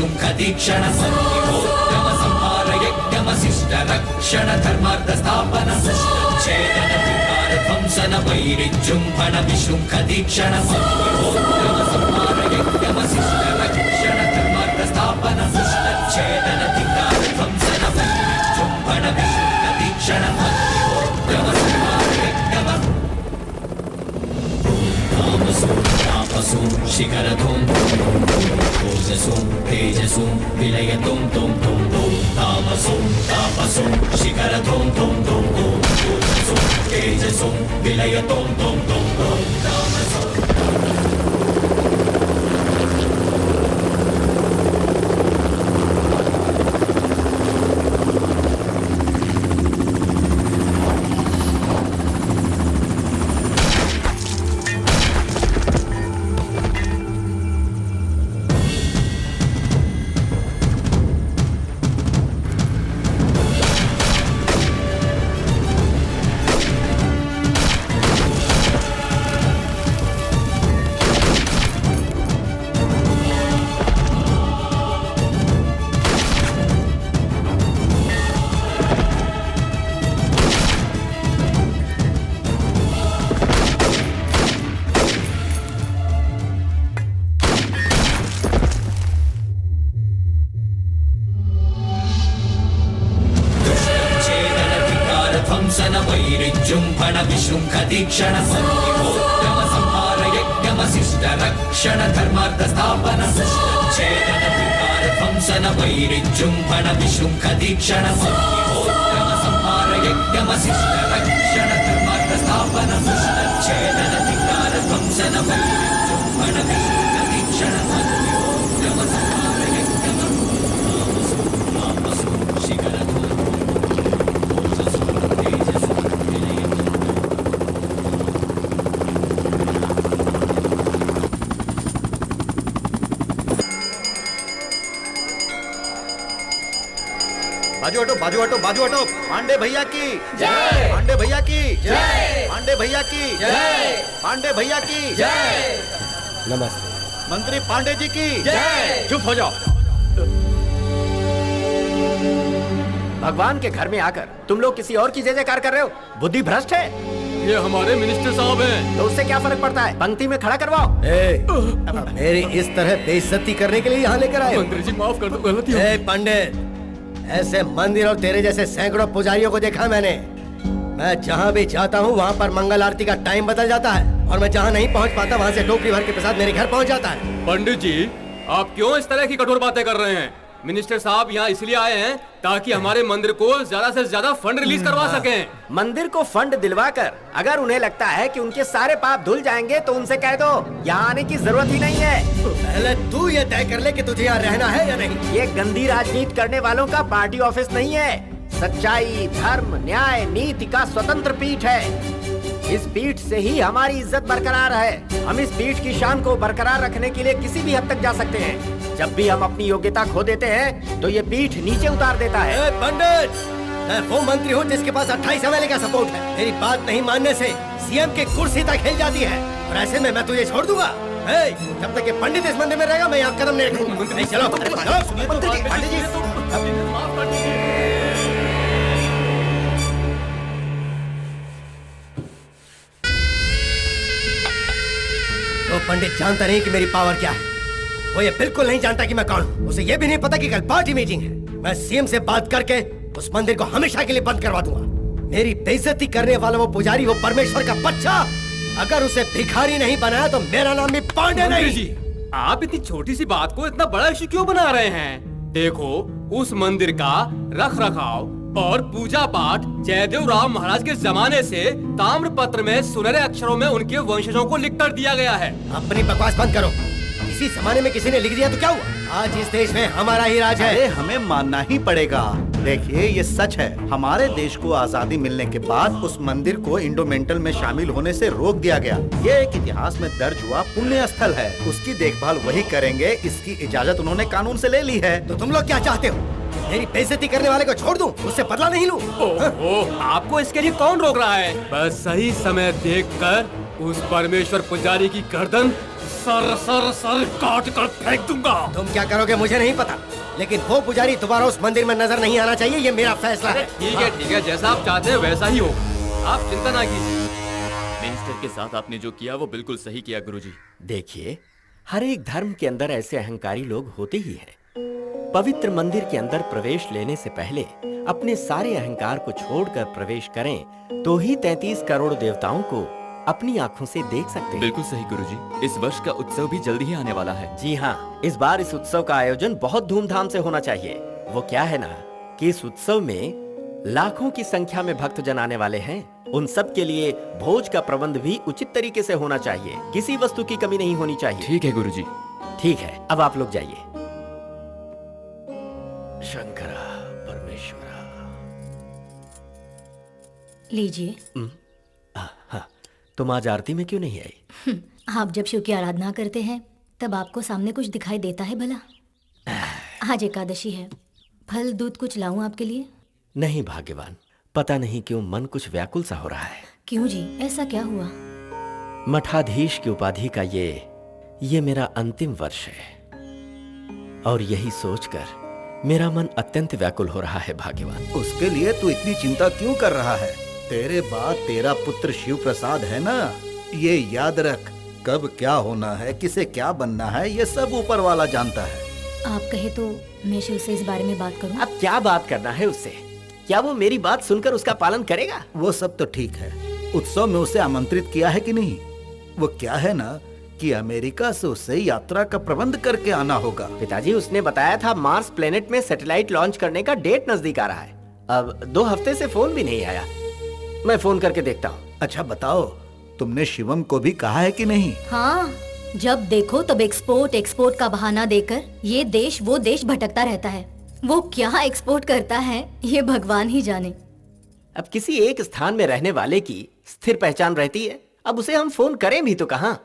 विशुंख दीक्षण संयोगम संहार यज्ञमशिष्ट रक्षण धर्मार्थ स्थापन छेदन धिक्कार ध्वंसन वैरिजुम्भन विशुंख दीक्षण संयोगम संहार यज्ञमशिष्ट रक्षण धर्मार्थ स्थापन छेदन धिक्कार ध्वंसन वैरिजुम्भन विशुंख दीक्षण संयोगम संहार यज्ञम तापसो शिखरधूम ओजसो तेजसो विलयतुं तुम तुम तुम तापसो शिखरधूम तुम तुम तुम ओजसो तेजसो विलयतुं तुम तुम तुम तापसो वैरिजुम्भन विशुंख दीक्षण संयोगम संहार यज्ञमशिष्ट रक्षण धर्मार्थ स्थापन छेदन धिक्कार ध्वंसन वैरिजुम्भन विशुंख दीक्षण संयोगम संहार यज्ञमशिष्ट रक्षण धर्मार्थ स्थापन छेदन धिक्कार ध्वंसन वैरिजुम्भन विशुंख दीक्षण संयोगम संहार यज्ञम तापसो शिखरधूम बाजू हटो पांडे भैया की जय, पांडे भैया की जय, पांडे भैया की जय, पांडे भैया की जय। नमस्ते। मंत्री पांडे जी की जय। चुप हो जाओ। भगवान के घर में आकर तुम लोग किसी और की जय जयकार कर रहे हो, बुद्धि भ्रष्ट है। ये हमारे मिनिस्टर साहब हैं। तो उससे क्या फर्क पड़ता है, पंक्ति में खड़ा करवाओ। मेरी इस तरह बेइज्जती करने के लिए यहाँ लेकर आए? मंत्री जी माफ कर दो, गलती हो गई। पंडित, ऐसे मंदिर और तेरे जैसे सैकड़ों पुजारियों को देखा मैंने। मैं जहाँ भी जाता हूँ वहाँ पर मंगल आरती का टाइम बदल जाता है और मैं जहाँ नहीं पहुँच पाता वहाँ से टोकरी भर के प्रसाद मेरे घर पहुँच जाता है। पंडित जी, आप क्यों इस तरह की कठोर बातें कर रहे हैं? मिनिस्टर साहब यहाँ इसलिए आए हैं ताकि हमारे मंदिर को ज्यादा से ज्यादा फंड रिलीज करवा सकें। मंदिर को फंड दिलवाकर अगर उन्हें लगता है कि उनके सारे पाप धुल जाएंगे तो उनसे कह दो यहाँ आने की जरूरत ही नहीं है। पहले तू ये तय कर ले कि तुझे यहाँ रहना है या नहीं। ये गंदी राजनीति करने वालों का पार्टी ऑफिस नहीं है, सच्चाई, धर्म, न्याय, नीति का स्वतंत्र पीठ है। इस पीठ से ही हमारी इज्जत बरकरार है। हम इस पीठ की शान को बरकरार रखने के लिए किसी भी हद तक जा सकते हैं। जब भी हम अपनी योग्यता खो देते हैं तो ये पीठ नीचे उतार देता है। पंडित, मैं वो मंत्री हूँ जिसके पास 28 MLA का सपोर्ट है। मेरी बात नहीं मानने से सीएम की कुर्सी तक हिल जाती है और ऐसे में मैं तुझे छोड़ दूंगा। जब तक ये पंडित इस मंदिर में रहेगा मैं यहाँ कदम नहीं रखूंगा। चलो पंडित जी। तो पंडित जानता नहीं कि मेरी पावर क्या है। वो ये बिल्कुल नहीं जानता कि मैं कौन हूँ। उसे ये भी नहीं पता कि कल पार्टी मीटिंग है। मैं सीएम से बात करके उस मंदिर को हमेशा के लिए बंद करवा दूंगा। मेरी बेइज्जती करने वाला वो पुजारी, वो परमेश्वर का बच्चा, अगर उसे भिखारी नहीं बनाया तो मेरा नाम भी पांडे नहीं। जी, आप इतनी छोटी सी बात को इतना बड़ा इश्यू क्यों बना रहे हैं? देखो, उस मंदिर का रख रखाव और पूजा पाठ जयदेव राव महाराज के जमाने से ताम्र पत्र में सुनहरे अक्षरों में उनके वंशजों को लिख कर दिया गया है। अपनी बकवास बंद करो। इसी जमाने में किसी ने लिख दिया तो क्या हुआ? आज इस देश में हमारा ही राज है। अरे हमें मानना ही पड़ेगा। देखिए, ये सच है। हमारे देश को आजादी मिलने के बाद उस मंदिर को इंडोमेंटल में शामिल होने से रोक दिया गया। ये एक इतिहास में दर्ज हुआ पुण्य स्थल है। उसकी देखभाल वही करेंगे। इसकी इजाजत उन्होंने कानून से ले ली है। तो तुम लोग क्या चाहते हो? मेरी बेइज्जती करने वाले को छोड़ दूं, उससे बदला नहीं लूं? ओह, आपको इसके लिए कौन रोक रहा है? बस सही समय देखकर उस परमेश्वर पुजारी की गर्दन सर सर सर काट कर फेंक दूंगा। तुम क्या करोगे मुझे नहीं पता, लेकिन वो पुजारी दोबारा उस मंदिर में नजर नहीं आना चाहिए, ये मेरा फैसला है। ठीक है, जैसा आप चाहते हैं वैसा ही हो, आप चिंता ना कीजिए। मिनिस्टर के साथ आपने जो किया वो बिल्कुल सही किया गुरुजी। देखिए, हर एक धर्म के अंदर ऐसे अहंकारी लोग होते ही हैं। पवित्र मंदिर के अंदर प्रवेश लेने से पहले अपने सारे अहंकार को छोड़कर प्रवेश करें तो ही 33 करोड़ देवताओं को अपनी आंखों से देख सकते हैं। बिल्कुल सही गुरुजी। इस वर्ष का उत्सव भी जल्दी ही आने वाला है। जी हाँ, इस बार इस उत्सव का आयोजन बहुत धूमधाम से होना चाहिए। वो क्या है ना कि इस उत्सव में लाखों की संख्या में भक्त जन आने वाले हैं। उन सब के लिए भोज का प्रबंध भी उचित तरीके से होना चाहिए, किसी वस्तु की कमी नहीं होनी चाहिए। ठीक है गुरुजी। ठीक है, अब आप लोग जाइए। शंकरा परमेश्वरा। लीजिए। हाँ, तुम आज आरती में क्यों नहीं आई? आप जब शिव की आराधना करते हैं तब आपको सामने कुछ दिखाई देता है भला? आज एकादशी है, फल दूध कुछ लाऊं आपके लिए? नहीं भाग्यवान, पता नहीं क्यों मन कुछ व्याकुल सा हो रहा है। क्यों जी, ऐसा क्या हुआ? मठाधीश की उपाधि का ये मेरा अंतिम वर्ष है और यही सोचकर मेरा मन अत्यंत व्याकुल हो रहा है भाग्यवान। उसके लिए तू इतनी चिंता क्यों कर रहा है? तेरे बाद तेरा पुत्र शिव प्रसाद है ना। ये याद रख, कब क्या होना है, किसे क्या बनना है, ये सब ऊपर वाला जानता है। आप कहे तो मैं शिव से इस बारे में बात करूं? अब क्या बात करना है उससे? क्या वो मेरी बात सुनकर उसका पालन करेगा? वो सब तो ठीक है, उत्सव में उसे आमंत्रित किया है कि नहीं? वो क्या है ना कि अमेरिका से उसे यात्रा का प्रबंध करके आना होगा। पिताजी, उसने बताया था मार्स प्लेनेट में सैटेलाइट लॉन्च करने का डेट नजदीक आ रहा है। अब 2 हफ्ते से फोन भी नहीं आया। मैं फोन करके देखता हूँ। अच्छा बताओ, तुमने शिवम को भी कहा है कि नहीं? हाँ, जब देखो तब एक्सपोर्ट का बहाना देकर ये देश वो देश भटकता रहता है। वो क्या एक्सपोर्ट करता है ये भगवान ही जाने। अब किसी एक स्थान में रहने वाले की स्थिर पहचान रहती है, अब उसे हम फोन करें भी तो कहाँ?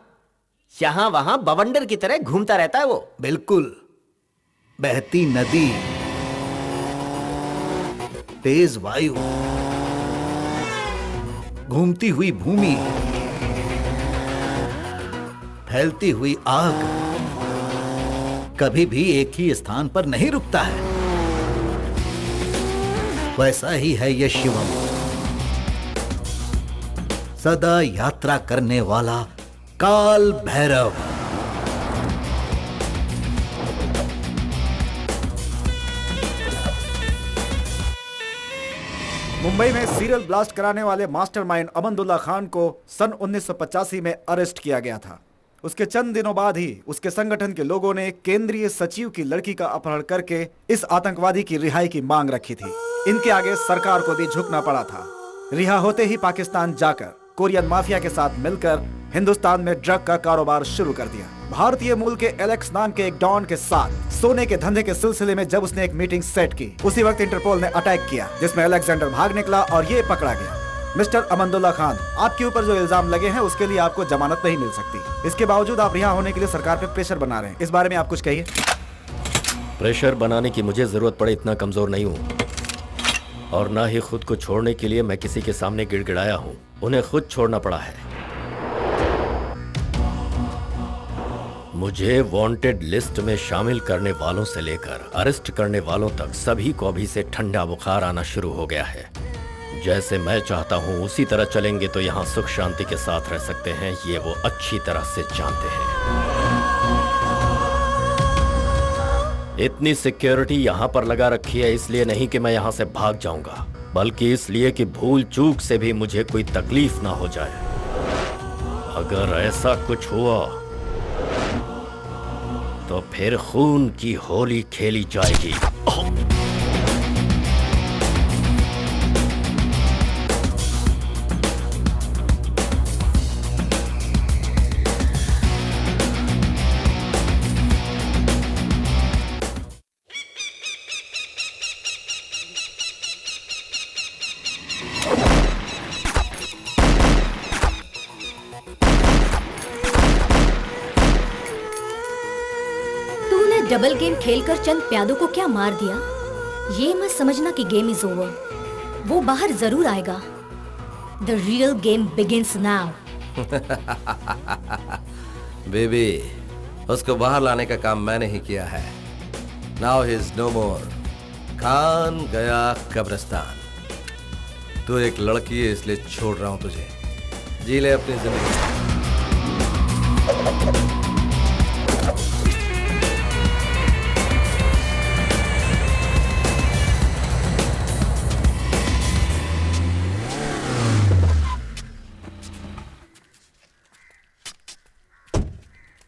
यहाँ वहाँ बवंडर की तरह घूमता रहता है वो। बिल्कुल, बहती नदी, तेज वायु, घूमती हुई भूमि, फैलती हुई आग, कभी भी एक ही स्थान पर नहीं रुकता है। वैसा ही है ये शिवम, सदा यात्रा करने वाला काल भैरव। मुंबई में सीरियल ब्लास्ट कराने वाले मास्टरमाइंड अमंदुल्ला खान को सन 1985 में अरेस्ट किया गया था। उसके चंद दिनों बाद ही उसके संगठन के लोगों ने केंद्रीय सचिव की लड़की का अपहरण करके इस आतंकवादी की रिहाई की मांग रखी थी। इनके आगे सरकार को भी झुकना पड़ा था। रिहा होते ही पाकिस्तान जाकर कोरियन माफिया के साथ मिलकर हिंदुस्तान में ड्रग का कारोबार शुरू कर दिया। भारतीय मूल के एलेक्स नाम के एक डॉन के साथ सोने के धंधे के सिलसिले में जब उसने एक मीटिंग सेट की, उसी वक्त इंटरपोल ने अटैक किया, जिसमें अलेक्जेंडर भाग निकला और ये पकड़ा गया। मिस्टर अमंदुल्ला खान, आपके ऊपर जो इल्जाम लगे हैं उसके लिए आपको जमानत नहीं मिल सकती। इसके बावजूद आप रिहा होने के लिए सरकार पे प्रेशर बना रहे हैं। इस बारे में आप कुछ कहिए। प्रेशर बनाने की मुझे जरूरत पड़े इतना कमजोर नहीं हूँ, और ना ही खुद को छोड़ने के लिए मैं किसी के सामने गिड़गिड़ाया हूँ। उन्हें खुद छोड़ना पड़ा है। मुझे वांटेड लिस्ट में शामिल करने वालों से लेकर अरेस्ट करने वालों तक सभी को अभी से ठंडा बुखार आना शुरू हो गया है। जैसे मैं चाहता हूँ उसी तरह चलेंगे तो यहाँ सुख शांति के साथ रह सकते हैं, ये वो अच्छी तरह से जानते हैं। इतनी सिक्योरिटी यहाँ पर लगा रखी है इसलिए नहीं कि मैं यहाँ से भाग जाऊंगा, बल्कि इसलिए कि भूल चूक से भी मुझे कोई तकलीफ ना हो जाए। अगर ऐसा कुछ हुआ तो फिर खून की होली खेली जाएगी। डबल गेम खेलकर चंद प्यादों को क्या मार दिया, ये मत समझना कि गेम इज ओवर। वो बाहर जरूर आएगा। The real game begins now. Baby, उसको बाहर लाने का काम मैंने ही किया है। नाउ ही इज नो मोर। खान गया कब्रिस्तान। तू एक लड़की है इसलिए छोड़ रहा हूं तुझे। जी ले अपनी जिंदगी।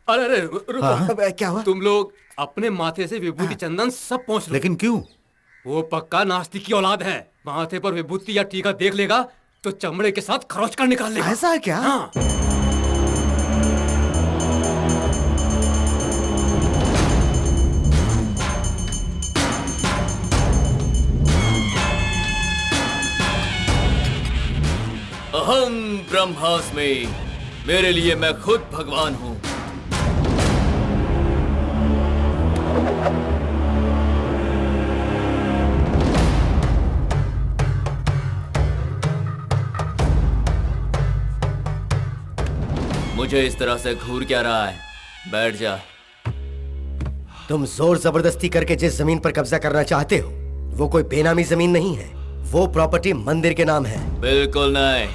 अरे अरे रुको। हाँ, क्या हुआ? तुम लोग अपने माथे से विभूति चंदन सब पहुंच लो। लेकिन क्यों? वो पक्का नास्तिक की औलाद है। माथे पर विभूति या टीका देख लेगा तो चमड़े के साथ खरोच कर निकाल लेगा। ऐसा है क्या? हाँ। अहम ब्रह्मास्मि, मेरे लिए मैं खुद भगवान हूँ। मुझे इस तरह से घूर क्या रहा है? बैठ जा। तुम जोर जबरदस्ती करके जिस जमीन पर कब्जा करना चाहते हो वो कोई बेनामी जमीन नहीं है। वो प्रॉपर्टी मंदिर के नाम है। बिल्कुल नहीं।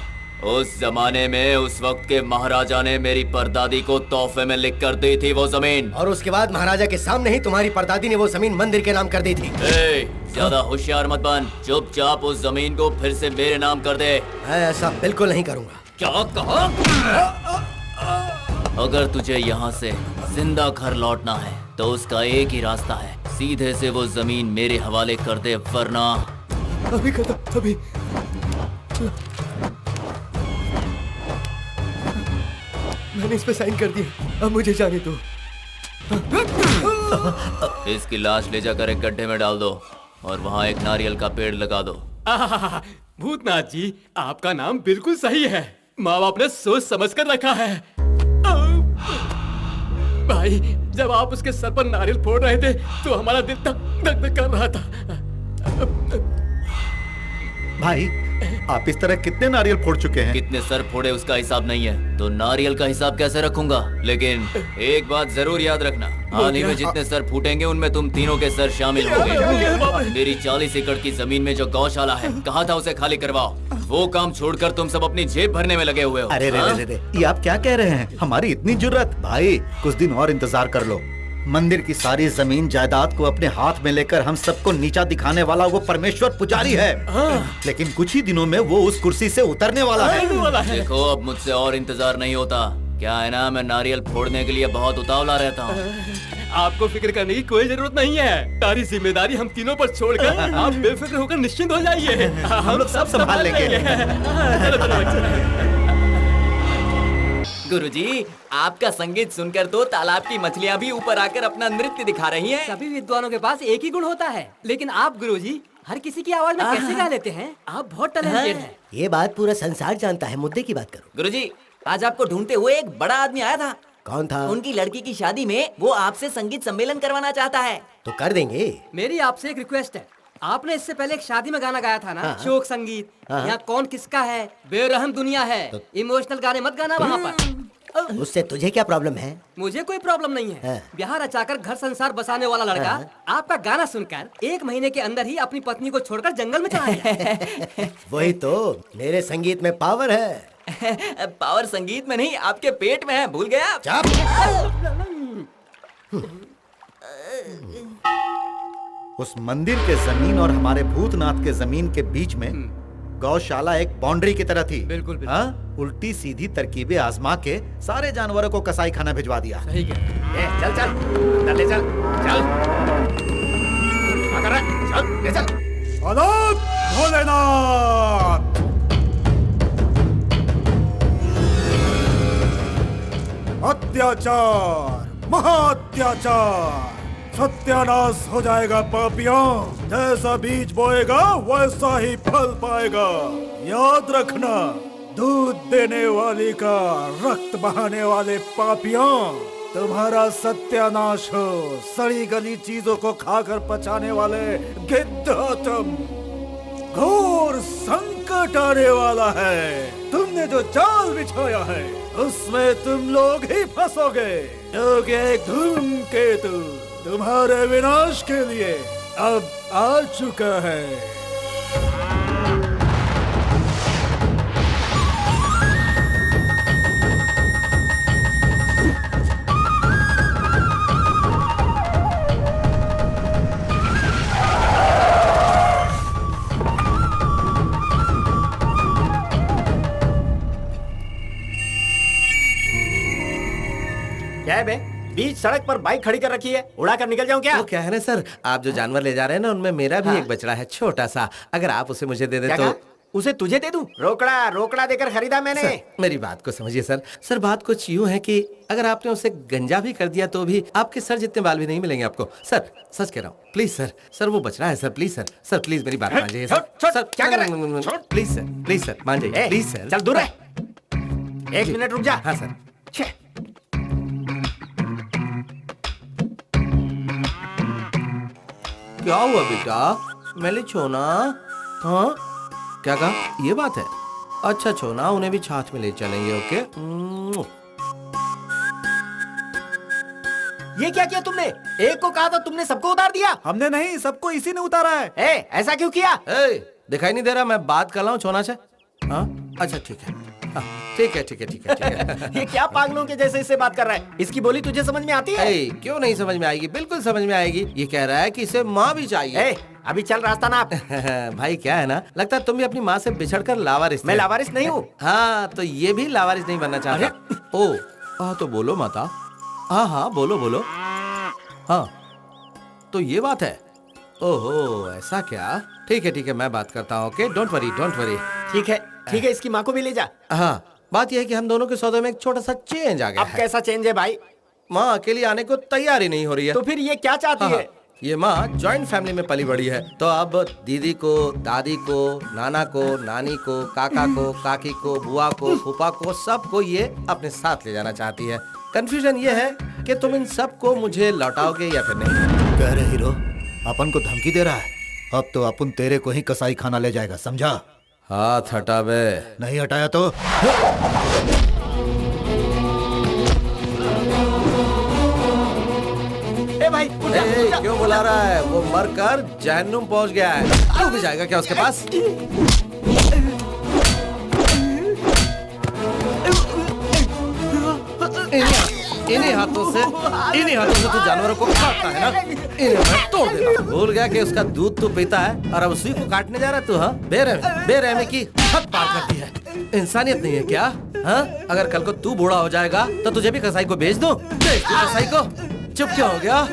उस जमाने में उस वक्त के महाराजा ने मेरी परदादी को तोहफे में लिख कर दी थी वो जमीन। और उसके बाद महाराजा के सामने ही तुम्हारी परदादी ने वो जमीन मंदिर के नाम कर दी थी। ज्यादा होशियार मत बन। चुपचाप उस जमीन को फिर से मेरे नाम कर दे। मैं ऐसा बिल्कुल नहीं करूंगा। क्या कहा? अगर तुझे यहाँ से जिंदा घर लौटना है तो उसका एक ही रास्ता है, सीधे से वो जमीन मेरे हवाले कर दे, वरना अभी खत्म। अभी मैंने इस पे साइन कर दिया, अब मुझे जाने दो। इसकी लाश ले जाकर एक गड्ढे में डाल दो और वहाँ एक नारियल का पेड़ लगा दो। भूतनाथ जी, आपका नाम बिल्कुल सही है। माँ बाप ने सोच समझ कर रखा है। भाई, जब आप उसके सर पर नारियल फोड़ रहे थे तो हमारा दिल धक धक कर रहा था। भाई, आप इस तरह कितने नारियल फोड़ चुके हैं? कितने सर फोड़े उसका हिसाब नहीं है तो नारियल का हिसाब कैसे रखूंगा? लेकिन एक बात जरूर याद रखना, हाल ही में जितने सर फूटेंगे उनमें तुम तीनों के सर शामिल होंगे। मेरी 40 एकड़ की जमीन में जो गौशाला है, कहा था उसे खाली करवाओ। वो काम छोड़कर तुम सब अपनी जेब भरने में लगे हुए हो। अरे रे, ये आप क्या कह रहे हैं? हमारी इतनी जुर्रत? भाई, कुछ दिन और इंतजार कर लो। मंदिर की सारी जमीन जायदाद को अपने हाथ में लेकर हम सबको नीचा दिखाने वाला वो परमेश्वर पुजारी है। लेकिन कुछ ही दिनों में वो उस कुर्सी से उतरने वाला है। देखो, अब मुझसे और इंतजार नहीं होता। क्या है ना, मैं नारियल फोड़ने के लिए बहुत उतावला रहता हूँ। आपको फिक्र करने की कोई जरूरत नहीं है। सारी जिम्मेदारी हम तीनों पर छोड़कर आप बेफिक्र होकर निश्चिंत हो जाइए। हम लोग सब संभाल लेंगे। गुरुजी, आपका संगीत सुनकर तो तालाब की मछलियाँ भी ऊपर आकर अपना नृत्य दिखा रही हैं। सभी विद्वानों के पास एक ही गुण होता है, लेकिन आप गुरुजी हर किसी की आवाज में कैसे गा लेते हैं? आप बहुत टैलेंटेड हैं। ये बात पूरा संसार जानता है। मुद्दे की बात करो। गुरुजी, आज आपको ढूंढते हुए एक बड़ा आदमी आया था। कौन था? उनकी लड़की की शादी में वो आपसे संगीत सम्मेलन करवाना चाहता है। तो कर देंगे। मेरी आपसे एक रिक्वेस्ट है। आपने इससे पहले एक शादी में गाना गाया था ना, हाँ। शोक संगीत। हाँ। यहाँ कौन किसका है, बेरहम दुनिया है। इमोशनल गाने मत गाना वहाँ पर। उससे तुझे क्या प्रॉब्लम है? मुझे कोई प्रॉब्लम नहीं है। हाँ। ब्याह रचाकर घर संसार बसाने वाला लड़का आपका गाना सुनकर 1 महीने के अंदर ही अपनी पत्नी को छोड़कर जंगल में चला गया। वही तो, मेरे संगीत में पावर है। पावर संगीत में नहीं, आपके पेट में है। भूल गया? उस मंदिर के जमीन और हमारे भूतनाथ के जमीन के बीच में गौशाला एक बाउंड्री की तरह थी। बिल्कुल। हाँ, उल्टी सीधी तरकीबें आजमा के सारे जानवरों को कसाई खाना भिजवा दिया। सही कह। चल चल, अंदर ले चल, चल। क्या कर रहा है? चल, ले चल। आदाब भोलेनाथ। अत्याचार, महाअत्याचार, सत्यानाश हो जाएगा पापियों। जैसा बीज बोएगा वैसा ही फल पाएगा। याद रखना, दूध देने वाली का रक्त बहाने वाले पापियों, तुम्हारा सत्यानाश हो। सड़ी गली चीजों को खाकर पचाने वाले गिद्ध हो तुम। घोर संकट आने वाला है। तुमने मैंने जो जाल बिछाया है उसमें तुम लोग ही फंसोगे, क्योंकि एक धूमकेतु तुम्हारे विनाश के लिए अब आ चुका है। क्या है बे? बीच सड़क पर बाइक खड़ी कर रखी है, उड़ा कर निकल जाऊं क्या? वो क्या है ना सर, आप जो जानवर ले जा रहे हैं ना उनमें मेरा भी एक बछड़ा है, छोटा सा। अगर आप उसे मुझे दे दे क्या तो कहा? उसे तुझे दे दूं? रोकड़ा रोकड़ा देकर खरीदा मैंने। सर, मेरी बात को समझिए सर। सर बात कुछ यूं है कि अगर आपने उसे गंजा भी कर दिया तो भी आपके सर जितने बाल भी नहीं मिलेंगे आपको। सर सच कह रहा हूँ, प्लीज सर। सर वो बचना है sir, please sir. Sir please मेरी बात मान जाइए सर। सर क्या कर रहे हैं? प्लीज सर, प्लीज सर मान जाइए, प्लीज सर। चल दूर है। एक मिनट रुक जा। हाँ सर। क्या हुआ बेटा? मैंने छोना? हाँ क्या कहा? ये बात है। अच्छा छोना, उन्हें भी साथ में ले चलेंगे। ओके। ये क्या किया तुमने? एक को कहा था, तुमने सबको उतार दिया। हमने नहीं, सबको इसी ने उतारा है। ऐसा क्यों किया? दिखाई नहीं दे रहा मैं बात कर रहा हूँ छोना से? हाँ अच्छा ठीक है, ठीक है ठीक है ठीक है ठीक है। ये क्या पागलों के जैसे इससे बात कर रहा है? इसकी बोली तुझे समझ में आती है? क्यों नहीं समझ में आएगी, बिल्कुल समझ में आएगी। ये कह रहा है कि इसे माँ भी चाहिए। अभी चल रास्ता ना। भाई क्या है ना, लगता है तुम भी अपनी माँ से बिछड़कर लावारिस। मैं लावारिस नहीं हूँ। हाँ तो ये भी लावारिस नहीं बनना चाहता। ओ हाँ तो बोलो माता। हाँ हाँ बोलो बोलो। हाँ तो ये बात है। ओहो ऐसा क्या? ठीक है मैं बात करता हूँ। Okay don't worry don't worry. ठीक है इसकी माँ को भी ले जा। हाँ बात यह है कि हम दोनों के सौदे में एक छोटा सा चेंज आ गया। अब कैसा चेंज है भाई? माँ अकेली आने को तैयार ही नहीं हो रही है। तो फिर ये क्या चाहती है? ये माँ जॉइंट फैमिली में पली बड़ी है, तो अब दीदी को, दादी को, नाना को, नानी को, काका को, काकी को, बुआ को, फूफा को, सबको ये अपने साथ ले जाना चाहती है। कंफ्यूजन ये है कि तुम इन सबको मुझे लौटाओगे या फिर नहीं। कह रहे हीरो अपन को धमकी दे रहा है। अब तो अपन तेरे को ही कसाई खाना ले जाएगा, समझा? हाथ हटा बे। नहीं हटाया तो भाई क्यों बुला रहा है? वो मरकर जहन्नुम पहुंच गया है। तू भी जाएगा क्या उसके पास? इन्हीं हाथों से तू जानवरों को काटता है ना? इन्हें मैं तोड़ देता हूँ। भूल गया कि उसका दूध तू पीता है और अब उसी को काटने जा रहा है तू? हाँ बेरहमी की हद पार कर दी है। इंसानियत नहीं है क्या? हाँ अगर कल को तू बूढ़ा हो जाएगा तो तुझे भी कसाई को बेच दूं? कसाई को? चुप क्यों हो गया?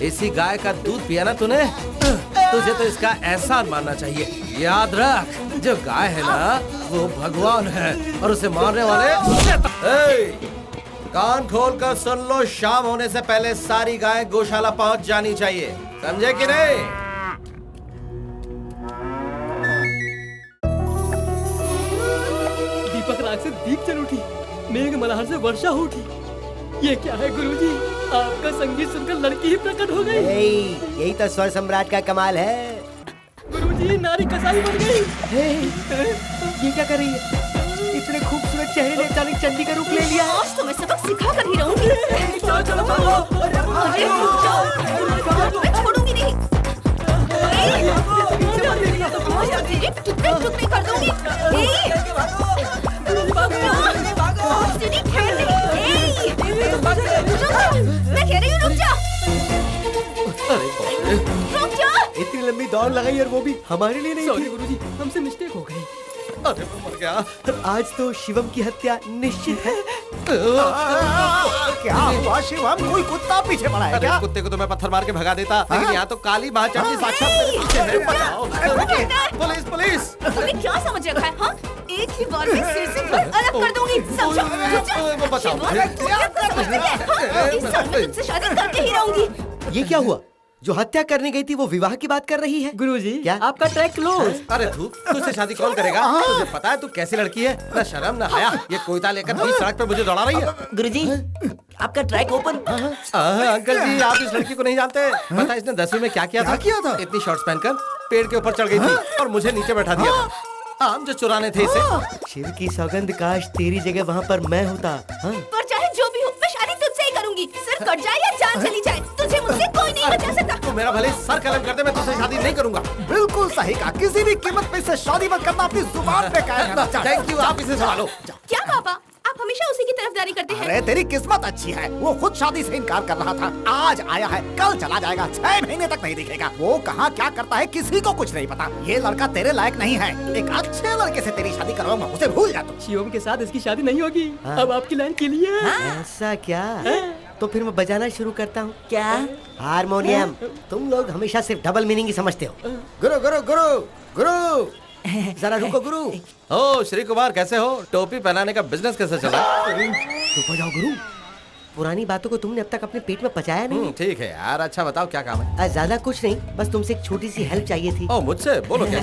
इसी गाय का दूध पिया ना तूने? तुझे तो इसका एहसान मानना चाहिए। याद रख, जो गाय है ना वो भगवान है और उसे मारने वाले। कान खोल कर सुन लो, शाम होने से पहले सारी गाय गौशाला पहुंच जानी चाहिए, समझे कि नहीं? दीपक राग से दीप जल उठी, मेघ मल्हार से वर्षा हो उठी। ये क्या है गुरुजी? आपका संगीत सुनकर लड़की ही प्रकट हो गई। यही तो स्वर सम्राट का कमाल है। गुरुजी नारी कसाई बन गई। ये क्या कर रही है? इतने खूबसूरत चेहरे ने अचानक चंडी का रूप ले लिया। आज तो मैं सबक सिखा कर ही रहूंगी। चलो चलो मैं छोड़ूंगी नहीं। टुकड़े कर दूंगी। मैं कह रही हूँ रुक जा। रुक जा। इतनी लंबी दौड़ लगाई और वो भी हमारे लिए नहीं। सॉरी गुरुजी, हमसे मिस्टेक हो गई। अरे मैं मर गया। आज तो शिवम की हत्या निश्चित है। क्या हुआ शिवम? कोई कुत्ता पीछे पड़ा है क्या? कुत्ते को तो मैं पत्थर मार के भगा देता, लेकिन यहाँ तो काली माँ चंडी साक्षात मेरे पीछे है। बचाओ। Police police. तुम्हें क्या समझ रखा है? हाँ एक ही बार में सिर से फर अलग कर दूंगी, समझो? बचाओ। इस साल मैं तुझसे शादी करके ही रहूंगी। ये क्या हुआ? जो हत्या करने गई थी वो विवाह की बात कर रही है। गुरुजी क्या? आपका ट्रैक क्लोज। अरे तू तुझसे शादी कौन करेगा? तुझे पता है तू कैसी लड़की है? ना शर्म ना हया, ये कोयता लेकर बीच सड़क पे मुझे दौड़ा रही है। गुरुजी आपका ट्रैक ओपन। अंकल जी आप इस लड़की को नहीं जानते। पता है इसने 10वीं में क्या किया था? इतनी शॉर्ट्स पहनकर पेड़ के ऊपर चढ़ गई थी और मुझे नीचे बैठा दिया था। आम जो चुराने थे इसे। शिव की सौगंध, काश तेरी जगह वहाँ पर मैं होता। हाँ? पर चाहे जो भी हो, मैं शादी तुझसे ही करूंगी। सिर्फ कट जाए या जान चली जाए, तुझे मुझसे कोई नहीं बचा सकता। तू मेरा भले सर कलम कर दे, मैं तुझसे शादी नहीं करूंगा। बिल्कुल सही कहा, किसी भी कीमत पे इसे शादी मत करना, अपनी जुबान पे कायम रखना। थैंक यू, आप इसे संभालो। क्या पापा, आप हमेशा उसी की तरफदारी करते हैं। अरे तेरी किस्मत अच्छी है, वो खुद शादी से इनकार कर रहा था, आज आया है, कल चला जाएगा, 6 महीने तक नहीं दिखेगा। वो कहाँ क्या करता है किसी को कुछ नहीं पता। ये लड़का तेरे लायक नहीं है, एक अच्छे लड़के से तेरी शादी करवाऊंगा, उसे भूल जा तू। शिवम के साथ इसकी शादी नहीं होगी। अब आपकी लाइन के लिए ऐसा क्या? तो फिर मैं बजाना शुरू करता हूँ। क्या? हारमोनियम। तुम लोग हमेशा सिर्फ डबल मीनिंग ही समझते हो। गुरु गुरु गुरु गुरु, जरा रुको गुरु। ओ श्री कुमार, कैसे हो? टोपी पहनाने का बिजनेस कैसे चला? चुप हो जाओ गुरु, पुरानी बातों को तुमने अब तक अपने पेट में पचाया नहीं। ठीक है यार, अच्छा बताओ क्या काम है? ज्यादा कुछ नहीं, बस तुमसे एक छोटी सी हेल्प चाहिए थी। ओ मुझसे? बोलो क्या?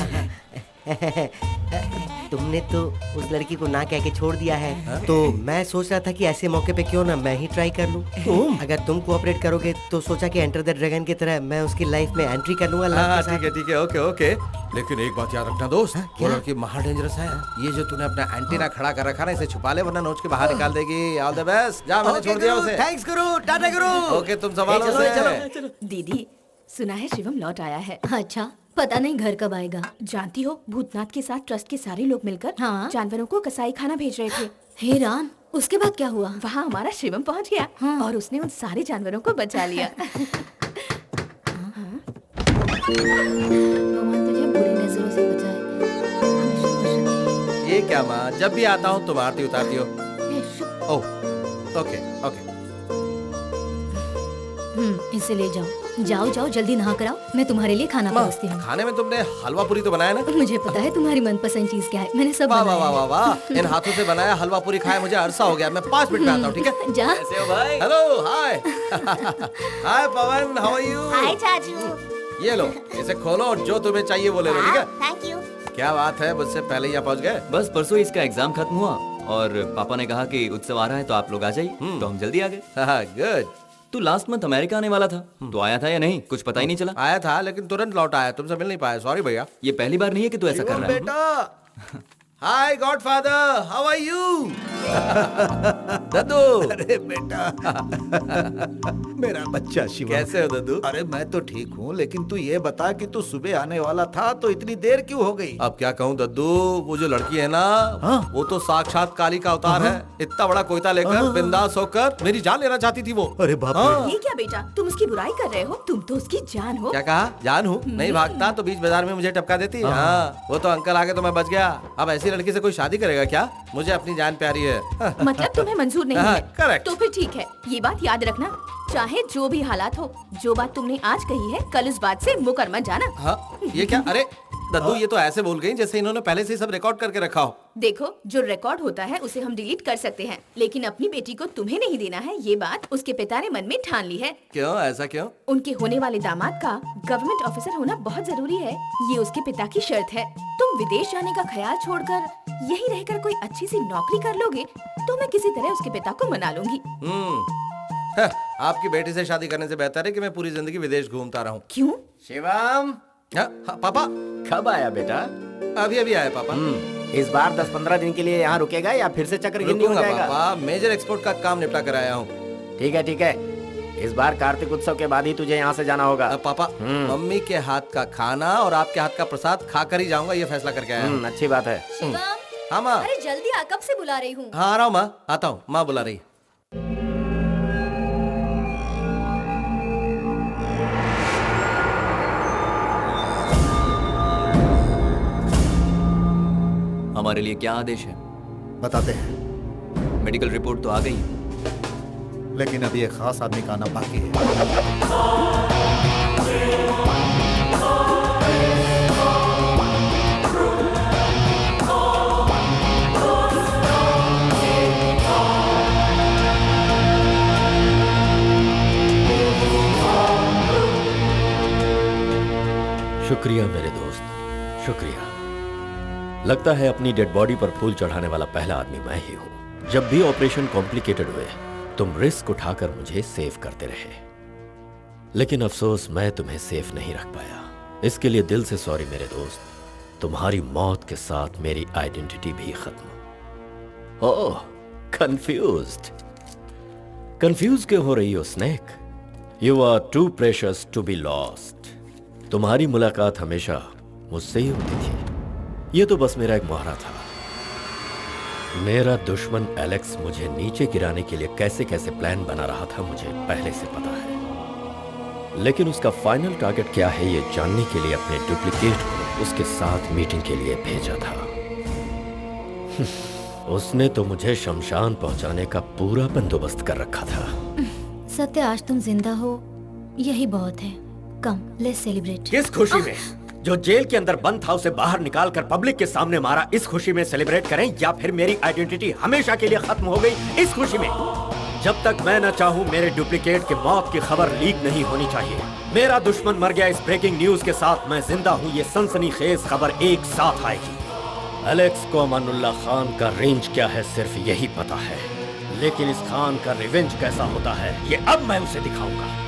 तुमने तो उस लड़की को ना कह के छोड़ दिया है, तो मैं सोच रहा था कि ऐसे मौके पे क्यों ना मैं ही ट्राई कर लूं। अगर तुम कोऑपरेट करोगे तो सोचा कि एंटर द ड्रैगन की तरह मैं उसकी लाइफ में एंट्री कर लूंगा। ठीक है, ओके ओके। लेकिन एक बात याद रखना दोस्त, वो लड़की महा डेंजरस है। ये जो तूने अपना एंटीना खड़ा कर रखा ना, इसे छुपा ले वरना नोच के बाहर निकाल देगी। All the best. जा, मैंने छोड़ दिया उसे। थैंक्स गुरु, टाटा गुरु। ओके, तुम संभालो उसे। दीदी, सुना है शिवम लौट आया है। अच्छा, पता नहीं घर कब आएगा। जानती हो, भूतनाथ के साथ ट्रस्ट के सारे लोग मिलकर जानवरों को कसाई खाना भेज रहे थे। हे राम, उसके बाद क्या हुआ? वहाँ हमारा शिवम पहुँच गया और उसने उन सारे जानवरों को बचा लिया। भगवान तुझे बुरी नजरों से बचाए। ये क्या माँ, जब भी आता हूँ तुम आरती उतारती हो। Oh okay okay. इसे ले जाओ। जाओ जाओ, जल्दी नहा कर आओ, मैं तुम्हारे लिए खाना परोसती हूँ। खाने में तुमने हलवा पूरी तो बनाया ना? मुझे पता है तुम्हारी मनपसंद चीज क्या है, मैंने सब वाह बनाया वाह है। वाह वाह, इन हाथों से बनाया हलवा पूरी खाए मुझे अरसा हो गया। मैं 5 मिनट में आता हूँ, ठीक है? जा। कैसे हो भाई? Hello, hi. Hi Pawan, how are you? Hi चाचू। ये लो, इसे खोलो और जो तुम्हें चाहिए वो ले लो, ठीक है? Thank you. क्या बात है, मुझसे पहले यहाँ पहुँच गए? बस परसों इसका एग्जाम खत्म हुआ और पापा ने कहा कि उत्सव आ रहा है तो आप लोग आ जाइए, तो हम जल्दी आ गए। गुड। तू लास्ट मंथ अमेरिका आने वाला था, तो आया था या नहीं? कुछ पता ही नहीं चला। आया था लेकिन तुरंत लौट आया, तुमसे मिल नहीं पाया, सॉरी भैया। ये पहली बार नहीं है कि तू ऐसा कर रहा है। बेटा, हाय गॉडफादर, हाउ आर यू? दद्दू। अरे बेटा, मेरा बच्चा शिवम, कैसे हो दद्दू? अरे मैं तो ठीक हूँ, लेकिन तू ये बता कि तू सुबह आने वाला था तो इतनी देर क्यों हो गई? अब क्या कहूँ दद्दू, वो जो लड़की है ना, वो तो साक्षात काली का अवतार है। इतना बड़ा कोयता लेकर बिंदास होकर मेरी जान लेना चाहती थी वो। अरे बाप रे। ये क्या बेटा, तुम उसकी बुराई कर रहे हो? तुम तो उसकी जान हो। क्या कहा? जान हूँ? नहीं भागता तो बीच बाजार में मुझे टपका देती। हाँ, वो तो अंकल आगे तो मैं बच गया। अब ऐसी लड़की से कोई शादी करेगा क्या? मुझे अपनी जान प्यारी है। मतलब तुम्हें मंजूर नहीं हाँ, है? करेक्ट। तो फिर ठीक है, ये बात याद रखना, चाहे जो भी हालात हो, जो बात तुमने आज कही है, कल उस बात से मुकर मत जाना। हाँ, ये क्या? अरे दद्दू, ये तो ऐसे बोल गई जैसे इन्होंने पहले से ही सब रिकॉर्ड करके रखा हो। देखो, जो रिकॉर्ड होता है उसे हम डिलीट कर सकते हैं, लेकिन अपनी बेटी को तुम्हें नहीं देना है, ये बात उसके पिता ने मन में ठान ली है। क्यों? ऐसा क्यों? उनके होने वाले दामाद का गवर्नमेंट ऑफिसर होना बहुत जरूरी है, ये उसके पिता की शर्त है। तुम विदेश जाने का ख्याल छोड़कर यही रहकर कोई अच्छी सी नौकरी कर लोगे तो मैं किसी तरह उसके पिता को मना लूंगी। आपकी बेटी से शादी करने से बेहतर है कि मैं पूरी जिंदगी विदेश घूमता रहूं। क्यों? शिवम। हाँ, पापा कब आया बेटा? अभी अभी आया पापा। इस बार 10-15 दिन के लिए यहाँ रुकेगा या फिर से चक्रगिन्नी हो जाएगा? पापा, मेजर एक्सपोर्ट का काम निपटा कर आया हूँ। ठीक है ठीक है, इस बार कार्तिक उत्सव के बाद ही तुझे यहाँ से जाना होगा। पापा, मम्मी के हाथ का खाना और आपके हाथ का प्रसाद खाकर ही जाऊंगा, ये फैसला करके आया हूँ। अच्छी बात है। शिवम, हाँ माँ। अरे जल्दी आ, कब से बुला रही हूँ। हाँ आ रहा हूँ माँ, आता हूँ, माँ बुला रही। हमारे लिए क्या आदेश है? बताते हैं, मेडिकल रिपोर्ट तो आ गई, लेकिन अभी एक खास आदमी का आना बाकी है। शुक्रिया मेरे दोस्त, शुक्रिया। लगता है अपनी डेड बॉडी पर फूल चढ़ाने वाला पहला आदमी मैं ही हूं। जब भी ऑपरेशन कॉम्प्लिकेटेड हुए, तुम रिस्क उठाकर मुझे सेव करते रहे, लेकिन अफसोस मैं तुम्हें सेफ नहीं रख पाया। इसके लिए दिल से सॉरी मेरे दोस्त। तुम्हारी मौत के साथ मेरी आइडेंटिटी भी खत्म। ओह, कंफ्यूज्ड। कंफ्यूज क्यों हो रही हो snake? You are too precious to be lost. तुम्हारी मुलाकात हमेशा मुझसे ही होती थी। ये तो बस मेरा एक मुहावरा था। मेरा दुश्मन एलेक्स मुझे नीचे गिराने के लिए कैसे कैसे प्लान बना रहा था मुझे पहले से पता है, लेकिन उसका फाइनल टारगेट क्या है ये जानने के लिए अपने डुप्लीकेट को उसके साथ मीटिंग के लिए भेजा था। उसने तो मुझे शमशान पहुंचाने का पूरा बंदोबस्त कर रखा था। सत्य, आज तुम जिंदा हो यही बहुत है। कम, लेट्स सेलिब्रेट। किस खुशी में? जो जेल के अंदर बंद था उसे बाहर निकाल कर पब्लिक के सामने मारा, इस खुशी में सेलिब्रेट करें, या फिर मेरी आइडेंटिटी हमेशा के लिए खत्म हो गई इस खुशी में? जब तक मैं न चाहूं मेरे डुप्लीकेट के मौत की खबर लीक नहीं होनी चाहिए। मेरा दुश्मन मर गया इस ब्रेकिंग न्यूज के साथ मैं जिंदा हूं, ये सनसनीखेज खबर एक साथ आएगी। एलेक्स को अमानुल्लाह खान का रेंज क्या है सिर्फ यही पता है, लेकिन इस खान का रिवेंज कैसा होता है ये अब मैं उसे दिखाऊंगा।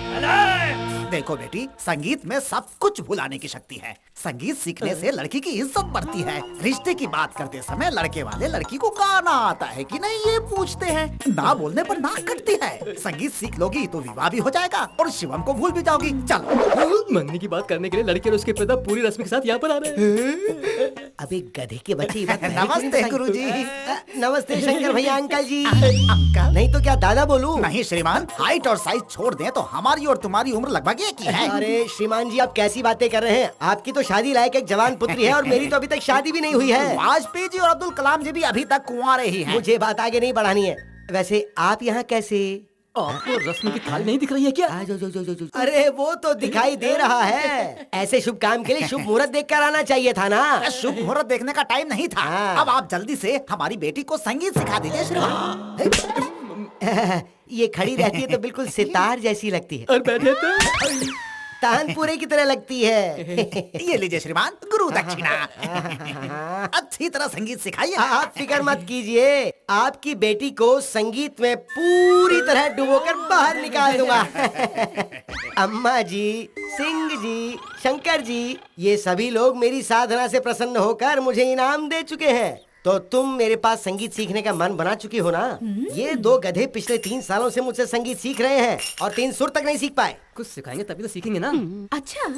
देखो बेटी, संगीत में सब कुछ भुलाने की शक्ति है। संगीत सीखने से लड़की की इज्जत बढ़ती है। रिश्ते की बात करते समय लड़के वाले लड़की को गाना आता है कि नहीं ये पूछते हैं, ना बोलने पर नाक कटती है। संगीत सीख लोगी तो विवाह भी हो जाएगा और शिवम को भूल भी जाओगी। चल, मंगनी की बात करने के लिए लड़के और उसके पिता पूरी रस्म के साथ यहाँ पर आ रहे हैं। अबे गधे के बच्चे। नमस्ते गुरुजी। नमस्ते शंकर भैया। अंकल जी। अंकल नहीं तो क्या दादा बोलूं? नहीं श्रीमान, हाइट और साइज छोड़ दें तो हमारी और तुम्हारी उम्र लगभग एक ही है। अरे श्रीमान जी, आप कैसी बातें कर रहे हैं? आपकी तो शादी लायक एक जवान पुत्री है और मेरी तो अभी तक शादी भी नहीं हुई है। वाजपेयी जी और अब्दुल कलाम जी भी अभी तक कुंवारे ही हैं। मुझे बात आगे नहीं बढ़ानी है। वैसे आप यहाँ कैसे? आपको रस्म की थाली नहीं दिख रही है क्या? अरे वो तो दिखाई दे रहा है। ऐसे शुभ काम के लिए शुभ मुहूर्त देखकर आना चाहिए था ना। शुभ मुहूर्त देखने का टाइम नहीं था। अब आप जल्दी से हमारी बेटी को संगीत सिखा दीजिए श्रीमान। ये खड़ी रहती है तो बिल्कुल सितार जैसी लगती है और बैठे तो तानपुरे की तरह लगती है। ये लीजिए श्रीमान, गुरु दक्षिणा। अच्छी तरह संगीत सिखाइए। आप फिक्र मत कीजिए, आपकी बेटी को संगीत में पूरी तरह डुबोकर बाहर निकाल दूंगा। अम्मा जी, सिंह जी, शंकर जी, ये सभी लोग मेरी साधना से प्रसन्न होकर मुझे इनाम दे चुके हैं। तो तुम मेरे पास संगीत सीखने का मन बना चुकी हो ना? ये दो गधे पिछले 3 सालों से मुझसे संगीत सीख रहे हैं और 3 सुर तक नहीं सीख पाए। कुछ सिखाएंगे तभी तो सीखेंगे ना। अच्छा,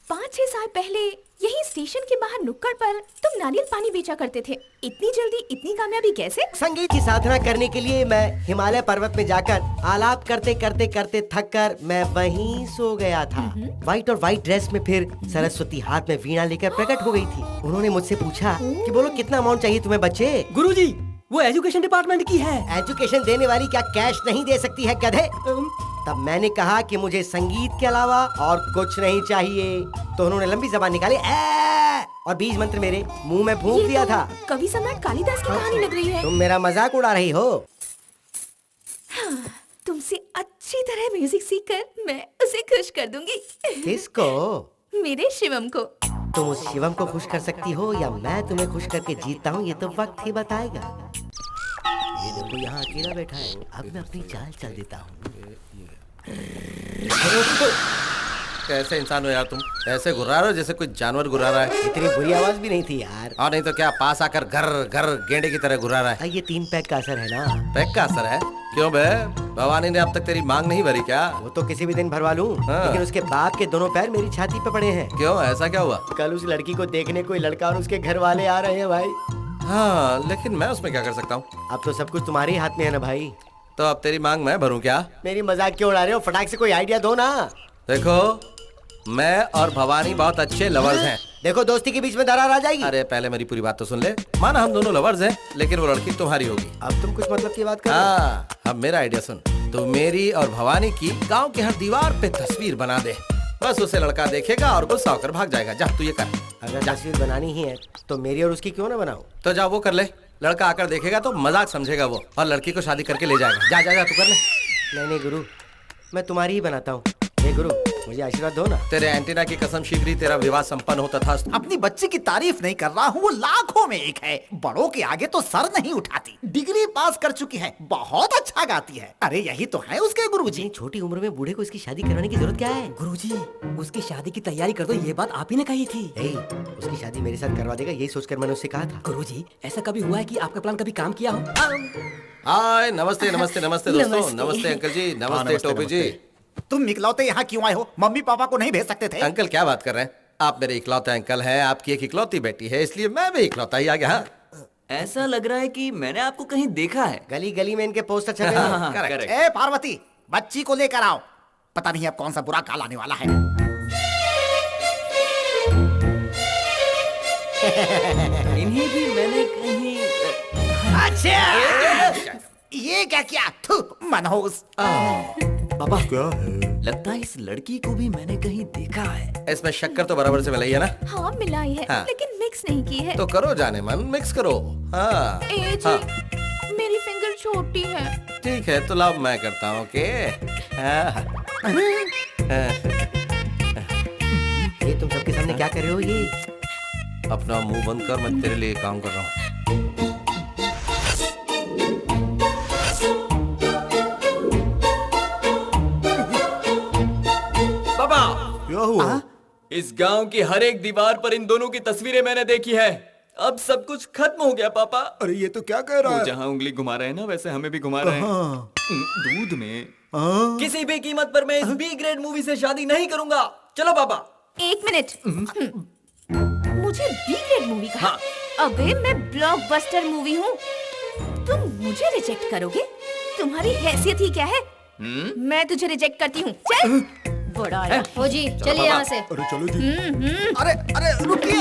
5-6 साल पहले यही स्टेशन के बाहर नुक्कड़ पर तुम नारियल पानी बेचा करते थे। इतनी जल्दी इतनी कामयाबी कैसे? संगीत की साधना करने के लिए मैं हिमालय पर्वत में जाकर आलाप करते करते करते थक कर मैं वहीं सो गया था। व्हाइट और व्हाइट ड्रेस में फिर सरस्वती हाथ में वीणा लेकर प्रकट हो गई थी। उन्होंने मुझसे पूछा कि बोलो कितना अमाउंट चाहिए तुम्हें बच्चे? गुरुजी, वो एजुकेशन डिपार्टमेंट की है। एजुकेशन देने वाली क्या कैश नहीं दे सकती है गधे? तब मैंने कहा कि मुझे संगीत के अलावा और कुछ नहीं चाहिए। तो उन्होंने लंबी जबान निकाली और बीज मंत्र मेरे मुंह में फूंक दिया था। कवि सम्राट कालिदास की कहानी लग रही है। तुम मेरा मजाक उड़ा रही हो। हाँ, तुमसे अच्छी तरह म्यूजिक सीखकर मैं उसे खुश कर दूंगी। किसको? मेरे शिवम को। तुम उस शिवम को खुश कर सकती हो या मैं तुम्हें खुश करके जीतता हूँ ये तो वक्त ही बताएगा। ये देखो यहाँ अकेला बैठा है, अब मैं अपनी चाल चल देता हूँ। कैसे इंसान हो यार तुम? ऐसे घुरा रहे हो जैसे कोई जानवर घुरा रहा है। इतनी बुरी आवाज भी नहीं थी यार। और नहीं तो क्या, पास आकर घर घर गेंडे की तरह घुरा रहा है। ये 3 पैक का असर है ना। पैक का असर है? क्यों बे, भवानी ने अब तक तेरी मांग नहीं भरी क्या? वो तो किसी भी दिन भरवा लूं, हाँ। लेकिन उसके बाप के दोनों पैर मेरी छाती पे पड़े हैं। क्यों, ऐसा क्या हुआ? कल उस लड़की को देखने कोई लड़का और उसके घर वाले आ रहे हैं भाई। हाँ, लेकिन मैं उसमें क्या कर सकता हूँ? अब तो सब कुछ तुम्हारे हाथ में है ना भाई। तो अब तेरी मांग मैं भरूं क्या? मेरी मजाक क्यों उड़ा रहे हो? फटाक से कोई आइडिया दो ना। देखो, मैं और भवानी बहुत अच्छे लवर्स हैं। देखो, दोस्ती के बीच में दरार आ जाएगी। अरे पहले मेरी पूरी बात तो सुन ले। माना हम दोनों लवर्स हैं, लेकिन वो लड़की तुम्हारी होगी। अब तुम कुछ मतलब की बात कर रहे हो? हाँ, अब मेरा आइडिया सुन। तो मेरी और भवानी की गांव के हर दीवार पे तस्वीर बना दे। बस उसे लड़का देखेगा और गुस्सा होकर भाग जाएगा। जा तू ये कर। अगर तस्वीर बनानी ही है तो मेरी और उसकी क्यों ना बनाओ? तो जा वो कर ले। लड़का आकर देखेगा तो मजाक समझेगा वो और लड़की को शादी करके ले जाएगा। जा जा जा तू कर ले। नहीं नहीं गुरु, मैं तुम्हारी ही बनाता हूँ। हे गुरु, मुझे आशीर्वाद दो ना। तेरे एंटीना की कसम शीघ्र तेरा विवाह संपन्न हो तथास्तु। अपनी बच्ची की तारीफ नहीं कर रहा हूँ, वो लाखों में एक है। बड़ों के आगे तो सर नहीं उठाती, डिग्री पास कर चुकी है, बहुत अच्छा गाती है। अरे यही तो है उसके गुरुजी। छोटी उम्र में बूढ़े को इसकी शादी करवाने की जरूरत क्या है? गुरुजी, उसकी शादी की तैयारी कर दो, ये बात आप ही ने कही थी। उसकी शादी मेरे साथ करवा देगा, यही सोचकर मैंने उससे कहा था। गुरुजी, ऐसा कभी हुआ है कि आपका प्लान कभी काम किया हो? हाय, नमस्ते नमस्ते नमस्ते दोस्तों। नमस्ते अंकल जी, नमस्ते टोपी जी। तुम इकलौते यहाँ क्यों आए हो? मम्मी पापा को नहीं भेज सकते थे? अंकल क्या बात कर रहे हैं? आप मेरे इकलौते अंकल हैं, आपकी एक इकलौती बेटी है, इसलिए मैं भी इकलौता ही आ गया। हाँ? ऐसा लग रहा है कि मैंने आपको कहीं देखा है। गली गली में इनके पोस्टर छपे हैं। करेक्ट। ए पार्वती, बच्ची को लेकर आओ, पता नहीं अब कौन सा बुरा काल आने वाला है। इन्हें भी मैंने कहीं अच्छा, ये क्या किया? थू, मनहूस। पापा क्या है? लगता है इस लड़की को भी मैंने कहीं देखा है। इसमें शक्कर तो बराबर से मिलाई है ना? हाँ मिलाई है, हाँ। लेकिन मिक्स नहीं की है। तो करो जाने मन, मिक्स करो। हाँ ए जी, मेरी फिंगर छोटी है। ठीक है, तो लाओ मैं करता हूँ। ओके। ये तुम सबके सामने क्या कर रहे हो? ये अपना मुंह बंद कर, मैं तेरे लिए काम कर रहा हूँ। पापा, क्या हुआ? इस गांव की हर एक दीवार पर इन दोनों की तस्वीरें मैंने देखी है। अब सब कुछ खत्म हो गया पापा। अरे ये तो क्या कह रहा वो है? जहाँ उंगली घुमा रहे हैं ना, वैसे हमें भी घुमा रहे हैं। हाँ। दूध में। हाँ। किसी भी कीमत पर मैं इस बी ग्रेड मूवी से शादी नहीं करूंगा। चलो पापा। एक मिनट, मुझे बी ग्रेड मूवी कहा? हाँ। अबे मैं ब्लॉकबस्टर मूवी हूँ, तुम मुझे रिजेक्ट करोगे? तुम्हारी हैसियत ही क्या है? मैं तुझे रिजेक्ट करती हूँ, चल। बड़ा आया। हो जी, चलिए यहाँ से। अरे चलो जी। अरे रुकिए।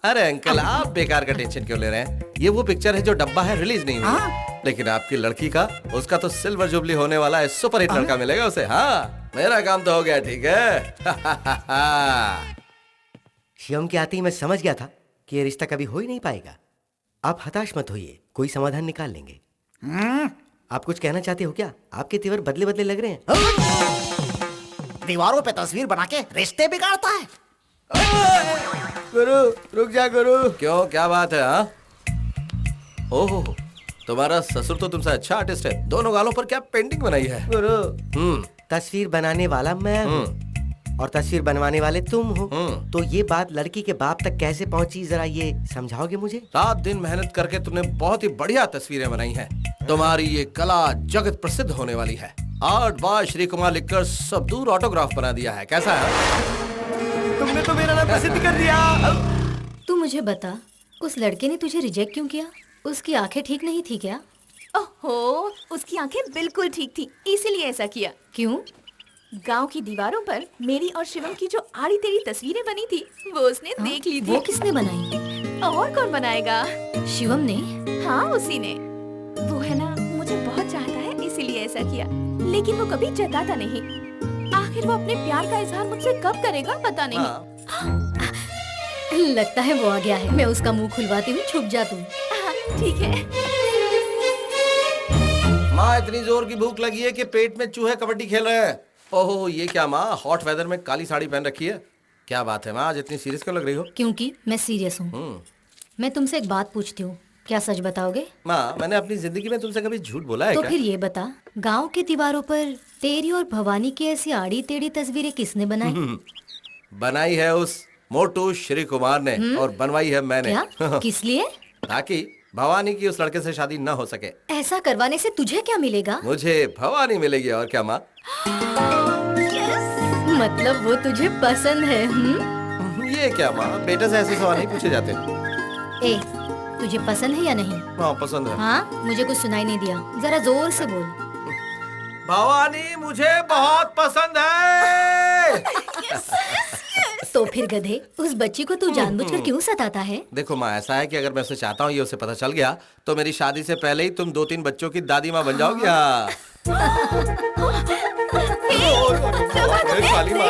अरे अंकल, आप बेकार का टेंशन क्यों ले रहे हैं? ये वो पिक्चर है जो डब्बा है, रिलीज नहीं हुई। लेकिन आपकी लड़की का, उसका तो सिल्वर जुबली होने वाला है, सुपर हिट लड़का मिलेगा उसे। हाँ, मेरा काम तो हो गया। ठीक है। शिवम के आते ही मैं समझ गया था कि ये रिश्ता कभी हो ही नहीं पाएगा। आप हताश मत होइए, कोई समाधान निकाल लेंगे। आप कुछ कहना चाहते हो क्या? आपके तेवर बदले बदले लग रहे हैं। दीवारों पे तस्वीर बना के रिश्ते बिगाड़ता है। गुरु रुक जा गुरु। क्यों, क्या बात है? हाँ, ओहो, तुम्हारा ससुर तो तुमसे अच्छा आर्टिस्ट है। दोनों गालों पर क्या पेंटिंग बनाई है? गुरु, तस्वीर बनाने वाला मैं हूँ और तस्वीर बनवाने वाले तुम हो। तो ये बात लड़की के बाप तक कैसे पहुँची, जरा ये समझाओगे मुझे? रात दिन मेहनत करके तुमने बहुत ही बढ़िया तस्वीरें बनाई हैं। तुम्हारी ये कला जगत प्रसिद्ध होने वाली है। आर्ट बाय श्री कुमार लिखकर सब दूर ऑटोग्राफ बना दिया है। कैसा है? तुमने तो मेरा नाम प्रसिद्ध कर दिया। तू मुझे बता, उस लड़के ने तुझे रिजेक्ट क्यों किया? उसकी आंखें ठीक नहीं थी क्या? ओहो, उसकी आंखें बिल्कुल ठीक थी, इसीलिए ऐसा किया। क्यों? गांव की दीवारों पर मेरी और शिवम की जो आड़ी तेरी तस्वीरें बनी थी, वो उसने देख ली थी। वो किसने बनाई? और कौन बनाएगा? शिवम ने? हाँ, उसी ने। वो है ना, मुझे बहुत चाहता है, इसीलिए ऐसा किया। लेकिन वो कभी जताता नहीं। आखिर वो अपने प्यार का इजहार मुझसे कब करेगा, पता नहीं। लगता है वो आ गया है। मैं उसका मुंह खुलवाती हूँ, छुप जा तू। ठीक है। माँ, इतनी जोर की भूख लगी है कि पेट में चूहे कबड्डी खेल रहे हैं। ओहो, ये क्या माँ, हॉट वेदर में काली साड़ी पहन रखी है? क्या बात है माँ, आज इतनी सीरियस क्यों लग रही हो? क्योंकि मैं सीरियस हूँ। मैं तुमसे एक बात पूछती हूँ, क्या सच बताओगे? माँ, मैंने अपनी जिंदगी में तुमसे कभी झूठ बोला है तो क्या? फिर ये बता, गांव की दीवारों पर तेरी और भवानी की ऐसी आड़ी टेढ़ी तस्वीरें किसने बनाई? बनाई है उस मोटू श्री कुमार ने और बनवाई है मैंने। क्या? किस लिए? ताकि भवानी की उस लड़के से शादी न हो सके। ऐसा करवाने से तुझे क्या मिलेगा? मुझे भवानी मिलेगी, और क्या माँ? मतलब वो तुझे पसंद है? ये क्या माँ, बेटे से ऐसे सवाल नहीं पूछे जाते। ए, तुझे पसंद है या नहीं? हाँ, पसंद है। हाँ, मुझे कुछ सुनाई नहीं दिया, जरा जोर से बोल। भवानी मुझे बहुत पसंद है। तो फिर गधे, उस बच्ची को तू जानबूझकर क्यों सताता है? देखो माँ, ऐसा है कि अगर मैं उसे चाहता हूँ, ये उसे पता चल गया, तो मेरी शादी से पहले ही तुम 2-3 बच्चों की दादी माँ बन जाओगी।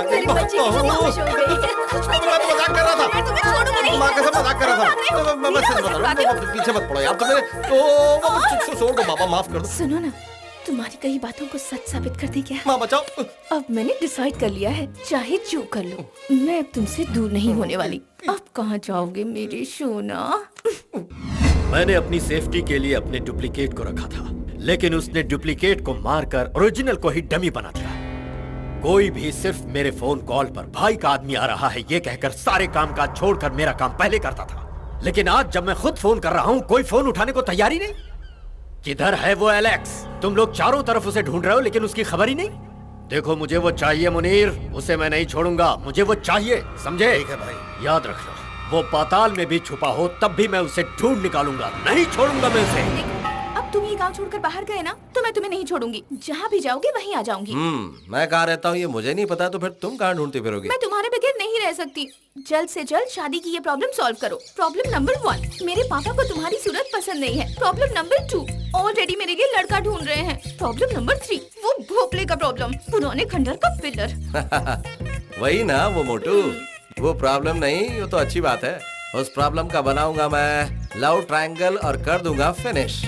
मेरी बच्ची की खामोश हो गई। मजाक कर रहा था। माँ कसम मजाक कर रहा था। मैं सच बता रहा हूँ, पीछे मत पड़ो यार। तो छोड़ दो बाबा, माफ कर दो। सुनो ना, तुम्हारी कई बातों को सच साबित कर दी क्या? माँ बचाओ। अब मैंने डिसाइड कर लिया है, चाहे जो कर लो, मैं अब तुमसे दूर नहीं होने वाली। अब कहाँ जाओगे मेरी सोना? मैंने अपनी सेफ्टी के लिए अपने डुप्लीकेट को रखा था, लेकिन उसने डुप्लीकेट को मारकर ओरिजिनल को ही डमी बना दिया। कोई भी सिर्फ मेरे फोन कॉल पर भाई का आदमी आ रहा है ये कहकर सारे काम काज छोड़कर मेरा काम पहले करता था, लेकिन आज जब मैं खुद फोन कर रहा हूँ कोई फोन उठाने को तैयार ही नहीं। किधर है वो एलेक्स? तुम लोग चारों तरफ उसे ढूंढ रहे हो लेकिन उसकी खबर ही नहीं। देखो मुझे वो चाहिए मुनीर, उसे मैं नहीं छोड़ूंगा, मुझे वो चाहिए, समझे? ठीक है भाई। याद रखना, वो पाताल में भी छुपा हो तब भी मैं उसे ढूंढ निकालूंगा, नहीं छोड़ूंगा मैं उसे। अब तुम ये गांव छोड़कर बाहर गए ना, तो मैं तुम्हें नहीं छोड़ूंगी। जहाँ भी जाओगे वहीं आ जाऊंगी। मैं कहाँ रहता हूँ ये मुझे नहीं पता, तो फिर तुम कहाँ ढूंढती फिरोगी? मैं तुम्हारे बगैर नहीं रह सकती। जल्द से जल्द शादी की ये प्रॉब्लम सॉल्व करो। प्रॉब्लम नंबर 1, मेरे पापा को तुम्हारी सूरत पसंद नहीं है। प्रॉब्लम नंबर 2, ऑलरेडी मेरे लिए लड़का ढूंढ रहे हैं। प्रॉब्लम नंबर 3, वो भोपले का प्रॉब्लम, पुराने खंडर का पिलर। वही ना वो मोटू, वो प्रॉब्लम नहीं, वो तो अच्छी बात है। उस प्रॉब्लम का बनाऊंगा मैं लव ट्रायंगल और कर दूंगा फिनिश।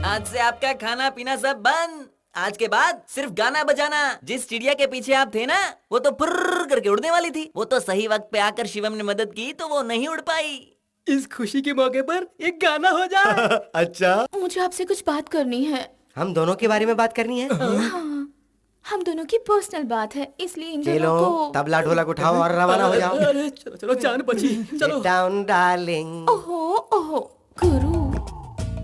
आज से आपका खाना पीना सब बंद। आज के बाद सिर्फ गाना बजाना। जिस चिड़िया के पीछे आप थे ना, वो तो फुर्र करके उड़ने वाली थी। वो तो सही वक्त पे आकर शिवम ने मदद की तो वो नहीं उड़ पाई। इस खुशी के मौके पर एक गाना हो जाए। अच्छा, मुझे आपसे कुछ बात करनी है। हम दोनों के बारे में बात करनी है? हाँ, हम दोनों की पर्सनल बात है, इसलिए इन चलो दोनों को। तबला ढोलक उठाओ और रवाना हो जाओ। अरे चलो चलो, जान बची, चलो। Sit down, darling. ओहो गुरु,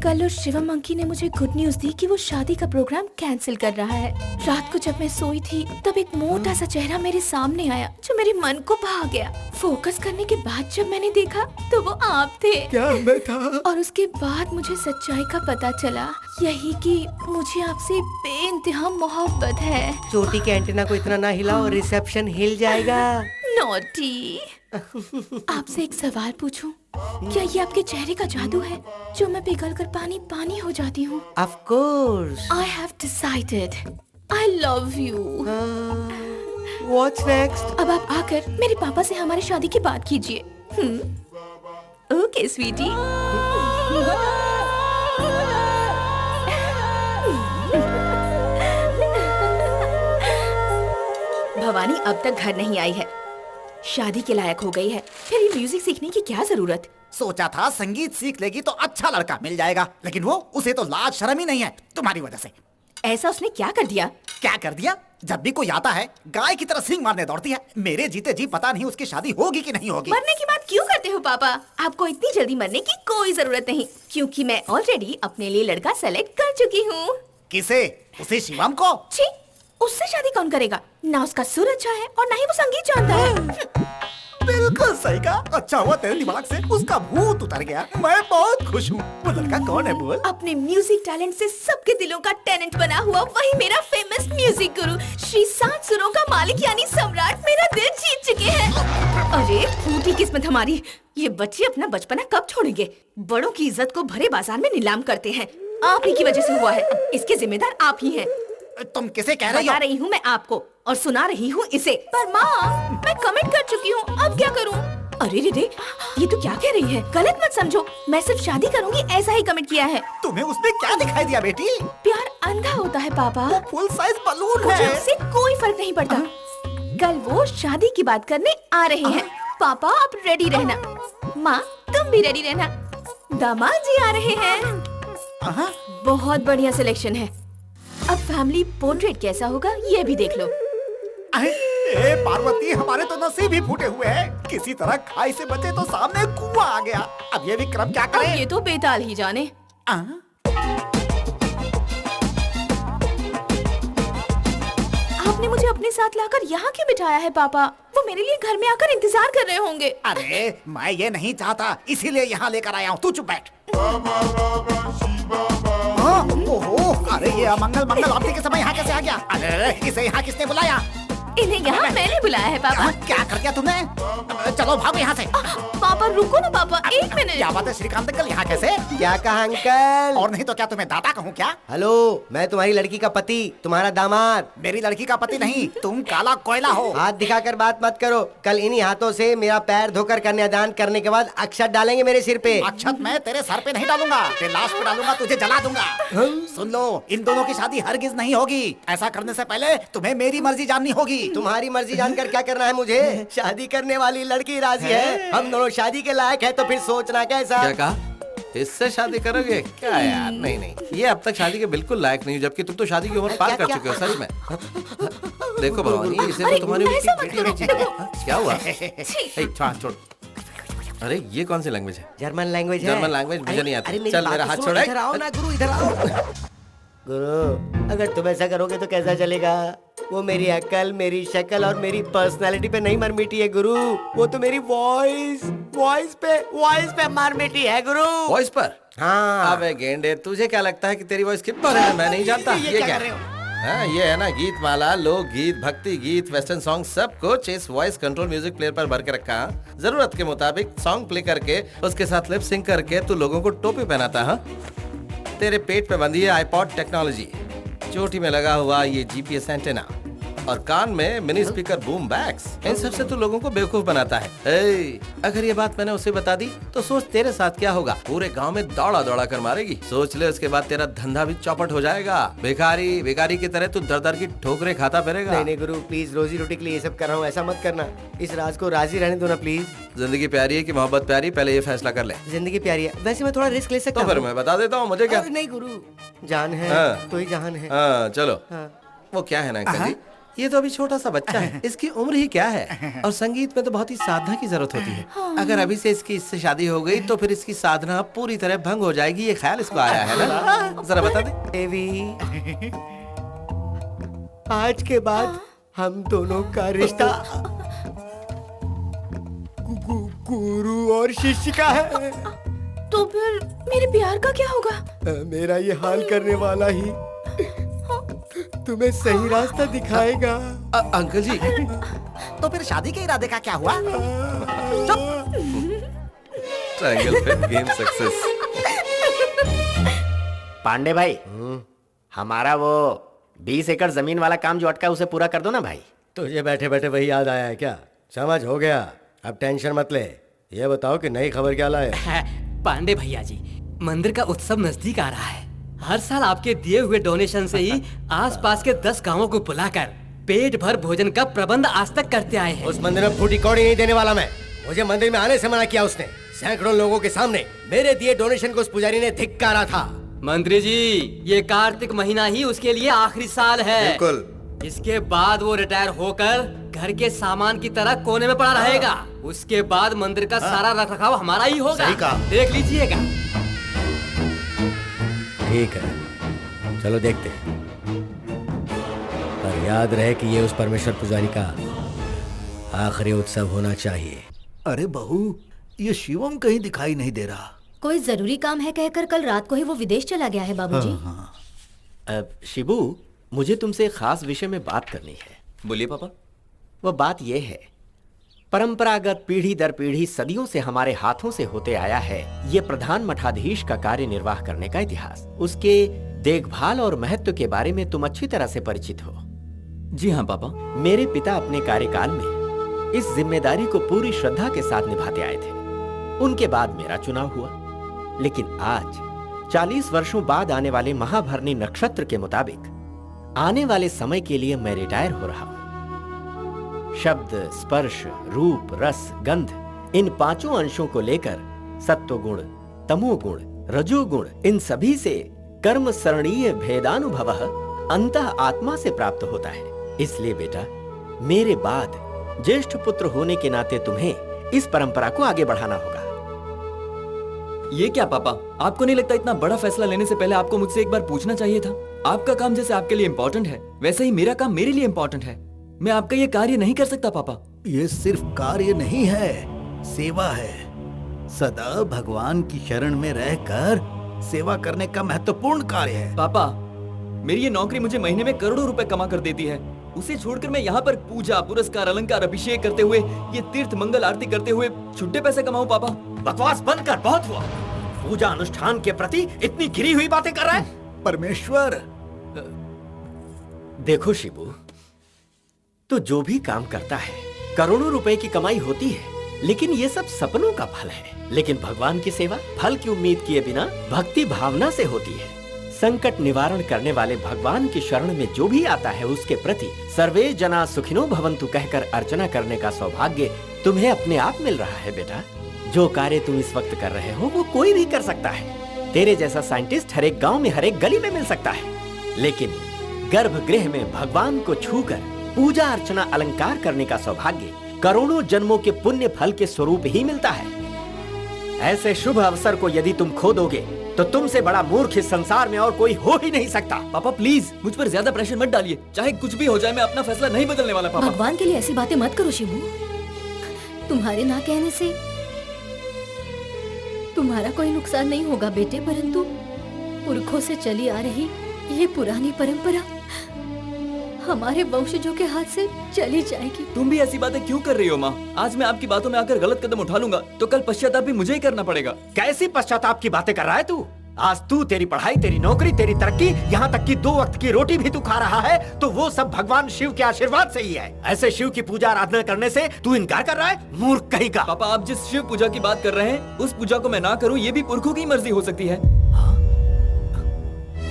कल उस शिवम अंकी ने मुझे गुड न्यूज दी कि वो शादी का प्रोग्राम कैंसिल कर रहा है। रात को जब मैं सोई थी तब एक मोटा सा चेहरा मेरे सामने आया जो मेरे मन को भा गया। फोकस करने के बाद जब मैंने देखा तो वो आप थे। क्या मैं था? और उसके बाद मुझे सच्चाई का पता चला, यही कि मुझे आपसे बेइंतहा मोहब्बत है। चोटी के एंटीना को इतना ना हिलाओ, रिसेप्शन हिल जाएगा। नॉटी। आपसे एक सवाल पूछूं? क्या ये आपके चेहरे का जादू है जो मैं पिघल कर पानी पानी हो जाती हूँ? Of course. I have decided. I love you. What's next? अब आप आकर मेरे पापा से हमारी शादी की बात कीजिए। ओके स्वीटी। भवानी अब तक घर नहीं आई है, शादी के लायक हो गई है, फिर ये म्यूजिक सीखने की क्या जरूरत? सोचा था संगीत सीख लेगी तो अच्छा लड़का मिल जाएगा, लेकिन वो उसे तो लाज शर्म ही नहीं है तुम्हारी वजह से। ऐसा उसने क्या कर दिया? क्या कर दिया? जब भी कोई आता है गाय की तरह सींग मारने दौड़ती है। मेरे जीते जी पता नहीं उसकी शादी होगी कि नहीं होगी। मरने की बात क्यों करते हो पापा? आपको इतनी जल्दी मरने की कोई जरूरत नहीं, क्योंकि मैं ऑलरेडी अपने लिए लड़का सेलेक्ट कर चुकी हूँ। किसे? उसे शिवम को? छी, उससे शादी कौन करेगा? ना उसका सुर अच्छा है और ना ही वो संगीत जानता है। बिल्कुल सही कहा। अच्छा हुआ तेरे दिमाग से उसका भूत उतर गया। मैं बहुत खुश हूँ। वो लड़का कौन है बोल? अपने म्यूजिक टैलेंट से सबके दिलों का टेनेंट बना हुआ वही मेरा फेमस म्यूजिक गुरु श्री 7 सुरों का मालिक यानी सम्राट मेरा दिल जीत चुके हैं। अरे फूटी किस्मत हमारी, ये बच्चे अपना बचपना कब छोड़ेंगे? बड़ों की इज्जत को भरे बाजार में नीलाम करते हैं। आप ही की वजह से हुआ है, इसके जिम्मेदार आप ही हैं। तुम किसे कह रही हो? बता रही हूँ मैं आपको और सुना रही हूँ इसे। पर माँ, मैं कमेंट कर चुकी हूँ, अब क्या करूँ? अरे रे, ये तो क्या कह रही है? गलत मत समझो, मैं सिर्फ शादी करूँगी ऐसा ही कमेंट किया है। तुम्हें उसने क्या दिखाई दिया बेटी? प्यार अंधा होता है पापा। वो फुल साइज बलून है। उससे कोई फर्क नहीं पड़ता। कल वो शादी की बात करने आ रहे हैं। पापा आप रेडी रहना, माँ तुम भी रेडी रहना, दामाद जी आ रहे हैं। बहुत बढ़िया सिलेक्शन है। अब फैमिली पोर्ट्रेट कैसा होगा ये भी देख लो। ए पार्वती, हमारे तो नसीब ही फूटे हुए हैं। किसी तरह खाई से बचे तो सामने कुआं आ गया। अब ये विक्रम क्या करे? अब ये तो बेताल ही जाने। आपने मुझे अपने साथ लाकर यहाँ क्यों बिठाया है पापा? वो मेरे लिए घर में आकर इंतजार कर रहे होंगे। अरे मैं ये नहीं चाहता, इसीलिए यहाँ लेकर आया हूँ। तू चुप बैठ। ओहो, अरे ये अमंगल मंगल आरती के समय यहाँ कैसे आ गया? अरे इसे यहाँ किसने बुलाया? इन्हें यहाँ मैंने बुलाया है पापा। क्या कर दिया तुमने? चलो भागो यहाँ से। पापा रुको ना पापा, एक मिनट। क्या बात है श्रीकांत अंकल, यहाँ कैसे? क्या कहा अंकल? और नहीं तो क्या तुम्हें दादा कहूँ क्या? हेलो, मैं तुम्हारी लड़की का पति, तुम्हारा दामाद। मेरी लड़की का पति नहीं, तुम काला कोयला हो। हाथ दिखाकर बात मत करो। कल इन्हीं हाथों से मेरा पैर धोकर कन्यादान करने के बाद अक्षत डालेंगे मेरे सिर पे। अक्षत मैं तेरे सर पे नहीं डालूंगा, तेरे लाश पे डालूंगा, तुझे जला दूंगा। सुन लो, इन दोनों की शादी हरगिज नहीं होगी। ऐसा करने से पहले तुम्हें मेरी मर्जी जाननी होगी। तुम्हारी मर्जी जानकर क्या करना है मुझे? शादी करने वाली लड़की राजी है, हम दोनों शादी के लायक है, तो फिर सोचना कैसा? क्या कहा? इससे शादी करोगे क्या यार? नहीं नहीं, ये अब तक शादी के बिल्कुल लायक नहीं, जबकि तुम तो शादी की उम्र पार कर चुके हो। सच में देखो भवानी, इसे तो तुम्हारी बेटी क्या हुआ? छोड़। अरे ये कौन सी लैंग्वेज है? जर्मन लैंग्वेज है। जर्मन लैंग्वेज मुझे नहीं आती। चल मेरा हाथ छोड़। इधर आओ ना गुरु, इधर आओ। गुरु, अगर तुम ऐसा करोगे तो कैसा चलेगा? वो मेरी अकल, मेरी शक्ल और मेरी पर्सनालिटी पे नहीं मर मिटी है गुरु, वो तो मेरी वॉइस पे मर मिटी है गुरु। वॉइस पर? हाँ। अबे गेंडे, तुझे क्या लगता है कि तेरी वॉइस किस पर है? मैं नहीं जानता। ये क्या कर रहे हो? हाँ, ये है ना गीत माला, लोक गीत, भक्ति गीत, वेस्टर्न सॉन्ग, सब कुछ इस वॉइस कंट्रोल म्यूजिक प्लेयर पर भर के रखा। जरूरत के मुताबिक सॉन्ग प्ले करके उसके साथ लिप सिंक करके तू लोगों को टोपी पहनाता। हाँ, तेरे पेट पे बंधी है आईपॉड टेक्नोलॉजी, चोटी में लगा हुआ ये जीपीएस एंटेना और कान में मिनी स्पीकर बूम बैग्स। इन सब से तू लोगों को बेवकूफ बनाता है। अगर ये बात मैंने उसे बता दी तो सोच तेरे साथ क्या होगा। पूरे गांव में दौड़ा दौड़ा कर मारेगी। सोच ले, उसके बाद तेरा धंधा भी चौपट हो जाएगा। भिखारी की तरह तू दर दर की ठोकरें खाता फिरेगा। नहीं गुरु, प्लीज, रोजी रोटी के लिए ये सब कर रहा हूँ, ऐसा मत करना। इस राज को राजी रहने दो ना प्लीज। जिंदगी प्यारी है कि मोहब्बत प्यारी, पहले ये फैसला कर ले। जिंदगी प्यारी है, वैसे मैं थोड़ा रिस्क ले सकता हूँ। तो फिर मैं बता देता हूँ, मुझे क्या। नहीं गुरु, जान है तो ही जहान है। हाँ चलो। वो क्या है ना अंकल जी, ये तो अभी छोटा सा बच्चा है, इसकी उम्र ही क्या है। और संगीत में तो बहुत ही साधना की जरूरत होती है। अगर अभी से इससे शादी हो गई तो फिर इसकी साधना पूरी तरह भंग हो जाएगी। ये ख्याल इसको आया है ना? जरा बता दे। देवी, आज के बाद हम दोनों का रिश्ता गुरु और शिष्य का है। तो फिर मेरे प्यार का क्या होगा? मेरा ये हाल करने वाला ही तुम्हें सही रास्ता दिखाएगा। अंकल जी, तो फिर शादी के इरादे का क्या हुआ? ट्रायंगल पे गेम सक्सेस। पांडे भाई, हमारा वो 20 एकड़ जमीन वाला काम जो अटका है उसे पूरा कर दो ना भाई। तुझे बैठे बैठे वही याद आया है क्या? समझ हो गया, अब टेंशन मत ले। ये बताओ कि नई खबर क्या लाए? पांडे भैया जी, मंदिर का उत्सव नजदीक आ रहा है। हर साल आपके दिए हुए डोनेशन से ही आसपास के 10 गांवों को बुलाकर पेट भर भोजन का प्रबंध आज तक करते आए हैं। उस मंदिर में फूटी कौड़ी नहीं देने वाला मैं। मुझे मंदिर में आने से मना किया उसने। सैकड़ों लोगों के सामने मेरे दिए डोनेशन को उस पुजारी ने धिक्कारा था। मंत्री जी, ये कार्तिक महीना ही उसके लिए आखिरी साल है। बिल्कुल। इसके बाद वो रिटायर होकर घर के सामान की तरह कोने में पड़ा रहेगा। उसके बाद मंदिर का सारा रखरखाव हमारा ही होगा। देख लीजिएगा। ठीक है, चलो देखते हैं, पर याद रहे कि ये उस परमेश्वर पुजारी का आखिरी उत्सव होना चाहिए। अरे बहू, ये शिवम कहीं दिखाई नहीं दे रहा। कोई जरूरी काम है कहकर कल रात को ही वो विदेश चला गया है बाबूजी। शिबू, मुझे तुमसे एक खास विषय में बात करनी है। बोलिए पापा। वो बात ये है, परंपरागत पीढ़ी दर पीढ़ी सदियों से हमारे हाथों से होते आया है ये प्रधान मठाधीश का कार्य निर्वाह करने का इतिहास। उसके देखभाल और महत्व के बारे में तुम अच्छी तरह से परिचित हो। जी हाँ पापा। मेरे पिता अपने कार्यकाल में इस जिम्मेदारी को पूरी श्रद्धा के साथ निभाते आए थे। उनके बाद मेरा चुनाव हुआ, लेकिन आज 40 वर्षों बाद आने वाले महाभरणी नक्षत्र के मुताबिक आने वाले समय के लिए मैं रिटायर हो रहा हूं। शब्द, स्पर्श, रूप, रस, गंध, इन 5 अंशों को लेकर सत्वगुण, तमोगुण, रजोगुण, इन सभी से कर्म सरणीय भेदानुभव अंतः आत्मा से प्राप्त होता है। इसलिए बेटा, मेरे बाद ज्येष्ठ पुत्र होने के नाते तुम्हें इस परंपरा को आगे बढ़ाना होगा। ये क्या पापा, आपको नहीं लगता इतना बड़ा फैसला लेने से पहले आपको मुझसे एक बार पूछना चाहिए था? आपका काम जैसे आपके लिए इम्पोर्टेंट है, वैसे ही मेरा काम मेरे लिए इम्पोर्टेंट है। मैं आपका ये कार्य नहीं कर सकता पापा। ये सिर्फ कार्य नहीं है, सेवा है। सदा भगवान की शरण में रहकर सेवा करने का महत्वपूर्ण कार्य है। पापा, मेरी ये नौकरी मुझे महीने में करोड़ों रुपए कमा कर देती है। उसे छोड़कर मैं यहाँ पर पूजा पुरस्कार अलंकार अभिषेक करते हुए, ये तीर्थ मंगल आरती करते हुए छुट्टे पैसे कमाऊं पापा? बकवास बंद कर, बहुत हुआ। पूजा अनुष्ठान के प्रति इतनी गिरी हुई बातें कर रहा है। परमेश्वर, देखो शिबू, तो जो भी काम करता है करोड़ों रुपए की कमाई होती है, लेकिन ये सब सपनों का फल है। लेकिन भगवान की सेवा फल की उम्मीद किए बिना भक्ति भावना से होती है। संकट निवारण करने वाले भगवान की शरण में जो भी आता है उसके प्रति सर्वे जना सुखिनो भवन्तु कहकर अर्चना करने का सौभाग्य तुम्हें अपने आप मिल रहा है बेटा। जो कार्य तुम इस वक्त कर रहे हो वो कोई भी कर सकता है। तेरे जैसा साइंटिस्ट हर एक गांव में हर एक गली में मिल सकता है, लेकिन गर्भगृह में भगवान को छूकर पूजा अर्चना अलंकार करने का सौभाग्य करोड़ों जन्मों के पुण्य फल के स्वरूप ही मिलता है। ऐसे शुभ अवसर को यदि तुम खो दोगे तो तुमसे बड़ा मूर्ख इस संसार में और कोई हो ही नहीं सकता। पापा प्लीज मुझ पर ज्यादा प्रेशर मत डालिए, चाहे कुछ भी हो जाए मैं अपना फैसला नहीं बदलने वाला। पापा भगवान के लिए ऐसी बातें मत करो शिबू। तुम्हारे ना कहने से तुम्हारा कोई नुकसान नहीं होगा बेटे, परंतु पुरखों से चली आ रही ये पुरानी परंपरा हमारे वंशजों के हाथ से चली जाएगी। तुम भी ऐसी बातें क्यों कर रही हो माँ? आज मैं आपकी बातों में आकर गलत कदम उठा लूंगा तो कल पश्चाताप भी मुझे ही करना पड़ेगा। कैसी पश्चाताप की बातें कर रहा है तू? आज तू, तेरी पढ़ाई, तेरी नौकरी, तेरी तरक्की, यहाँ तक कि 2 वक्त की रोटी भी तू खा रहा है तो वो सब भगवान शिव के आशीर्वाद से ही है। ऐसे शिव की पूजा आराधना करने से तू इनकार कर रहा है? मूर्ख कहीं का। पापा आप जिस शिव पूजा की बात कर रहे हैं उस पूजा को मैं ना करूँ ये भी पुरखों की मर्जी हो सकती है।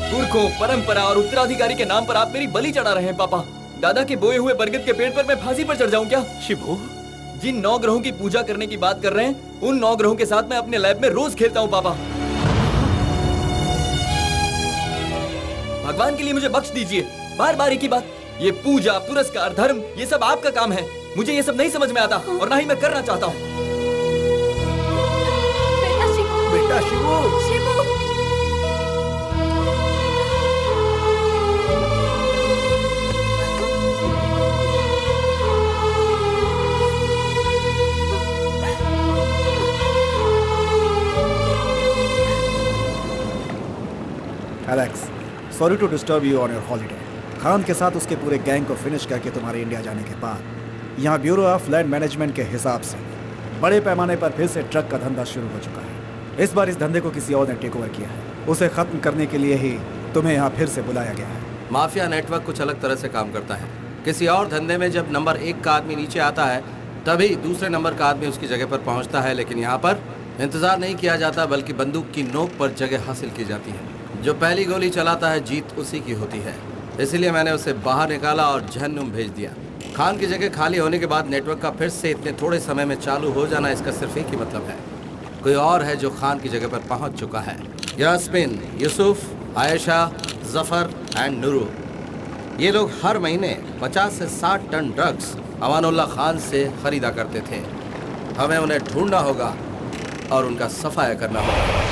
पुरखों, परंपरा और उत्तराधिकारी के नाम पर आप मेरी बलि चढ़ा रहे हैं। पापा दादा के बोए हुए बरगद के पेड़ पर मैं फांसी पर चढ़ जाऊं क्या? शिबू, जिन 9 ग्रहों की पूजा करने की बात कर रहे हैं उन 9 ग्रहों के साथ मैं अपने लैब में रोज खेलता हूं। पापा भगवान के लिए मुझे बख्श दीजिए। बार बार एक ही बात, ये पूजा पुरस्कार धर्म ये सब आपका काम है, मुझे ये सब नहीं समझ में आता और ना ही मैं करना चाहता हूँ। बेटा Shibu, Shibu Alex, sorry to disturb you on your holiday. Khan के साथ उसके पूरे गैंग को फिनिश करके तुम्हारे इंडिया जाने के बाद यहाँ ब्यूरो ऑफ लैंड मैनेजमेंट के हिसाब से बड़े पैमाने पर फिर से ट्रक का धंधा शुरू हो चुका है। इस बार इस धंधे को किसी और ने टेक ओवर किया है। उसे खत्म करने के लिए ही तुम्हें यहाँ फिर से बुलाया गया है। माफिया नेटवर्क कुछ अलग तरह से काम करता है। किसी और धंधे में जब नंबर 1 का आदमी नीचे आता है तभी दूसरे नंबर का आदमी उसकी जगह पर पहुँचता है, लेकिन यहाँ पर इंतजार नहीं किया जाता बल्कि बंदूक की नोक पर जगह हासिल की जाती है। जो पहली गोली चलाता है जीत उसी की होती है। इसलिए मैंने उसे बाहर निकाला और जहन्नुम भेज दिया। खान की जगह खाली होने के बाद नेटवर्क का फिर से इतने थोड़े समय में चालू हो जाना, इसका सिर्फ एक ही मतलब है, कोई और है जो खान की जगह पर पहुंच चुका है। यास्मिन, यूसुफ, आयशा, जफर एंड नूरू, ये लोग हर महीने 50 से 60 टन ड्रग्स अमानुल्लाह खान से खरीदा करते थे। हमें उन्हें ढूंढना होगा और उनका सफाया करना होगा।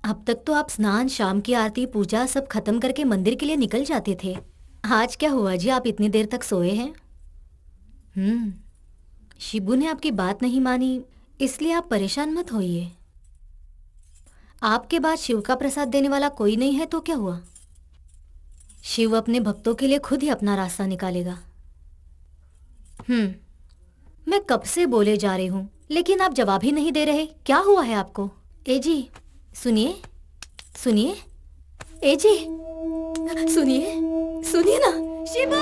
अब तक तो आप स्नान, शाम की आरती, पूजा सब खत्म करके मंदिर के लिए निकल जाते थे। आज क्या हुआ जी, आप इतनी देर तक सोए हैं? शिबू ने आपकी बात नहीं मानी, इसलिए आप परेशान मत होइए। आपके बाद शिव का प्रसाद देने वाला कोई नहीं है तो क्या हुआ? शिव अपने भक्तों के लिए खुद ही अपना रास्ता निकालेगा। मैं कब से बोले जा रही हूँ लेकिन आप जवाब ही नहीं दे रहे। क्या हुआ है आपको? ए जी सुनिए सुनिए, ए जी, सुनिए सुनिए ना, शिबू।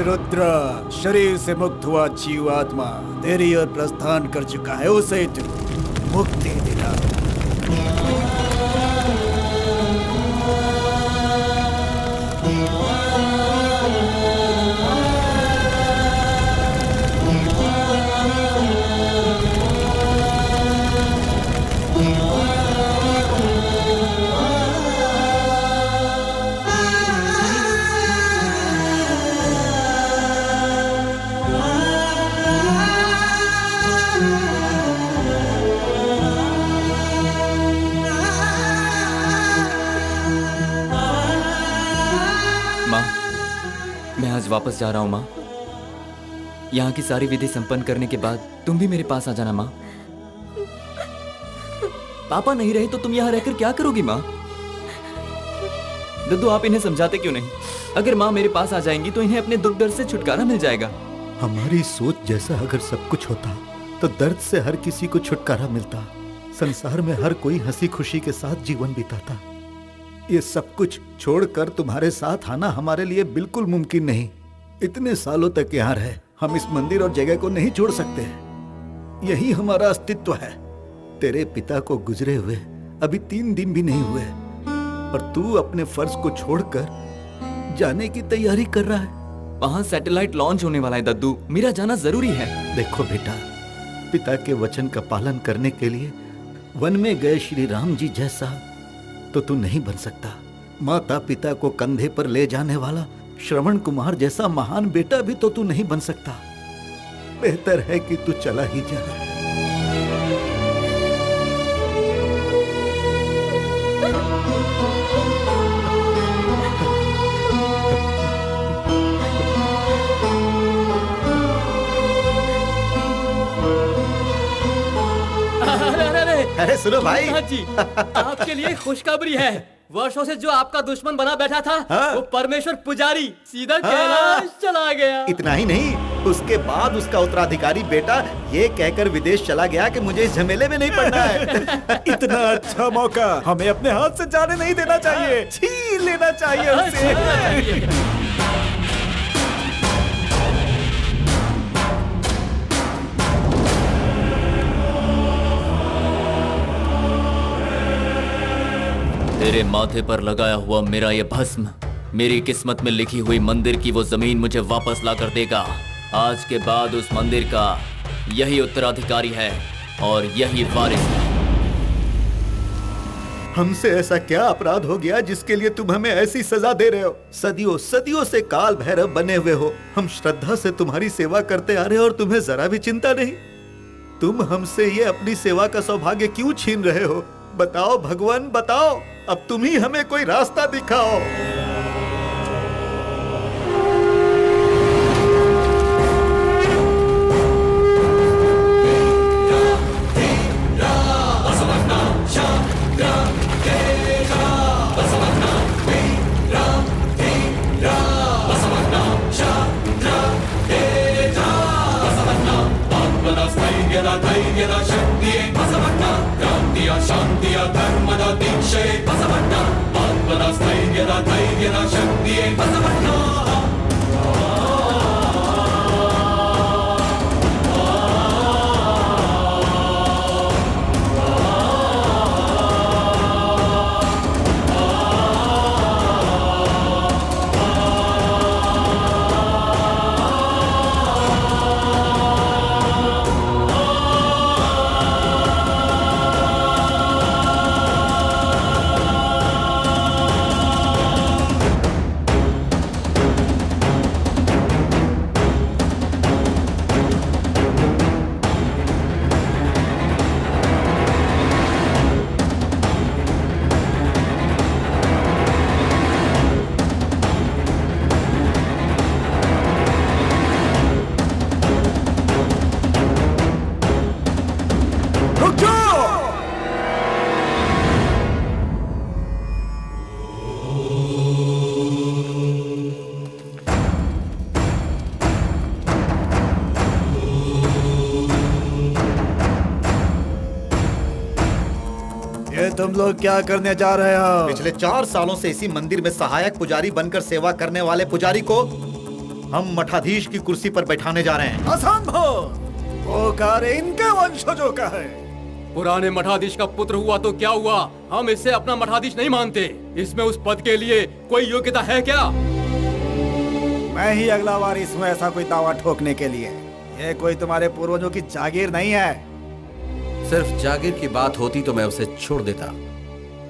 रुद्रा, शरीर से मुक्त हुआ जीवात्मा तेरी ओर प्रस्थान कर चुका है, उसे तू मुक्ति दिला। आज वापस जा रहा हूँ माँ। यहाँ की सारी विधि संपन्न करने के बाद तुम भी मेरे पास आ जाना माँ। पापा नहीं रहे तो तुम यहाँ रहकर क्या करोगी माँ? दद्दू, आप इन्हें समझाते क्यों नहीं? अगर माँ मेरे पास आ जाएंगी तो इन्हें अपने दुख दर्द से छुटकारा मिल जाएगा। हमारी सोच जैसा अगर सब कुछ होता तो दर्द से हर किसी को छुटकारा मिलता, संसार में हर कोई हंसी खुशी के साथ जीवन बिताता। ये सब कुछ छोड़कर तुम्हारे साथ आना हमारे लिए बिल्कुल मुमकिन नहीं। इतने सालों तक यहाँ रहे, हम इस मंदिर और जगह को नहीं छोड़ सकते। यही हमारा अस्तित्व है। तेरे पिता को गुजरे हुए अभी 3 दिन भी नहीं हुए और तू अपने फर्ज को छोड़कर जाने की तैयारी कर रहा है। वहाँ सैटेलाइट लॉन्च होने वाला है दद्दू, मेरा जाना जरूरी है। देखो बेटा, पिता के वचन का पालन करने के लिए वन में गए श्री राम जी जैसा तो तू नहीं बन सकता। माता पिता को कंधे पर ले जाने वाला श्रवण कुमार जैसा महान बेटा भी तो तू नहीं बन सकता। बेहतर है कि तू चला ही जा। अरे सुनो भाई, जी आपके लिए खुशखबरी है। वर्षों से जो आपका दुश्मन बना बैठा था, वो परमेश्वर पुजारी सीधा कैलाश चला गया। इतना ही नहीं, उसके बाद उसका उत्तराधिकारी बेटा ये कहकर विदेश चला गया कि मुझे इस झमेले में नहीं पड़ना है। इतना अच्छा मौका हमें अपने हाथ से जाने नहीं देना चाहिए, छीन लेना चाहिए उसे। तेरे माथे पर लगाया हुआ मेरा ये भस्म मेरी किस्मत में लिखी हुई मंदिर की वो जमीन मुझे वापस ला कर देगा। आज के बाद उस मंदिर का यही उत्तराधिकारी है और यही वारिस है। हमसे ऐसा क्या अपराध हो गया जिसके लिए तुम हमें ऐसी सजा दे रहे हो? सदियों सदियों से काल भैरव बने हुए हो। हम श्रद्धा से तुम्हारी सेवा करते आ रहे हो और तुम्हें जरा भी चिंता नहीं। तुम हमसे ये अपनी सेवा का सौभाग्य क्यों छीन रहे हो? बताओ भगवान, बताओ। अब तुम ही हमें कोई रास्ता दिखाओ। ಶಾಂತಿಯ ಧರ್ಮದ ದೀಕ್ಷೆ ಬಸವಣ್ಣ, ಆತ್ಮದ ಸ್ಥೈರ್ಯದ ಧೈರ್ಯದ ಶಕ್ತಿಯೇ ಬಸವಣ್ಣ. तुम लोग क्या करने जा रहे हो? पिछले 4 सालों से इसी मंदिर में सहायक पुजारी बनकर सेवा करने वाले पुजारी को हम मठाधीश की कुर्सी पर बैठाने जा रहे हैं। असंभव! वो कार्य इनके वंशजों का है। पुराने मठाधीश का पुत्र हुआ तो क्या हुआ, हम इससे अपना मठाधीश नहीं मानते। इसमें उस पद के लिए कोई योग्यता है क्या? मैं ही अगला बार इसमें ऐसा कोई दावा ठोकने के लिए। ये कोई तुम्हारे पूर्वजों की जागीर नहीं है। सिर्फ जागीर की बात होती तो मैं उसे छोड़ देता।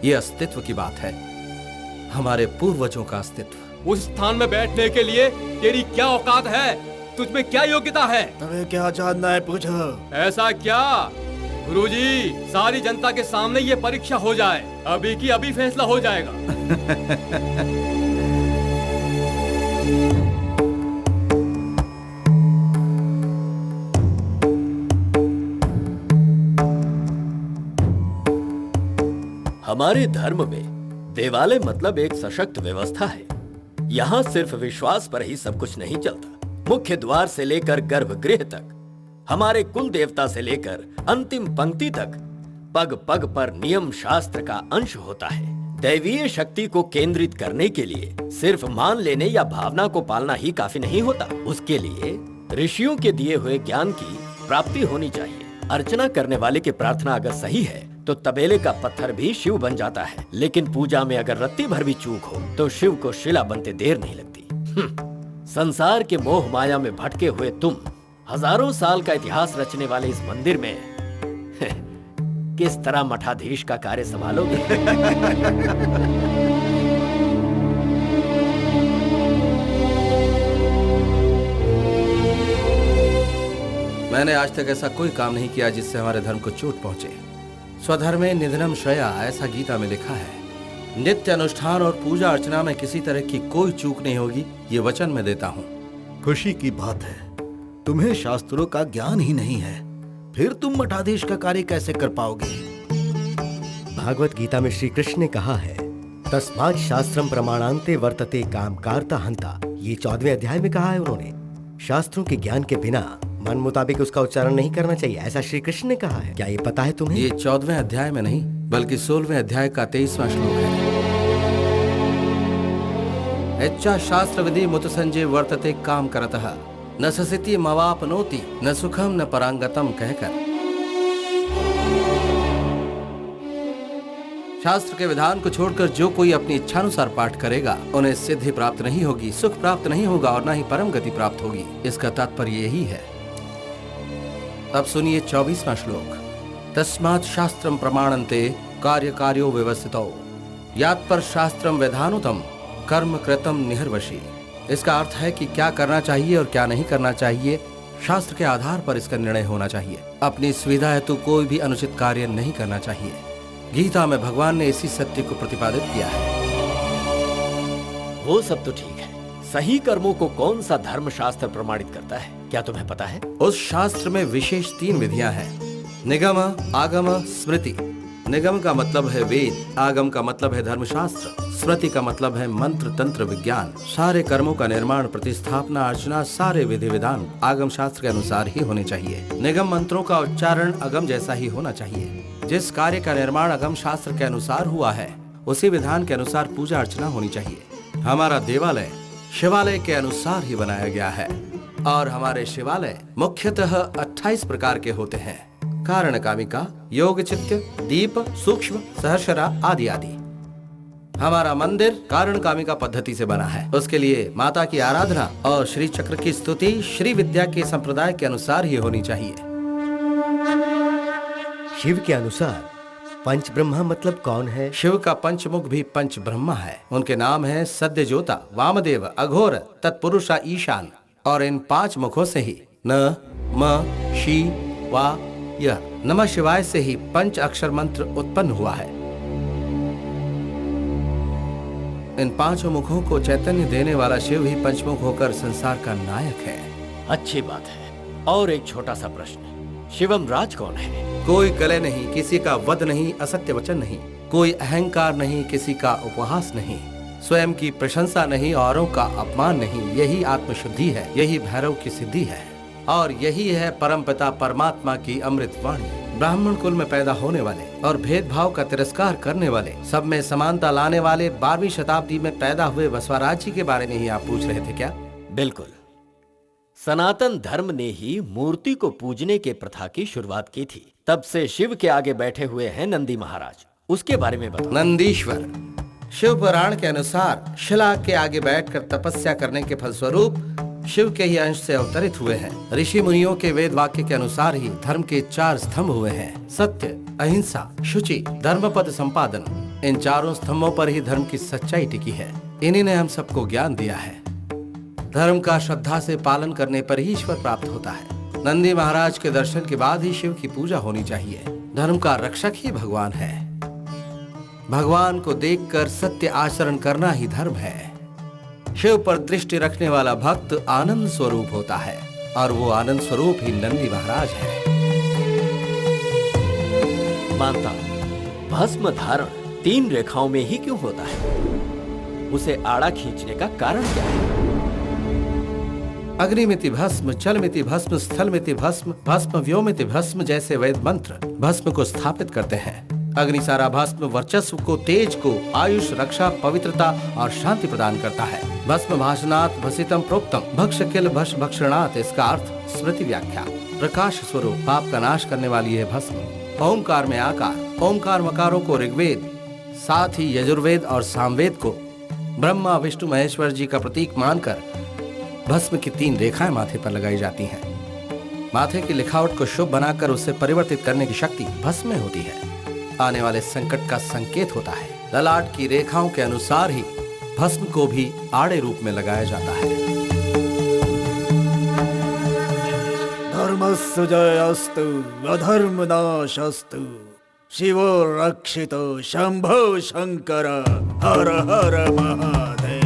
ये अस्तित्व की बात है, हमारे पूर्वजों का अस्तित्व। उस स्थान में बैठने के लिए तेरी क्या औकात है? तुझ में क्या योग्यता है? तुम्हें क्या जानना है, पूछो। ऐसा क्या गुरुजी, सारी जनता के सामने ये परीक्षा हो जाए, अभी की अभी फैसला हो जाएगा। हमारे धर्म में देवालय मतलब एक सशक्त व्यवस्था है। यहाँ सिर्फ विश्वास पर ही सब कुछ नहीं चलता। मुख्य द्वार से लेकर गर्भगृह तक, हमारे कुल देवता से लेकर अंतिम पंक्ति तक, पग पग पर नियम शास्त्र का अंश होता है। दैवीय शक्ति को केंद्रित करने के लिए सिर्फ मान लेने या भावना को पालना ही काफी नहीं होता। उसके लिए ऋषियों के दिए हुए ज्ञान की प्राप्ति होनी चाहिए। अर्चना करने वाले की प्रार्थना अगर सही है तो तबेले का पत्थर भी शिव बन जाता है, लेकिन पूजा में अगर रत्ती भर भी चूक हो तो शिव को शिला बनते देर नहीं लगती। संसार के मोह माया में भटके हुए तुम हजारों साल का इतिहास रचने वाले इस मंदिर में किस तरह मठाधीश का कार्य संभालोगे? मैंने आज तक ऐसा कोई काम नहीं किया जिससे हमारे धर्म को चोट पहुंचे। स्वधर्मे निधनम श्रेया, ऐसा गीता में लिखा है। नित्य अनुष्ठान और पूजा अर्चना में किसी तरह की कोई चूक नहीं होगी, ये वचन मैं देता हूँ। खुशी की बात है, तुम्हें शास्त्रों का ज्ञान ही नहीं है, फिर तुम मठाधीश का कार्य कैसे कर पाओगे? भागवत गीता में श्री कृष्ण ने कहा है, तस्मात् शास्त्रम प्रमाणान्ते वर्तते काम कार्ता हंता। ये 14वें अध्याय में कहा है उन्होंने। शास्त्रों के ज्ञान के बिना मन मुताबिक उसका उच्चारण नहीं करना चाहिए, ऐसा श्री कृष्ण ने कहा है। क्या ये पता है तुम्हें? ये 14वें अध्याय में नहीं बल्कि 16वें अध्याय का 23वां श्लोक है। इच्छा शास्त्र विधि मुत संजय वर्तते काम करतः न ससिति मवापनोति न सुखम न परांगतम कहकर। शास्त्र के विधान को छोड़कर जो कोई अपनी इच्छानुसार पाठ करेगा उन्हें सिद्धि प्राप्त नहीं होगी, सुख प्राप्त नहीं होगा और न ही परम गति प्राप्त होगी। इसका तात्पर्य यही है। अब सुनिए 24वां श्लोक। तस्मात् शास्त्रम प्रमाणन्ते कार्य कार्यो व्यवस्थितो यात पर शास्त्रम विधानुतम कर्म कृतम निहर्वशी। इसका अर्थ है कि क्या करना चाहिए और क्या नहीं करना चाहिए, शास्त्र के आधार पर इसका निर्णय होना चाहिए। अपनी सुविधा हेतु कोई भी अनुचित कार्य नहीं करना चाहिए। गीता में भगवान ने इसी सत्य को प्रतिपादित किया है। वो सब तो ठीक है, सही कर्मों को कौन सा धर्म शास्त्र प्रमाणित करता है, क्या तुम्हें पता है? उस शास्त्र में विशेष 3 विधियां हैं, निगम, आगम, स्मृति। निगम का मतलब है वेद, आगम का मतलब है धर्मशास्त्र, स्मृति का मतलब है मंत्र तंत्र विज्ञान। सारे कर्मों का निर्माण, प्रतिस्थापना, अर्चना, सारे विधि विधान आगम शास्त्र के अनुसार ही होने चाहिए। निगम मंत्रों का उच्चारण अगम जैसा ही होना चाहिए। जिस कार्य का निर्माण अगम शास्त्र के अनुसार हुआ है उसी विधान के अनुसार पूजा अर्चना होनी चाहिए। हमारा देवालय शिवालय के अनुसार ही बनाया गया है और हमारे शिवालय मुख्यतः 28 प्रकार के होते हैं। कारण कामिका, योग चित्त, दीप, सूक्ष्म, सहस्रा आदि आदि। हमारा मंदिर कारण कामिका पद्धति से बना है। उसके लिए माता की आराधना और श्री चक्र की स्तुति श्री विद्या के संप्रदाय के अनुसार ही होनी चाहिए। शिव के अनुसार पंच ब्रह्मा मतलब कौन है? शिव का पंचमुख भी पंच ब्रह्मा है। उनके नाम है सद्यजोता, वामदेव, अघोर, तत्पुरुषा, ईशान। और इन 5 मुखों से ही न, म, शी, वा, यह नमः शिवाय से ही 5 अक्षर मंत्र उत्पन्न हुआ है। इन 5 मुखों को चैतन्य देने वाला शिव ही पंचमुख होकर संसार का नायक है। अच्छी बात है। और एक छोटा सा प्रश्न, शिवम राज कौन है? कोई कलह नहीं, किसी का वध नहीं, असत्य वचन नहीं, कोई अहंकार नहीं, किसी का उपहास नहीं, स्वयं की प्रशंसा नहीं, औरों का अपमान नहीं। यही आत्मशुद्धि है, यही भैरव की सिद्धि है। और यही है परमपिता परमात्मा की अमृत वाणी। ब्राह्मण कुल में पैदा होने वाले और भेदभाव का तिरस्कार करने वाले, सब में समानता लाने वाले 12वीं शताब्दी में पैदा हुए बसवराज जी के बारे में ही आप पूछ रहे थे क्या? बिल्कुल। सनातन धर्म ने ही मूर्ति को पूजने के प्रथा की शुरुआत की थी। तब से शिव के आगे बैठे हुए हैं नंदी महाराज, उसके बारे में बताओ। नंदीश्वर शिव पुराण के अनुसार शिला के आगे बैठकर तपस्या करने के फलस्वरूप शिव के ही अंश से अवतरित हुए हैं। ऋषि मुनियों के वेद वाक्य के अनुसार ही धर्म के 4 स्तंभ हुए हैं: सत्य, अहिंसा, शुचि, धर्मपद संपादन। इन 4 स्तंभों पर ही धर्म की सच्चाई टिकी है। इन्हीं ने हम सबको ज्ञान दिया है। धर्म का श्रद्धा से पालन करने पर ही ईश्वर प्राप्त होता है। नंदी महाराज के दर्शन के बाद ही शिव की पूजा होनी चाहिए। धर्म का रक्षक ही भगवान है। भगवान को देखकर सत्य आचरण करना ही धर्म है। शिव पर दृष्टि रखने वाला भक्त आनंद स्वरूप होता है और वो आनंद स्वरूप ही नंदी महाराज है। मानता भस्म धारण 3 रेखाओं में ही क्यों होता है? उसे आड़ा खींचने का कारण क्या है? अग्निमिति भस्म, जलमिति भस्म, स्थलमिति भस्म, भस्म व्योमिति भस्म जैसे वेद मंत्र भस्म को स्थापित करते हैं। अग्नि सारा भस्म वर्चस्व को, तेज को, आयुष, रक्षा, पवित्रता और शांति प्रदान करता है। भस्म भाषणात् भसितम प्रोक्तम भक्ष किल भस्म भक्षणात्, इसका अर्थ स्मृति व्याख्या। प्रकाश स्वरूप पाप का नाश करने वाली है भस्म। ओमकार में आकार, ओमकार मकारों को ऋग्वेद, साथ ही यजुर्वेद और सामवेद को ब्रह्मा विष्णु महेश्वर जी का प्रतीक मानकर भस्म की 3 रेखाएं माथे पर लगाई जाती हैं। माथे की लिखावट को शुभ बनाकर उसे परिवर्तित करने की शक्ति भस्म में होती है। आने वाले संकट का संकेत होता है। ललाट की रेखाओं के अनुसार ही भस्म को भी आड़े रूप में लगाया जाता है। धर्मस्य जयस्तु अधर्मनाशस्तु शिवो रक्षितो शंभो शंकर हर हर महादेव।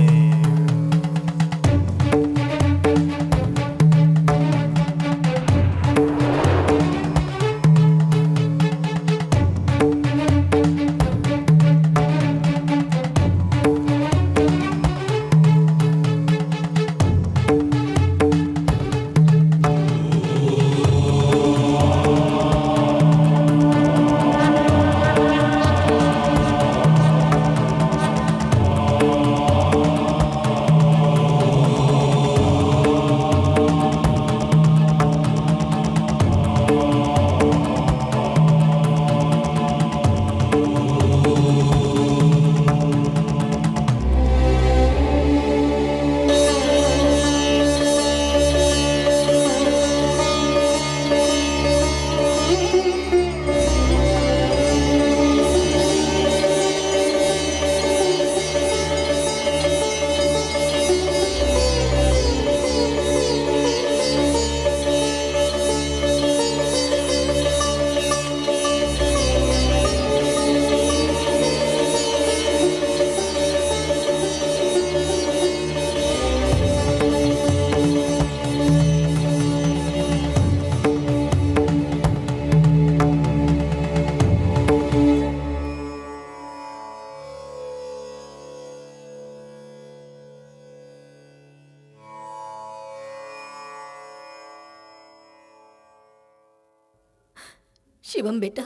शिवम बेटा।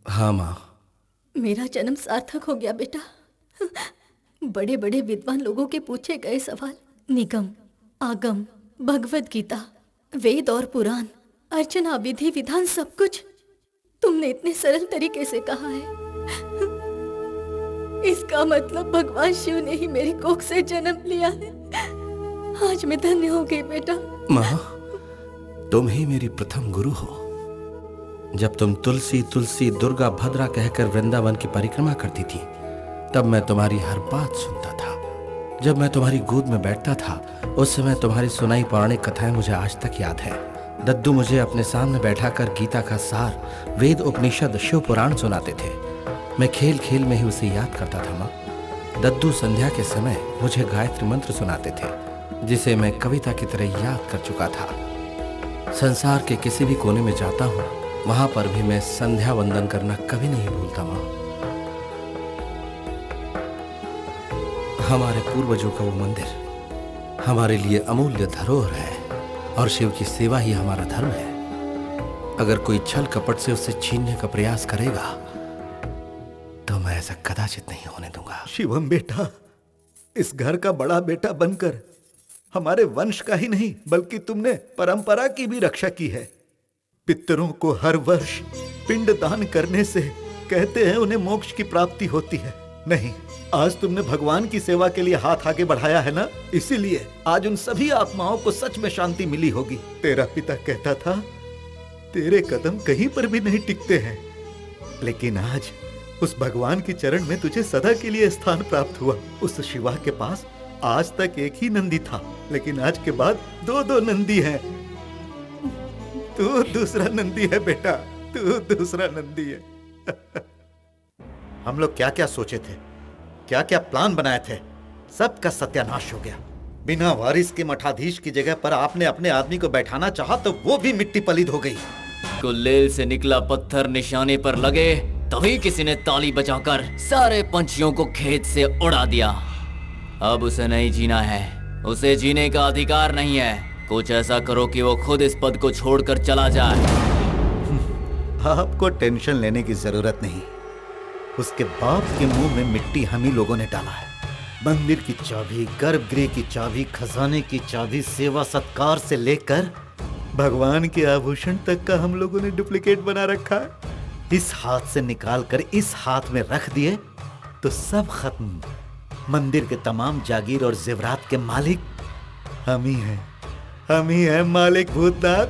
हाँ माँ। मेरा जन्म सार्थक हो गया बेटा। बड़े बड़े विद्वान लोगों के पूछे गए सवाल, निगम, आगम, भगवत गीता, वेद और पुराण, अर्चना, विधि विधान, सब कुछ तुमने इतने सरल तरीके से कहा है। इसका मतलब भगवान शिव ने ही मेरी कोख से जन्म लिया है। आज मैं धन्य हो गई बेटा। माँ, तुम ही मेरी प्रथम गुरु हो। जब तुम तुलसी तुलसी दुर्गा भद्रा कहकर वृंदावन की परिक्रमा करती थी, तब मैं तुम्हारी हर बात सुनता था। जब मैं तुम्हारी गोद में बैठता था, उस समय तुम्हारी सुनाई पौराणिक कथाएं मुझे आज तक याद है। दद्दू मुझे अपने सामने बैठाकर गीता का सार, वेद, उपनिषद, शिव पुराण सुनाते थे। मैं खेल खेल में ही उसे याद करता था माँ। दद्दू संध्या के समय मुझे गायत्री मंत्र सुनाते थे, जिसे मैं कविता की तरह याद कर चुका था। संसार के किसी भी कोने में जाता हूँ, वहां पर भी मैं संध्या वंदन करना कभी नहीं भूलता माँ। हमारे पूर्वजों का वो मंदिर हमारे लिए अमूल्य धरोहर है और शिव की सेवा ही हमारा धर्म है। अगर कोई छल कपट से उसे छीनने का प्रयास करेगा तो मैं ऐसा कदाचित नहीं होने दूंगा। शिवम बेटा, इस घर का बड़ा बेटा बनकर हमारे वंश का ही नहीं बल्कि तुमने परंपरा की भी रक्षा की है। पितरों को हर वर्ष पिंड दान करने से कहते हैं उन्हें मोक्ष की प्राप्ति होती है। नहीं, आज तुमने भगवान की सेवा के लिए हाथ आगे बढ़ाया है ना, इसीलिए आज उन सभी आत्माओं को सच में शांति मिली होगी। तेरा पिता कहता था तेरे कदम कहीं पर भी नहीं टिकते हैं, लेकिन आज उस भगवान के चरण में तुझे सदा के लिए स्थान प्राप्त हुआ। उस शिवा के पास आज तक एक ही नंदी था, लेकिन आज के बाद दो दो नंदी हैं। तू दूसरा नंदी है बेटा, तू दूसरा नंदी है। हम लोग क्या क्या सोचे थे, क्या क्या प्लान बनाए थे, सबका सत्यानाश हो गया। बिना वारिस के मठाधीश की जगह पर आपने अपने आदमी को बैठाना चाहा तो वो भी मिट्टी पलीद हो गई। गुलेल से निकला पत्थर निशाने पर लगे, तभी किसी ने ताली बजाकर सारे पंछियों को खेत से उड़ा दिया। अब उसे नहीं जीना है, उसे जीने का अधिकार नहीं है। कुछ ऐसा करो कि वो खुद इस पद को छोड़कर चला जाए। आपको टेंशन लेने की जरूरत नहीं। उसके बाप के मुंह में मिट्टी हम ही लोगों ने डाला है। मंदिर की चाबी, गर्भगृह की चाबी, खजाने की चाबी, सेवा सत्कार से लेकर भगवान के आभूषण तक का हम लोगों ने डुप्लीकेट बना रखा है। इस हाथ से निकाल कर इस हाथ में रख दिए तो सब खत्म। मंदिर के तमाम जागीर और जेवरात के मालिक हम ही हैं, हम ही हैं मालिक भूतनाथ।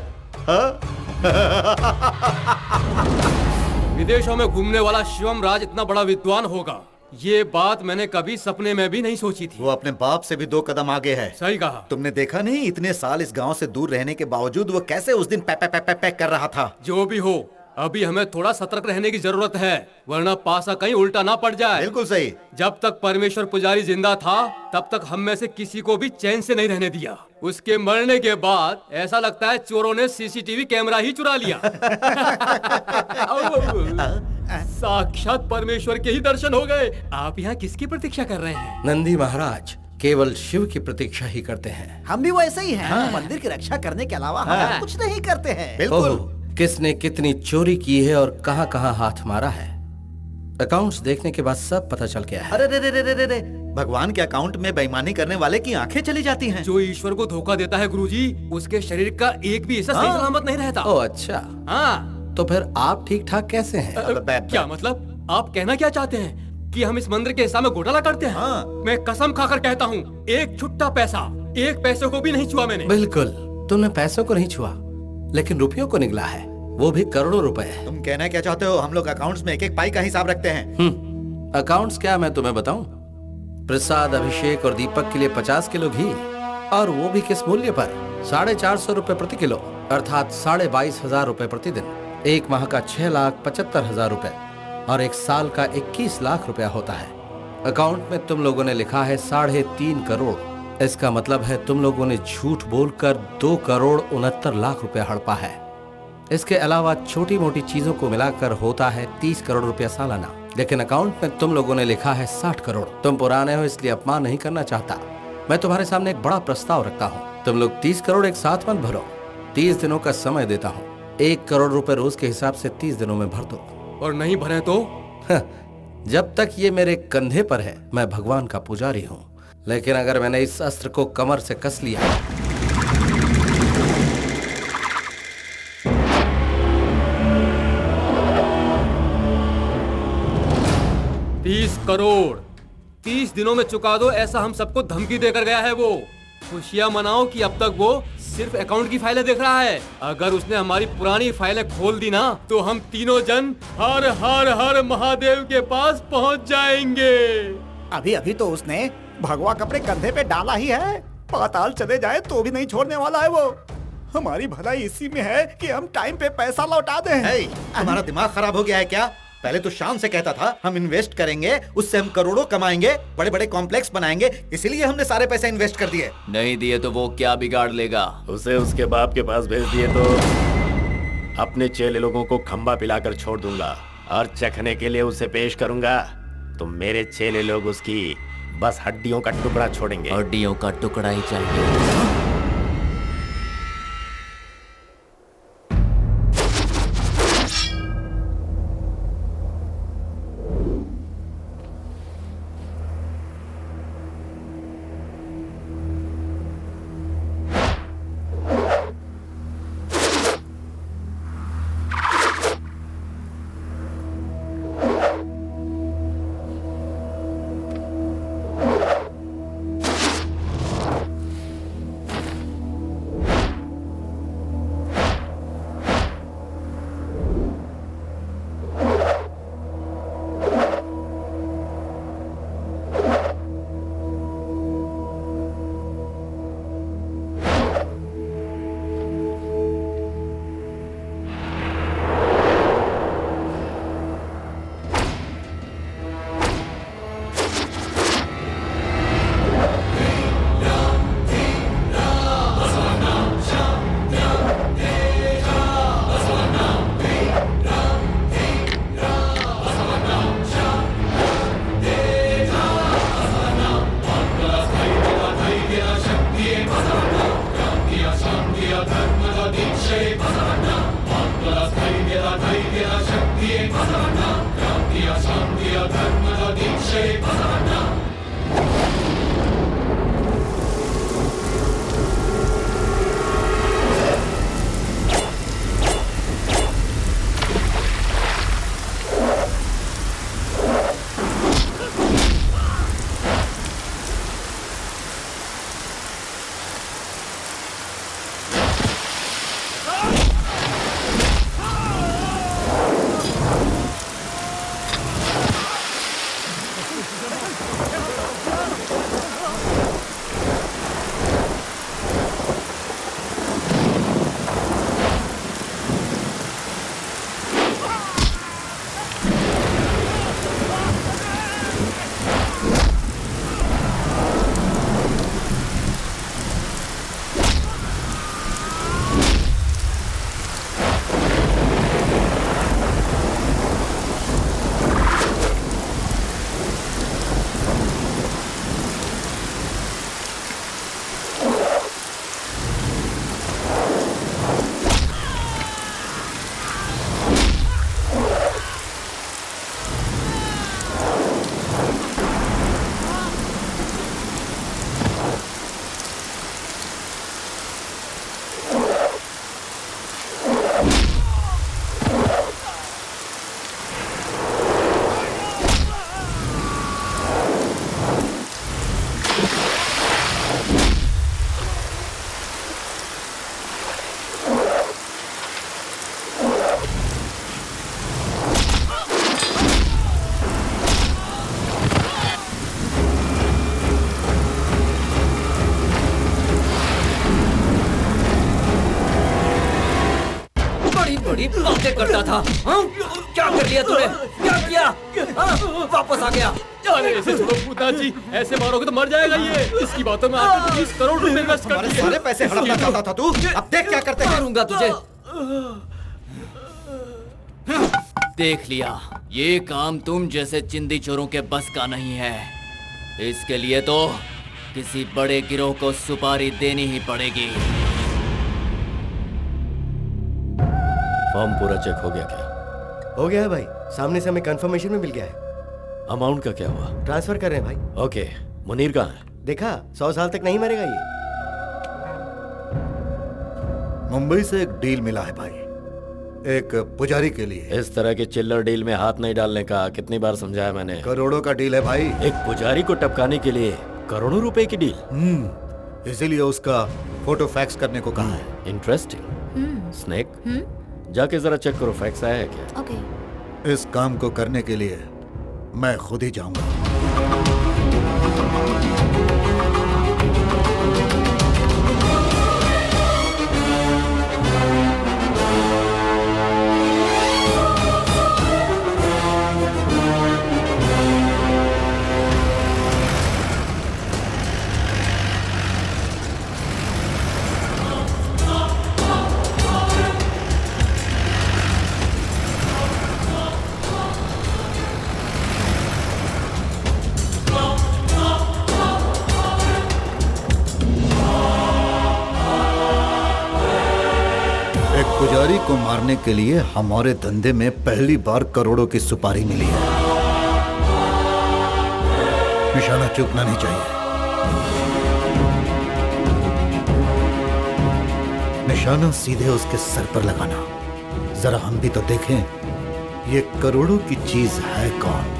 विदेशों में घूमने वाला शिवम राज इतना बड़ा विद्वान होगा, ये बात मैंने कभी सपने में भी नहीं सोची थी। वो अपने बाप से भी 2 कदम आगे है। सही कहा। तुमने देखा नहीं, इतने साल इस गांव से दूर रहने के बावजूद वो कैसे उस दिन पैक पैक पैक पैक कर रहा था। जो भी हो, अभी हमें थोड़ा सतर्क रहने की जरूरत है, वरना पासा कहीं उल्टा ना पड़ जाए। बिल्कुल सही। जब तक परमेश्वर पुजारी जिंदा था तब तक हम में से किसी को भी चैन से नहीं रहने दिया। उसके मरने के बाद ऐसा लगता है चोरों ने सीसीटीवी कैमरा ही चुरा लिया। साक्षात परमेश्वर के ही दर्शन हो गए। आप यहाँ किसकी प्रतीक्षा कर रहे हैं? नंदी महाराज केवल शिव की प्रतीक्षा ही करते हैं। हम भी वैसे ही हैं। मंदिर की रक्षा करने के अलावा हम कुछ नहीं करते हैं। बिल्कुल। किसने कितनी चोरी की है और कहां कहां हाथ मारा है, अकाउंट्स देखने के बाद सब पता चल गया है। अरे रे रे रे रे रे, भगवान के अकाउंट में बेईमानी करने वाले की आंखें चली जाती हैं। जो ईश्वर को धोखा देता है गुरुजी, उसके शरीर का एक भी हिस्सा सही सलामत नहीं रहता। ओह अच्छा। हाँ। तो फिर आप ठीक ठाक कैसे हैं? क्या मतलब? आप कहना क्या चाहते हैं कि हम इस मंदिर के हिस्सा में घोटाला करते हैं? हाँ। मैं कसम खाकर कहता हूँ, एक छुट्टा पैसा, एक पैसे को भी नहीं छुआ मैंने। बिल्कुल, तुमने पैसों को नहीं छुआ, लेकिन रुपयों को निगला है, वो भी करोड़ों रुपए। तुम कहना क्या चाहते हो? हम लोग अकाउंट्स में एक एक पाई का हिसाब रखते हैं। अकाउंट्स क्या मैं तुम्हें बताऊं? प्रसाद, अभिषेक और दीपक के लिए 50 किलो घी, और वो भी किस मूल्य पर? 450 रुपए प्रति किलो, अर्थात 22,500 रुपए प्रतिदिन। एक माह का 6,75,000 रुपए और एक साल का 21 लाख रुपया होता है। अकाउंट में तुम लोगों ने लिखा है 3.5 करोड़। इसका मतलब है तुम लोगों ने झूठ बोलकर 2,69,00,000 रुपया हड़पा है। इसके अलावा छोटी मोटी चीजों को मिलाकर होता है 30 करोड़ रुपया सालाना, लेकिन अकाउंट में तुम लोगों ने लिखा है 60 करोड़। तुम पुराने हो इसलिए अपमान नहीं करना चाहता। मैं तुम्हारे सामने एक बड़ा प्रस्ताव रखता हूँ। तुम लोग 30 करोड़ एक साथ मत भरो, 30 दिनों का समय देता हूँ। 1 करोड़ रुपए रोज के हिसाब से 30 दिनों में भर दो। और नहीं भरे तो? जब तक ये मेरे कंधे पर है मैं भगवान का पुजारी हूँ, लेकिन अगर मैंने इस अस्त्र को कमर से कस लिया 30 करोड़ 30 दिनों में चुका दो, ऐसा हम सबको धमकी देकर गया है वो। खुशियां मनाओ कि अब तक वो सिर्फ अकाउंट की फाइलें देख रहा है। अगर उसने हमारी पुरानी फाइलें खोल दी ना तो हम तीनों जन हर हर हर महादेव के पास पहुंच जाएंगे। अभी अभी तो उसने भगवा कपड़े कंधे पे डाला ही है, पाताल चले जाए तो भी नहीं छोड़ने वाला है वो। हमारी भलाई इसी में है कि हम टाइम पे पैसा लौटा दें। तुम्हारा दिमाग खराब हो गया है क्या? पहले तो शान से कहता था हम इन्वेस्ट करेंगे, उससे हम करोड़ों कमाएंगे, बड़े बड़े कॉम्प्लेक्स बनाएंगे, इसीलिए हमने सारे पैसे इन्वेस्ट कर दिए। नहीं दिए तो वो क्या बिगाड़ लेगा? उसे उसके बाप के पास भेज दिए तो अपने चेले लोगों को खंबा पिलाकर छोड़ दूंगा और चखने के लिए उसे पेश करूंगा तो मेरे चेले लोग उसकी बस हड्डियों का टुकड़ा छोड़ेंगे। हड्डियों का टुकड़ा ही चाहिए। बड़ी बातें करता था। हाँ? क्या कर लिया तूने? क्या किया? हाँ? वापस आ गया। अरे ऐसे छोड़ो पूतना जी, ऐसे मारोगे तो मर जाएगा ये। इसकी बातों में आपने 30 करोड़ रुपए इन्वेस्ट कर दिए। सारे पैसे हड़पना चाहता था तू। अब देख क्या करते हैं। मारूंगा तुझे। देख लिया, ये काम तुम जैसे चिंदी चोरों के बस का नहीं है। इसके लिए तो किसी बड़े गिरोह को सुपारी देनी ही पड़ेगी। फॉर्म पूरा चेक हो गया क्या? हो गया है भाई, सामने से हमें कंफर्मेशन में मिल गया है। अमाउंट का क्या हुआ? ट्रांसफर कर रहे हैं भाई। ओके, मुनीर कहाँ है? देखा, 100 साल तक नहीं मरेगा ये। मुंबई से एक डील मिला है भाई, एक पुजारी के लिए। इस तरह के चिल्लर डील में हाथ नहीं डालने का कितनी बार समझाया मैंने। करोड़ों का डील है भाई। एक पुजारी को टपकाने के लिए करोड़ों रुपए की डील। इसीलिए उसका फोटो फैक्स करने को कहा है। इंटरेस्टिंग। स्नेक, जाके जरा चेक करो फैक्स आया है क्या। ओके। इस काम को करने के लिए मैं खुद ही जाऊंगा। पुजारी को मारने के लिए हमारे धंधे में पहली बार करोड़ों की सुपारी मिली है। निशाना चूकना नहीं चाहिए। निशाना सीधे उसके सर पर लगाना। जरा हम भी तो देखें ये करोड़ों की चीज है कौन।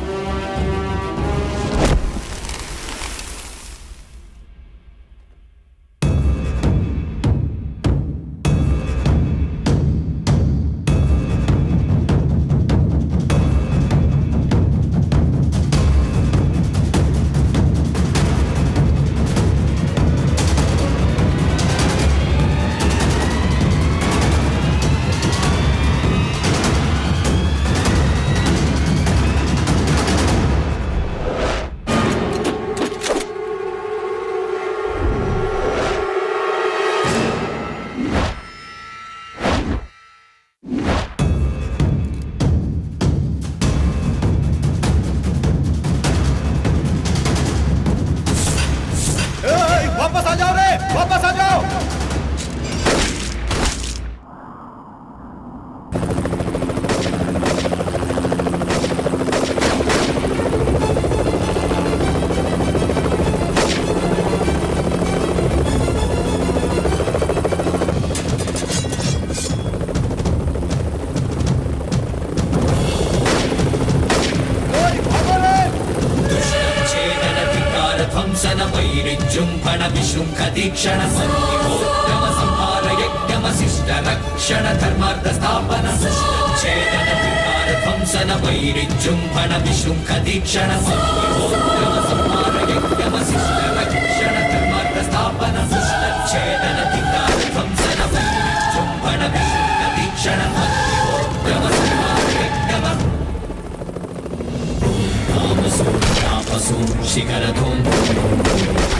वापस आ जाओ रे, वापस आ जाओ। ध्वंसन विशृंख दीक्षण संहितोद्यम संहार यज्ञमशिष्ट रक्षण धर्मार्थ स्थापन छेदन धिक्कार ध्वंसन वैरिजृंभण विशृंख दीक्षण संहितोद्यम संहार यज्ञमशिष्ट रक्षण धर्मार्थ स्थापन छेदन धिक्कार ध्वंसन वैरिजृंभण विशृंख दीक्षण संहितोद्यम संहार यज्ञम तापसो शिखरधूम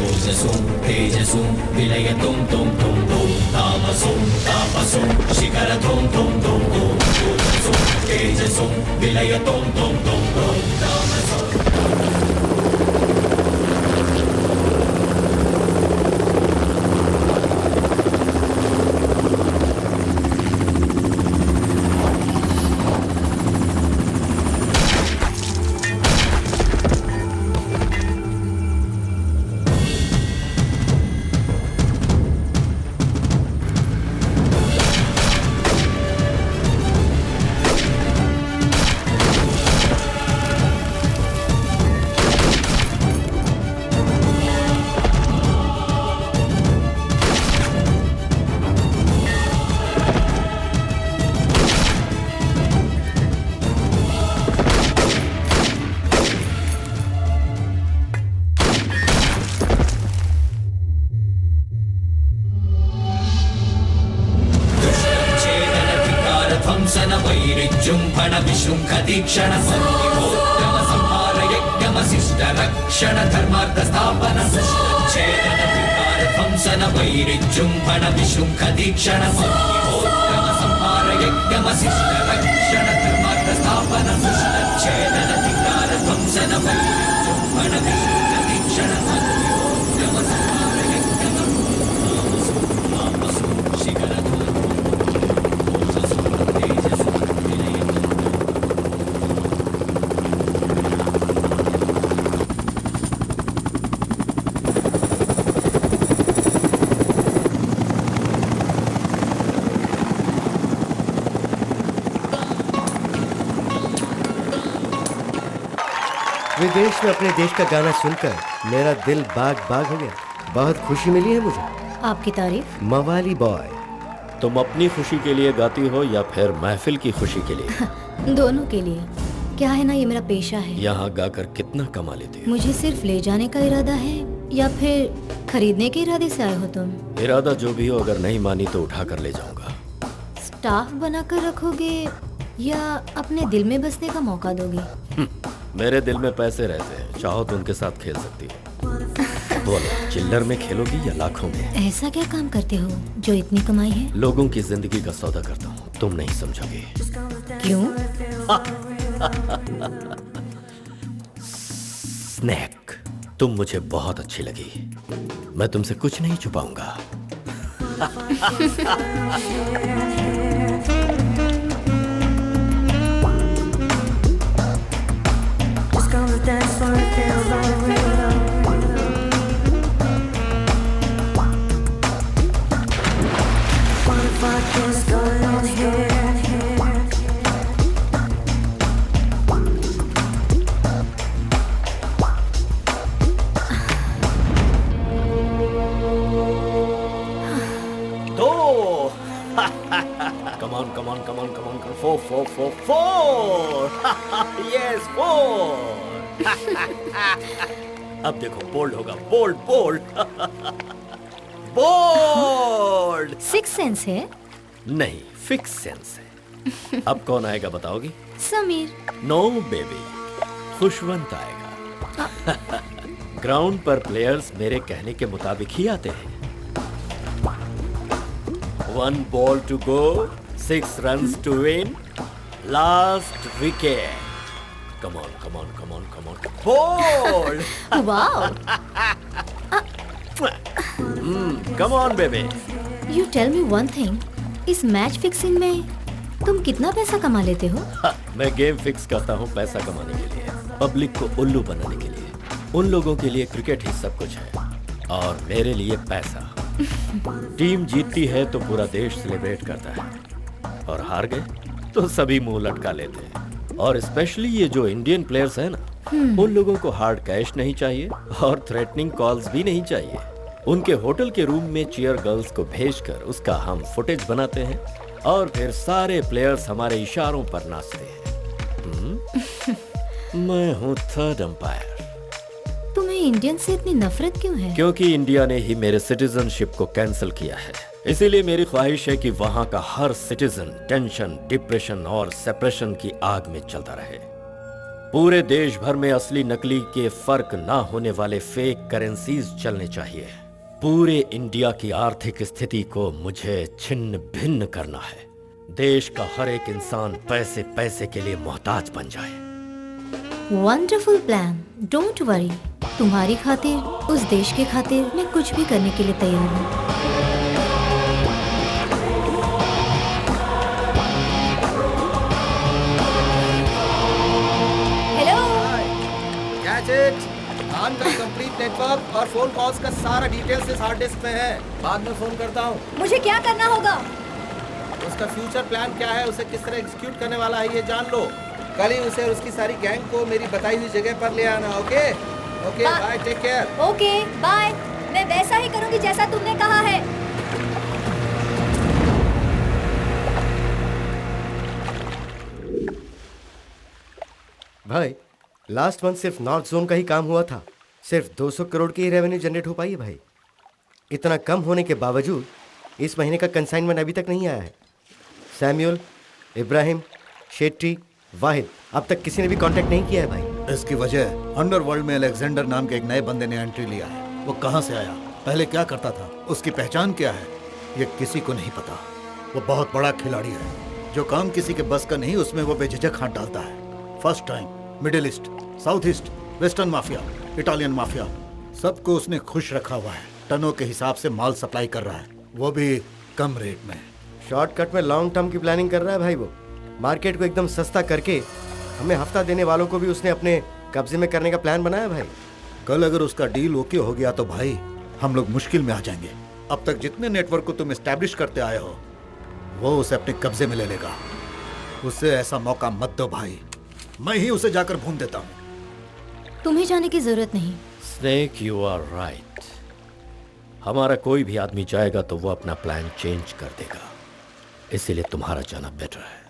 ओजसो तेजसो विलयतुं तुम तुम तुम तापसो शिखरधूम तुम तुम तुम ओजसो तेजसो विलयतुं तुम तुम तुम तापसो वैरिजृंभण विशृंख दीक्षण संहितोद्यम संहार यज्ञमशिष्ट रक्षण धर्मार्थ स्थापन छेदन धिक्कार ध्वंसन वैरिजृंभण विशृंख दीक्षण संहितोद्यम संहार यज्ञमशिष्ट रक्षण धर्मार्थ स्थापन छेदन धिक्कार ध्वंसन वैरिजृंभण विशृंख दीक्षण संहितोद्यम संहार यज्ञम शिखरधूम विदेश में अपने देश का गाना सुनकर मेरा दिल बाग बाग हो गया। बहुत खुशी मिली है मुझे। आपकी तारीफ? मवाली बॉय। तुम अपनी खुशी के लिए गाती हो या फिर महफिल की खुशी के लिए? दोनों के लिए। क्या है ना, ये मेरा पेशा है। यहाँ गाकर कितना कमा लेती हो? मुझे सिर्फ ले जाने का इरादा है या फिर खरीदने के इरादे से आए हो तुम? इरादा जो भी हो, अगर नहीं मानी तो उठा कर ले जाऊंगा। स्टाफ बनाकर रखोगे या अपने दिल में बसने का मौका दोगे? मेरे दिल में पैसे रहते हैं, चाहो तो उनके साथ खेल सकती हो। बोलो, चिल्लर में खेलोगी या लाखों में? ऐसा क्या काम करते हो जो इतनी कमाई है? लोगों की जिंदगी का सौदा करता हूँ, तुम नहीं समझोगे। क्यों? स्नैक, तुम मुझे बहुत अच्छी लगी। मैं तुमसे कुछ नहीं छुपाऊंगा। dance floor, it feels unreal. What if I just go in here? Come on. 4. Yes, 4. अब देखो बोल्ड होगा, बोल्ड. बोल्ड. सिक्स सेंस है? नहीं, फिक्स सेंस है. अब कौन आएगा बताओगी? समीर. नो बेबी, खुशवंत आएगा. ग्राउंड पर प्लेयर्स मेरे कहने के मुताबिक ही आते हैं. 1 ball to go, 6 runs to win, last wicket. Come on. Ball. Wow. Come on baby. You tell me one thing. इस मैच फिक्सिंग में तुम कितना पैसा कमा लेते हो? मैं गेम फिक्स करता हूँ पैसा कमाने के लिए, पब्लिक को उल्लू बनाने के लिए. उन लोगों के लिए क्रिकेट ही सब कुछ है और मेरे लिए पैसा. टीम जीतती है तो पूरा देश सेलिब्रेट करता है और हार गए तो सभी मुंह लटका लेते हैं. और स्पेशली ये जो इंडियन प्लेयर्स हैं ना, उन लोगों को हार्ड कैश नहीं चाहिए और थ्रेटनिंग कॉल्स भी नहीं चाहिए. उनके होटल के रूम में चीयर गर्ल्स को भेजकर उसका हम फुटेज बनाते हैं और फिर सारे प्लेयर्स हमारे इशारों पर नाचते हैं. मैं हूँ थर्ड अंपायर. तुम्हें इंडियन से इतनी नफरत क्यों है? क्योंकि इंडिया ने ही मेरे सिटीजनशिप को कैंसिल किया है. इसीलिए मेरी ख्वाहिश है कि वहाँ का हर सिटीजन टेंशन, डिप्रेशन और सेपरेशन की आग में चलता रहे. पूरे देश भर में असली नकली के फर्क ना होने वाले फेक करेंसीज चलने चाहिए. पूरे इंडिया की आर्थिक स्थिति को मुझे छिन्न भिन्न करना है. देश का हर एक इंसान पैसे पैसे के लिए मोहताज बन जाए. Wonderful plan. Don't worry. तुम्हारी खातिर, उस देश के खातिर मैं कुछ भी करने के लिए तैयार हूँ. Hello. Catch it. On the complete network और फोन कॉल्स का सारा डिटेल्स इस हार्ड डिस्क में है. बाद में फोन करता हूँ. मुझे क्या करना होगा? उसका फ्यूचर प्लान क्या है, उसे किस तरह एग्जीक्यूट करने वाला है ये जान लो. कल ही उसे और उसकी सारी गैंग को मेरी बताई हुई जगह पर ले आना. Okay bye, take care. Okay bye. मैं वैसा ही करूंगी जैसा तुमने कहा है. भाई लास्ट मंथ सिर्फ नॉर्थ जोन का ही काम हुआ था. सिर्फ 200 करोड़ की ही रेवेन्यू जनरेट हो पाई है भाई. इतना कम होने के बावजूद इस महीने का कंसाइनमेंट अभी तक नहीं आया है. सैमुअल, इब्राहिम, शेट्टी, वाहिद, अब तक किसी ने भी कांटेक्ट नहीं किया है भाई. इसकी वजह अंडरवर्ल्ड में अलेक्जेंडर नाम के एक नए बंदे ने एंट्री लिया है. वो कहाँ से आया, पहले क्या करता था, उसकी पहचान क्या है, ये किसी को नहीं पता. वो बहुत बड़ा खिलाड़ी है. जो काम किसी के बस का नहीं उसमें वो बेझिझक हाथ डालता है. First time middle east, south east, western mafia, Italian mafia, सबको उसने खुश रखा हुआ है. टनों के हिसाब से माल सप्लाई कर रहा है, वो भी कम रेट में. शॉर्टकट में लॉन्ग टर्म की प्लानिंग कर रहा है भाई. वो मार्केट को एकदम सस्ता करके हमें हफ्ता देने वालों को भी उसने अपने कब्जे में करने का प्लान बनाया भाई. कल अगर उसका डील ओके हो गया तो भाई हम लोग मुश्किल में आ जाएंगे. अब तक जितने नेटवर्क को तुम एस्टैब्लिश करते आए हो वो उसे अपने कब्जे में ले लेगा. उसे ऐसा मौका मत दो भाई. मैं ही उसे जाकर भून देता हूँ. तुम्हें जाने की जरूरत नहीं. Snake, you are right. हमारा कोई भी आदमी जाएगा तो वो अपना प्लान चेंज कर देगा. इसीलिए तुम्हारा जाना बेटर है.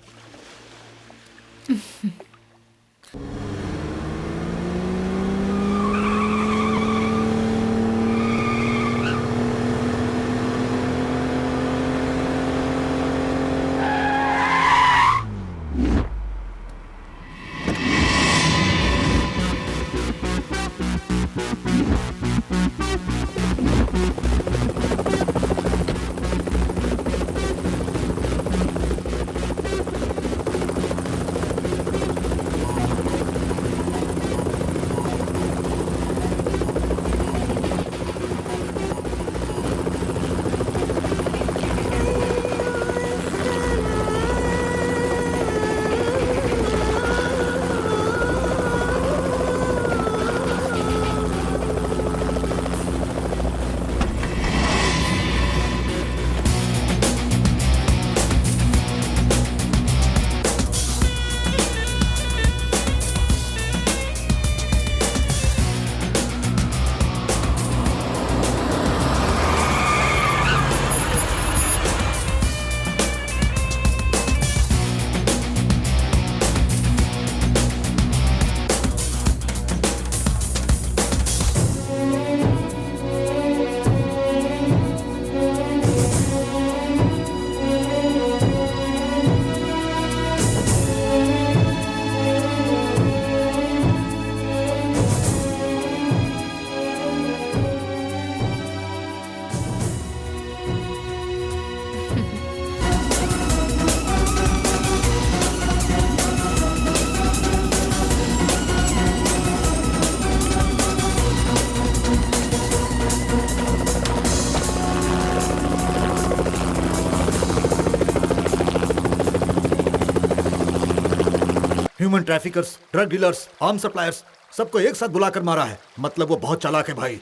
Human traffickers, drug dealers, arm suppliers, सबको एक साथ बुलाकर मारा है। मतलब वो बहुत चालाक है भाई।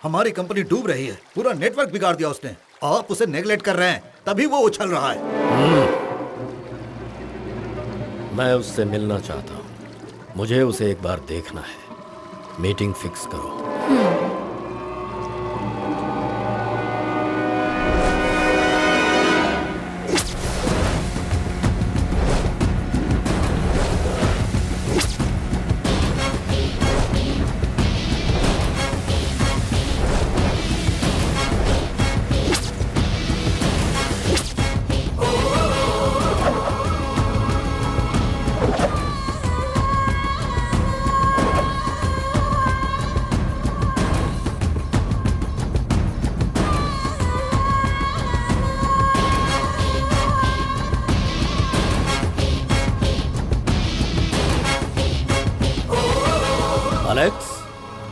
हमारी कंपनी डूब रही है, पूरा नेटवर्क बिगाड़ दिया उसने। आप उसे नेगलेक्ट कर रहे हैं, तभी वो उछल रहा है। मैं उससे मिलना चाहता हूँ। मुझे उसे एक बार देखना है। मीटिंग फिक्स करो।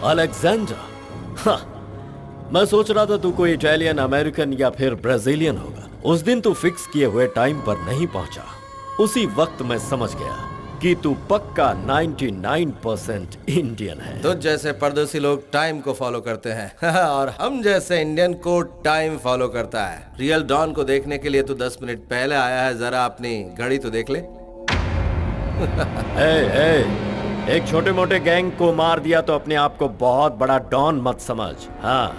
अलेक्जेंडर, हाँ, मैं सोच रहा था तू कोई इटालियन, अमेरिकन या फिर ब्राजीलियन होगा। उस दिन तू फिक्स किए हुए टाइम पर नहीं पहुंचा। उसी वक्त मैं समझ गया कि तू पक्का 99% इंडियन है। तो जैसे परदेसी लोग टाइम को फॉलो करते हैं और हम जैसे इंडियन को टाइम फॉलो करता है। रियल डॉन को देखने के लिए तू 10 मिनट पहले आया है। जरा अपनी घड़ी तो देख ले। एक छोटे मोटे गैंग को मार दिया तो अपने आप को बहुत बड़ा डॉन मत समझ। हाँ,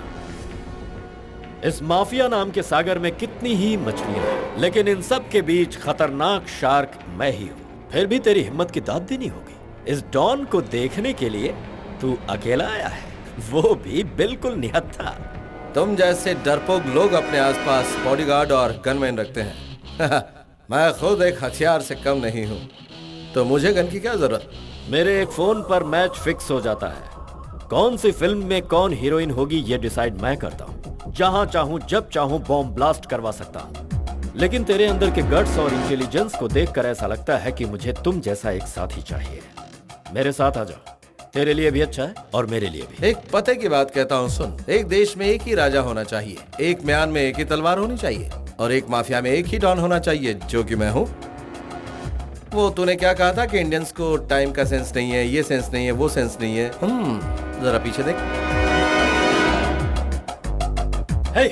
इस माफिया नाम के सागर में कितनी ही मछलियां हैं, लेकिन इन सब के बीच खतरनाक शार्क मैं ही हूँ। फिर भी तेरी हिम्मत की दाद देनी होगी। इस डॉन को देखने के लिए तू अकेला आया है, वो भी बिल्कुल निहत्था। तुम जैसे डरपोक लोग अपने आसपास बॉडीगार्ड और गनमैन रखते हैं। मैं खुद एक हथियार से कम नहीं हूँ, तो मुझे गन की क्या जरूरत। मेरे एक फोन पर मैच फिक्स हो जाता है। कौन सी फिल्म में कौन हीरोइन होगी ये डिसाइड मैं करता हूँ। जहां चाहूं जब चाहूं बॉम्ब ब्लास्ट करवा सकता हूँ। लेकिन तेरे अंदर के गट्स और इंटेलिजेंस को देखकर ऐसा लगता है कि मुझे तुम जैसा एक साथी चाहिए। मेरे साथ आ जाओ, तेरे लिए भी अच्छा है और मेरे लिए भी। एक पते की बात कहता हूँ, सुन। एक देश में एक ही राजा होना चाहिए, एक म्यान में एक ही तलवार होनी चाहिए और एक माफिया में एक ही डॉन होना चाहिए, जो कि मैं हूँ। वो तूने क्या कहा था कि इंडियंस को टाइम का सेंस नहीं है, ये सेंस नहीं है, वो सेंस नहीं है। जरा पीछे देख। हे,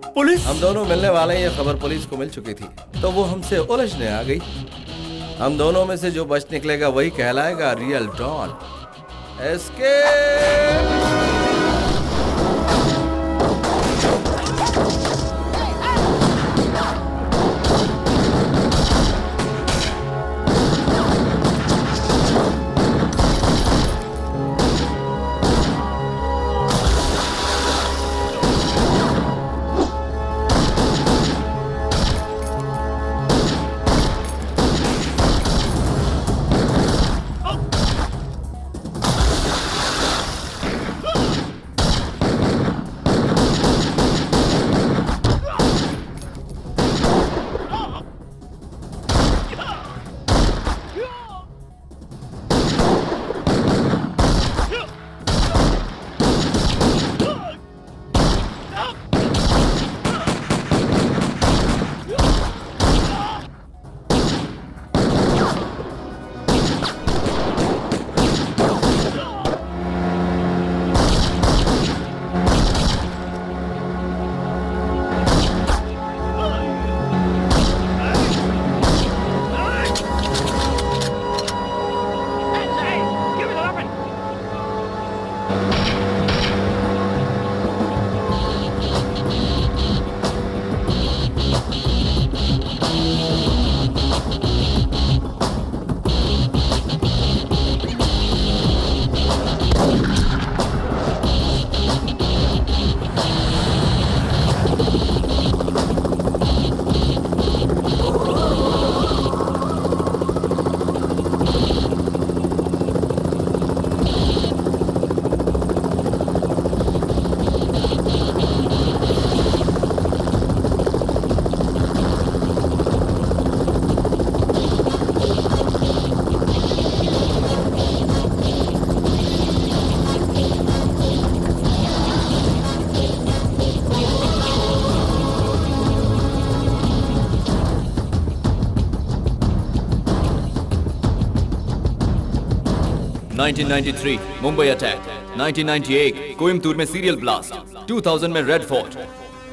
पुलिस! हम दोनों मिलने वाले हैं, ये खबर पुलिस को मिल चुकी थी, तो वो हमसे उलझने आ गई। हम दोनों में से जो बच निकलेगा वही कहलाएगा real don. Escape! 1993 Mumbai attack, 1998 Coimbatore में सीरियल ब्लास्ट, 2000 में रेड फोर्ट,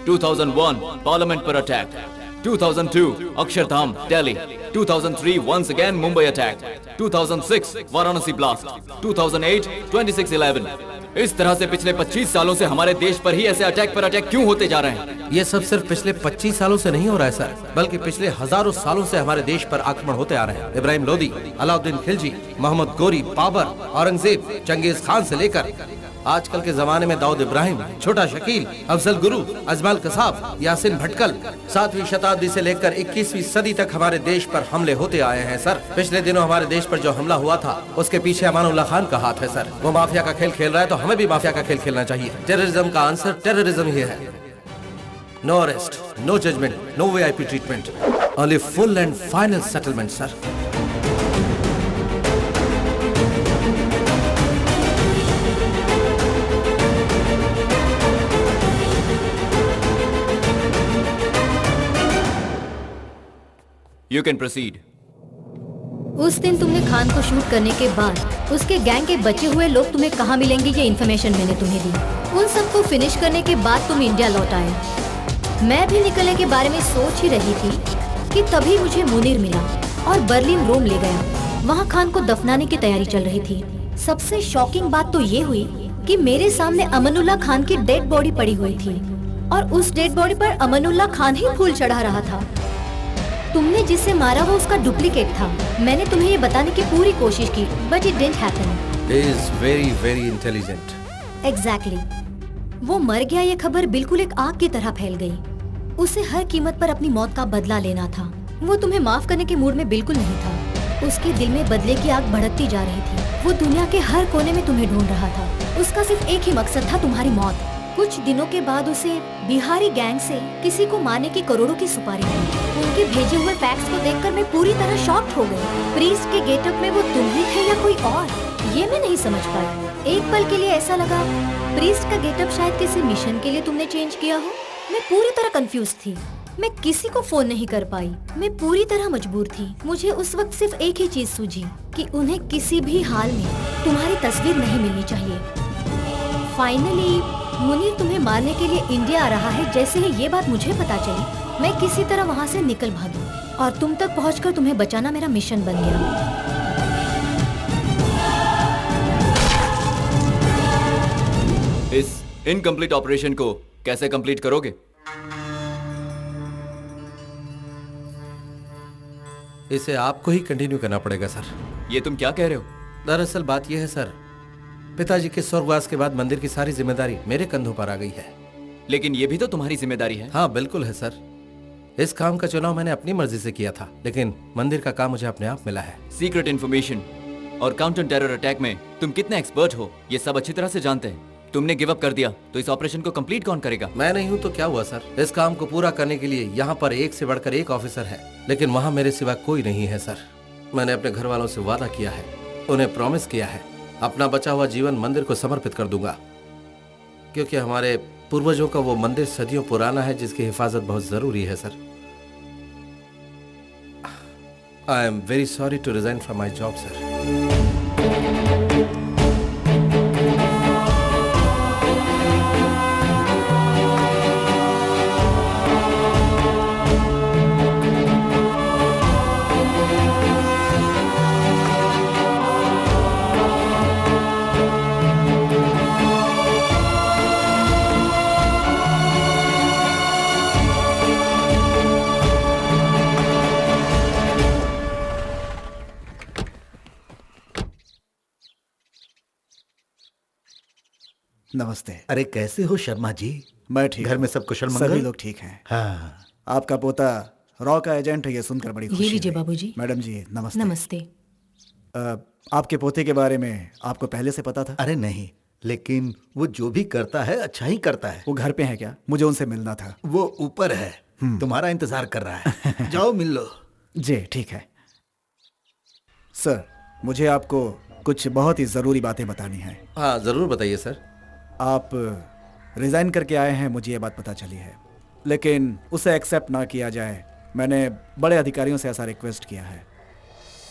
2001 पार्लियामेंट पर attack, 2002 Akshardham Delhi, 2003 once again Mumbai attack, 2006 Varanasi blast, 2008 26/11। इस तरह से पिछले 25 सालों से हमारे देश पर ही ऐसे अटैक पर अटैक क्यों होते जा रहे हैं? ये सब सिर्फ पिछले 25 सालों से नहीं हो रहा है सर, बल्कि पिछले हजारों सालों से हमारे देश पर आक्रमण होते आ रहे हैं। इब्राहिम लोदी, अलाउद्दीन खिलजी, मोहम्मद गोरी, बाबर, औरंगजेब, चंगेज खान से लेकर आजकल के जमाने में दाऊद इब्राहिम, छोटा शकील, अफजल गुरु, अजमल कसाब, यासिन भटकल, 7वीं शताब्दी से लेकर 21वीं सदी तक हमारे देश पर हमले होते आए हैं सर। पिछले दिनों हमारे देश पर जो हमला हुआ था उसके पीछे अमानुल्लाह खान का हाथ है सर। वो माफिया का खेल खेल रहा है तो हमें भी माफिया का खेल खेलना चाहिए। टेररिज्म का आंसर टेररिज्म ही है। No arrest, no judgement, no VIP treatment, only full and final settlement sir. You can proceed. उस दिन तुमने खान को शूट करने के बाद उसके गैंग के बचे हुए लोग तुम्हें कहाँ मिलेंगे ये इन्फॉर्मेशन मैंने तुम्हें दी। उन सबको फिनिश करने के बाद तुम इंडिया लौट आए। मैं भी निकलने के बारे में सोच ही रही थी कि तभी मुझे मुनीर मिला और बर्लिन रोम ले गया। वहाँ खान को दफनाने की तैयारी चल रही थी। सबसे शॉकिंग बात तो ये हुई कि मेरे सामने अमनुल्लाह खान की डेड बॉडी पड़ी हुई थी और उस डेड बॉडी पर अमनुल्लाह खान ही फूल चढ़ा रहा था। तुमने जिसे मारा वो उसका डुप्लीकेट था। मैंने तुम्हें ये बताने की पूरी कोशिश की, but it didn't happen. He is very, very intelligent. Exactly. वो मर गया ये खबर बिल्कुल एक आग की तरह फैल गई। उसे हर कीमत पर अपनी मौत का बदला लेना था। वो तुम्हें माफ करने के मूड में बिल्कुल नहीं था। उसके दिल में बदले की आग भड़कती जा रही थी। वो दुनिया के हर कोने में तुम्हें ढूंढ रहा था। उसका सिर्फ एक ही मकसद था, तुम्हारी मौत। कुछ दिनों के बाद उसे बिहारी गैंग से किसी को मारने की करोड़ों की सुपारी मिली। उनके भेजे हुए फैक्स को देखकर मैं पूरी तरह शॉक्ड हो गई। प्रीस्ट के गेटअप में वो तुम ही थे या कोई और, ये मैं नहीं समझ पाई। एक पल के लिए ऐसा लगा प्रीस्ट का गेटअप शायद किसी मिशन के लिए तुमने चेंज किया हो। मैं पूरी तरह कंफ्यूज थी। मैं किसी को फोन नहीं कर पाई। मैं पूरी तरह मजबूर थी। मुझे उस वक्त सिर्फ एक ही चीज सूझी कि उन्हें किसी भी हाल में तुम्हारी तस्वीर नहीं मिलनी चाहिए। फाइनली मुनीर तुम्हें मारने के लिए इंडिया आ रहा है। जैसे ही ये बात मुझे पता चली, मैं किसी तरह वहाँ से निकल भागी और तुम तक पहुँचकर तुम्हें बचाना मेरा मिशन बन गया। इस इनकम्प्लीट ऑपरेशन को कैसे कंप्लीट करोगे? इसे आपको ही कंटिन्यू करना पड़ेगा सर। ये तुम क्या कह रहे हो? दरअसल बात यह है सर, पिताजी के स्वर्गवास के बाद मंदिर की सारी जिम्मेदारी मेरे कंधों पर आ गई है। लेकिन ये भी तो तुम्हारी जिम्मेदारी है। हाँ बिल्कुल है सर। इस काम का चुनाव मैंने अपनी मर्जी से किया था, लेकिन मंदिर का काम मुझे अपने आप मिला है। सीक्रेट इन्फॉर्मेशन और काउंटर टेरर अटैक में तुम कितने एक्सपर्ट हो ये सब अच्छी तरह से जानते हैं। तुमने गिव अप कर दिया तो इस ऑपरेशन को कंप्लीट कौन करेगा? मैं नहीं हूँ तो क्या हुआ सर। इस काम को पूरा करने के लिए यहाँ पर एक से बढ़कर एक ऑफिसर है, लेकिन वहाँ मेरे सिवा कोई नहीं है सर। मैंने अपने घर वालों से वादा किया है, उन्हें प्रॉमिस किया है, अपना बचा हुआ जीवन मंदिर को समर्पित कर दूंगा, क्योंकि हमारे पूर्वजों का वो मंदिर सदियों पुराना है जिसकी हिफाजत बहुत जरूरी है sir. I am very sorry to resign from my job sir. नमस्ते। अरे कैसे हो शर्मा जी? मैं ठीक। घर में सब कुशल मंगल? सभी लोग ठीक हैं। हाँ। आपका पोता रॉ का एजेंट है, ये सुनकर बड़ी खुशी ये लीजिए हुई। बाबूजी। मैडम जी नमस्ते। नमस्ते। आपके पोते के बारे में आपको पहले से पता था? अरे नहीं, लेकिन वो जो भी करता है अच्छा ही करता है। वो घर पे है क्या? मुझे उनसे मिलना था। वो ऊपर है, तुम्हारा इंतजार कर रहा है। जाओ मिल लो। जी ठीक है। सर मुझे आपको कुछ बहुत ही जरूरी बातें बतानी है। हाँ जरूर बताइए सर। आप रिजाइन करके आए हैं, मुझे ये बात पता चली है, लेकिन उसे एक्सेप्ट ना किया जाए। मैंने बड़े अधिकारियों से ऐसा रिक्वेस्ट किया है।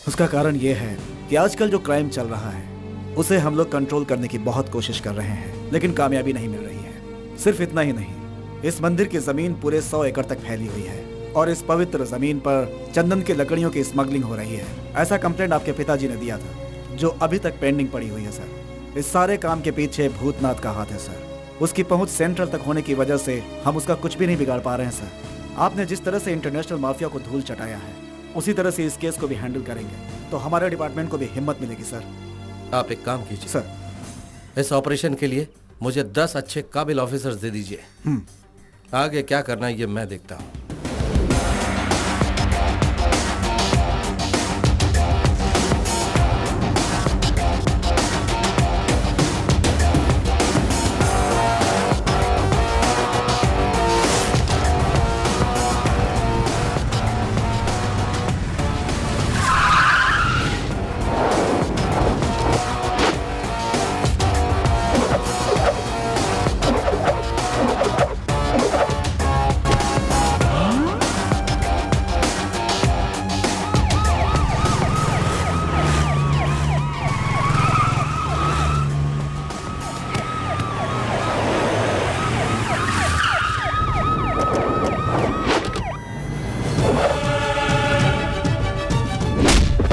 उसका कारण ये है कि आजकल जो क्राइम चल रहा है उसे हम लोग कंट्रोल करने की बहुत कोशिश कर रहे हैं, लेकिन कामयाबी नहीं मिल रही है। सिर्फ इतना ही नहीं, इस मंदिर की जमीन पूरे 100 एकड़ तक फैली हुई है और इस पवित्र जमीन पर चंदन की लकड़ियों की स्मगलिंग हो रही है। ऐसा कंप्लेंट आपके पिताजी ने दिया था, जो अभी तक पेंडिंग पड़ी हुई है सर। इस सारे काम के पीछे भूतनाथ का हाथ है सर। उसकी पहुंच सेंट्रल तक होने की वजह से हम उसका कुछ भी नहीं बिगाड़ पा रहे हैं सर। आपने जिस तरह से इंटरनेशनल माफिया को धूल चटाया है, उसी तरह से इस केस को भी हैंडल करेंगे तो हमारे डिपार्टमेंट को भी हिम्मत मिलेगी सर। आप एक काम कीजिए सर, इस ऑपरेशन के लिए मुझे 10 अच्छे काबिल ऑफिसर्स दे दीजिए। आगे क्या करना है ये मैं देखता हूँ।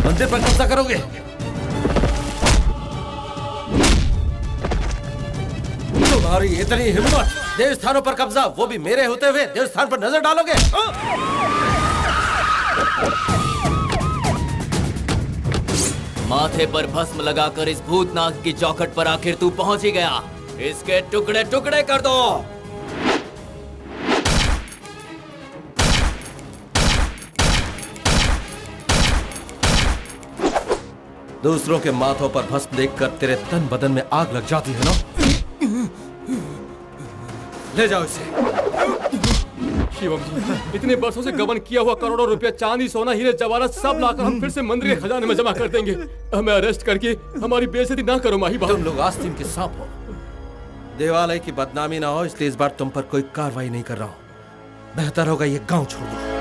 मंदिर पर कब्जा करोगे? तुम्हारी इतनी हिम्मत, देवस्थानों पर कब्जा, वो भी मेरे होते हुए देवस्थान पर नजर डालोगे? माथे पर भस्म लगाकर इस भूतनाथ की चौखट पर आखिर तू पहुंच ही गया। इसके टुकड़े टुकड़े कर दो। दूसरों के माथों पर भस्म देखकर तेरे तन बदन में आग लग जाती है ना? ले जाओ इसे। शिवम जी, इतने वर्षों से गबन किया हुआ करोड़ों रुपया, चांदी, सोना, हीरे जवाहरात सब लाकर हम फिर से मंदिर के खजाने में जमा कर देंगे। हमें अरेस्ट करके हमारी बेइज्जती ना करो माही बाबू। तुम लोग आस्तीन के सांप हो, देवालय की बदनामी ना हो, इसलिए इस बार तुम पर कोई कार्रवाई नहीं कर रहा हूं। बेहतर होगा ये गांव छोड़ दो।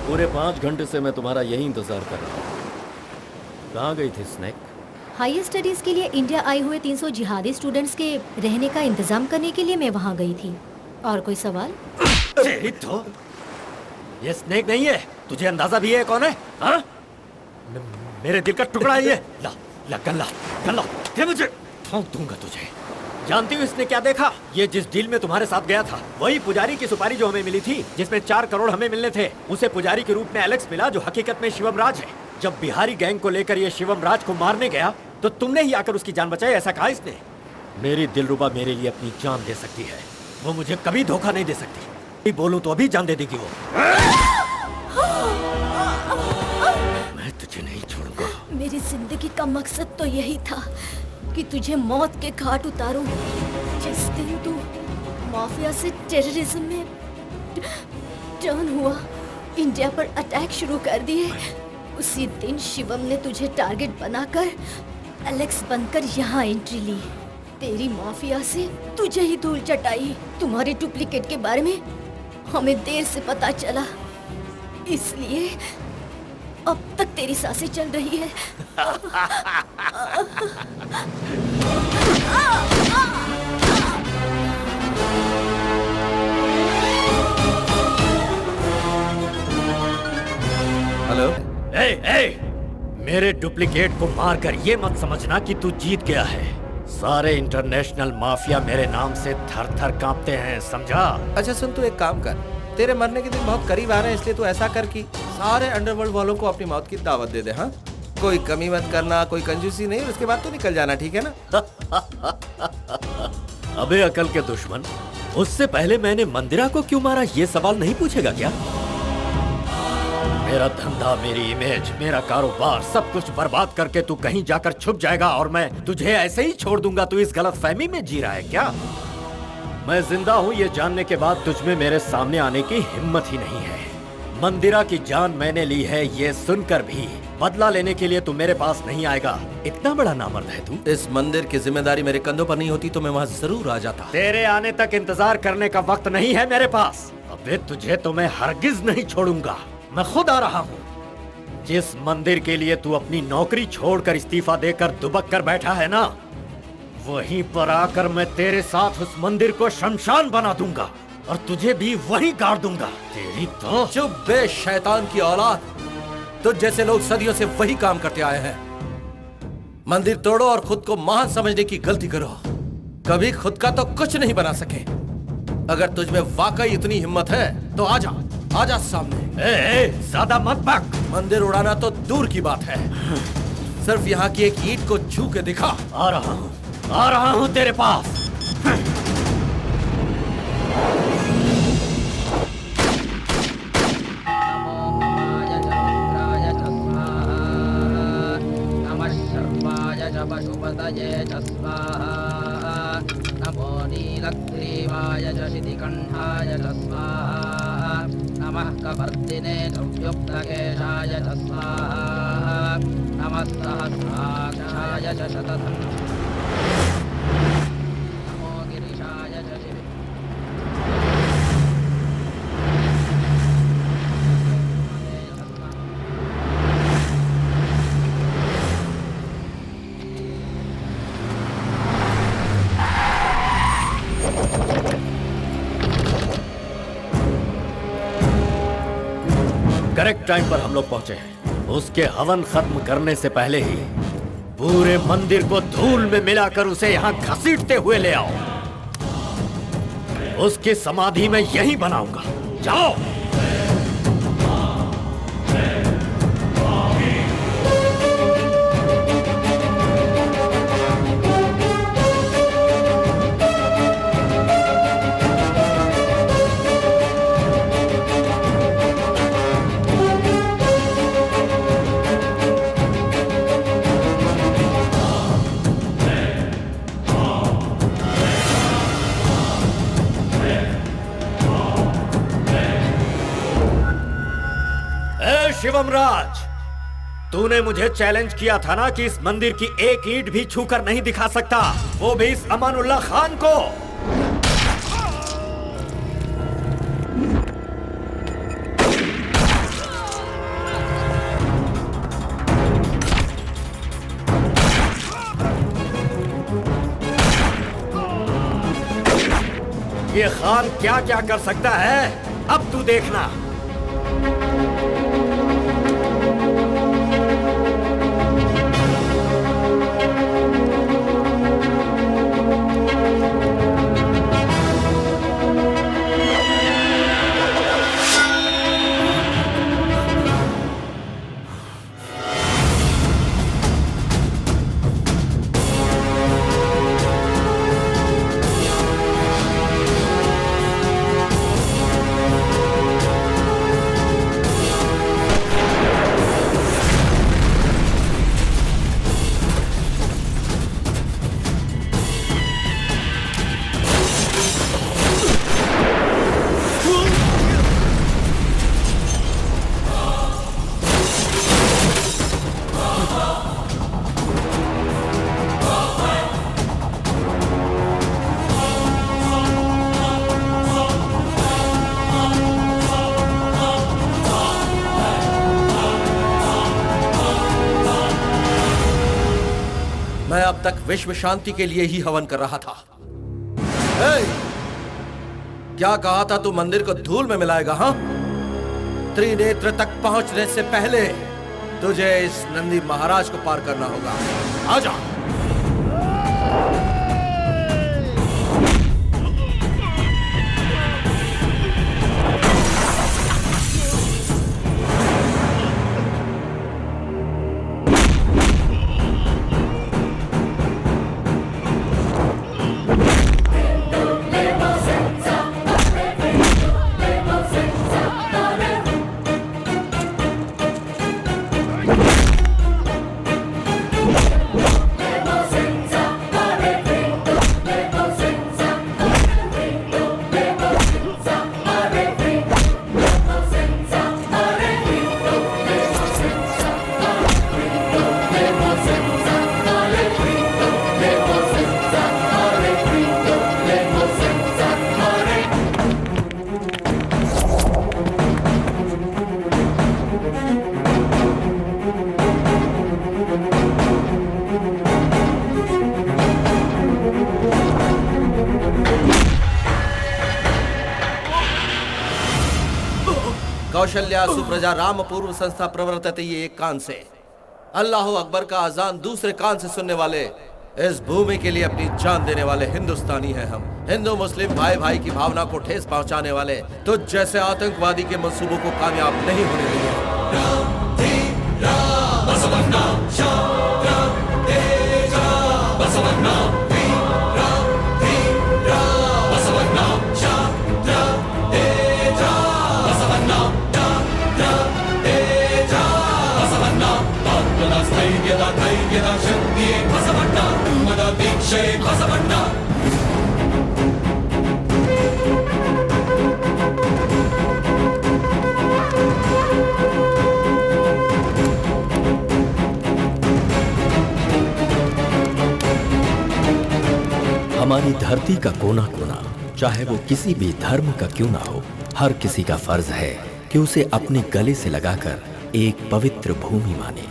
पूरे 5 घंटे से मैं तुम्हारा यही इंतजार कर रहा हूँ। कहाँ गई थी स्नेक? हायर स्टडीज के लिए इंडिया आए हुए 300 जिहादी स्टूडेंट्स के रहने का इंतजाम करने के लिए मैं वहाँ गई थी। और कोई सवाल? तो ये स्नेक नहीं है, तुझे अंदाजा भी है कौन है? हाँ? मेरे दिल का टुकड़ा है ये। ला गल्ला दे मुझे, ठोक दूंगा तुझे। जानती हो इसने क्या देखा? ये जिस डील में तुम्हारे साथ गया था, वही पुजारी की सुपारी जो हमें मिली थी, जिसमें 4 करोड़ हमें मिलने थे, उसे पुजारी के रूप में एलेक्स मिला, जो हकीकत में शिवम राज है। जब बिहारी गैंग को लेकर ये शिवम राज को मारने गया तो तुमने ही आकर उसकी जान बचाई, ऐसा कहा इसने। मेरी दिलरुबा मेरे लिए अपनी जान दे सकती है, वो मुझे कभी धोखा नहीं दे सकती। बोलूं तो अभी जान दे देगी वो। मैं तुझे नहीं छोड़ूंगा। मेरी जिंदगी का मकसद तो यही था कि तुझे मौत के घाट उतारूं। जिस दिन तू माफिया से टेररिज्म में टर्न हुआ, इंडिया पर अटैक शुरू कर दिए, उसी दिन शिवम ने तुझे टारगेट बनाकर एलेक्स बनकर यहाँ एंट्री ली। तेरी माफिया से तुझे ही धूल चटाई। तुम्हारे डुप्लीकेट के बारे में हमें देर से पता चला, इसलिए अब तक तेरी सांसें चल रही है। हेलो। ए, मेरे डुप्लीकेट को मारकर ये मत समझना कि तू जीत गया है। सारे इंटरनेशनल माफिया मेरे नाम से थर थर कांपते हैं, समझा? अच्छा सुन, तू एक काम कर, तेरे मरने के दिन बहुत करीब आ रहे हैं, इसलिए तू ऐसा कर कि सारे अंडरवर्ल्ड वालों को अपनी मौत की दावत दे दे। हाँ, कोई कमी मत करना, कोई कंजूसी नहीं, उसके बाद तो निकल जाना, ठीक है ना? अबे अकल के दुश्मन, उससे पहले मैंने मंदिरा को क्यों मारा ये सवाल नहीं पूछेगा क्या? मेरा धंधा, मेरी इमेज, मेरा कारोबार सब कुछ बर्बाद करके तू कहीं जाकर छुप जाएगा और मैं तुझे ऐसे ही छोड़ दूंगा। तू इस गलतफहमी में जी रहा है क्या? मैं जिंदा हूँ ये जानने के बाद तुझमें मेरे सामने आने की हिम्मत ही नहीं है। मंदिरा की जान मैंने ली है ये सुनकर भी बदला लेने के लिए तू मेरे पास नहीं आएगा। इतना बड़ा नामर्द है तू। इस मंदिर की जिम्मेदारी मेरे कंधों पर नहीं होती तो मैं वहाँ जरूर आ जाता। तेरे आने तक इंतजार करने का वक्त नहीं है मेरे पास। अबे तुझे तो मैं हरगिज नहीं छोड़ूंगा। मैं खुद आ रहा हूँ। जिस मंदिर के लिए तू अपनी नौकरी छोड़कर इस्तीफा देकर दुबक कर बैठा है ना, वहीं पर आकर मैं तेरे साथ उस मंदिर को शमशान बना दूंगा और तुझे भी वहीं गाड़ दूंगा। तेरी तो चुप बे शैतान की औलाद। तो जैसे लोग सदियों से वही काम करते आए हैं। मंदिर तोड़ो और खुद को महान समझने की गलती करो। कभी खुद का तो कुछ नहीं बना सके। अगर तुझ में वाकई इतनी हिम्मत है तो आजा, आजा सामने। ज्यादा मत बक। मंदिर उड़ाना तो दूर की बात है, सिर्फ यहाँ की एक ईंट को छू के दिखा। आ रहा हूँ तेरे पास। पशुपतये च स्वाहा नमो नीलग्रीवाय च शितिकण्ठाय च स्वाहा नमः कपर्दिने च व्युक्तकेशाय च स्वाहा नमः सहस्राक्षाय च शतधन् नमो गिरिशाय च शिवे करेक्ट टाइम पर हम लोग पहुंचे हैं। उसके हवन खत्म करने से पहले ही पूरे मंदिर को धूल में मिलाकर उसे यहाँ घसीटते हुए ले आओ। उसकी समाधि में यहीं बनाऊंगा। जाओ। शिवम राज, तूने मुझे चैलेंज किया था ना कि इस मंदिर की एक ईंट भी छूकर नहीं दिखा सकता, वो भी इस अमानुल्लाह खान को। ये खान क्या क्या कर सकता है, अब तू देखना। मैं अब तक विश्व शांति के लिए ही हवन कर रहा था। क्या कहा था तू मंदिर को धूल में मिलाएगा? हाँ, त्रिनेत्र तक पहुंचने से पहले तुझे इस नंदी महाराज को पार करना होगा। आजा। कौशल्या सुप्रजा राम पूर्व संस्था प्रवर्तते, ये एक कान से, अल्लाह अकबर का अजान दूसरे कान से सुनने वाले, इस भूमि के लिए अपनी जान देने वाले हिंदुस्तानी हैं हम। हिंदू मुस्लिम भाई भाई की भावना को ठेस पहुंचाने वाले, तो जैसे आतंकवादी के मंसूबों को कामयाब नहीं होने देंगे। हमारी धरती का कोना कोना, चाहे वो किसी भी धर्म का क्यों ना हो, हर किसी का फर्ज है कि उसे अपने गले से लगाकर एक पवित्र भूमि माने।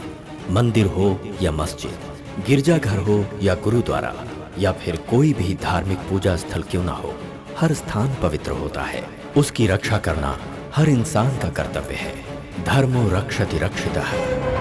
मंदिर हो या मस्जिद, गिरजाघर हो या गुरुद्वारा, या फिर कोई भी धार्मिक पूजा स्थल क्यों ना हो, हर स्थान पवित्र होता है। उसकी रक्षा करना हर इंसान का कर्तव्य है। धर्मो रक्षति रक्षितः।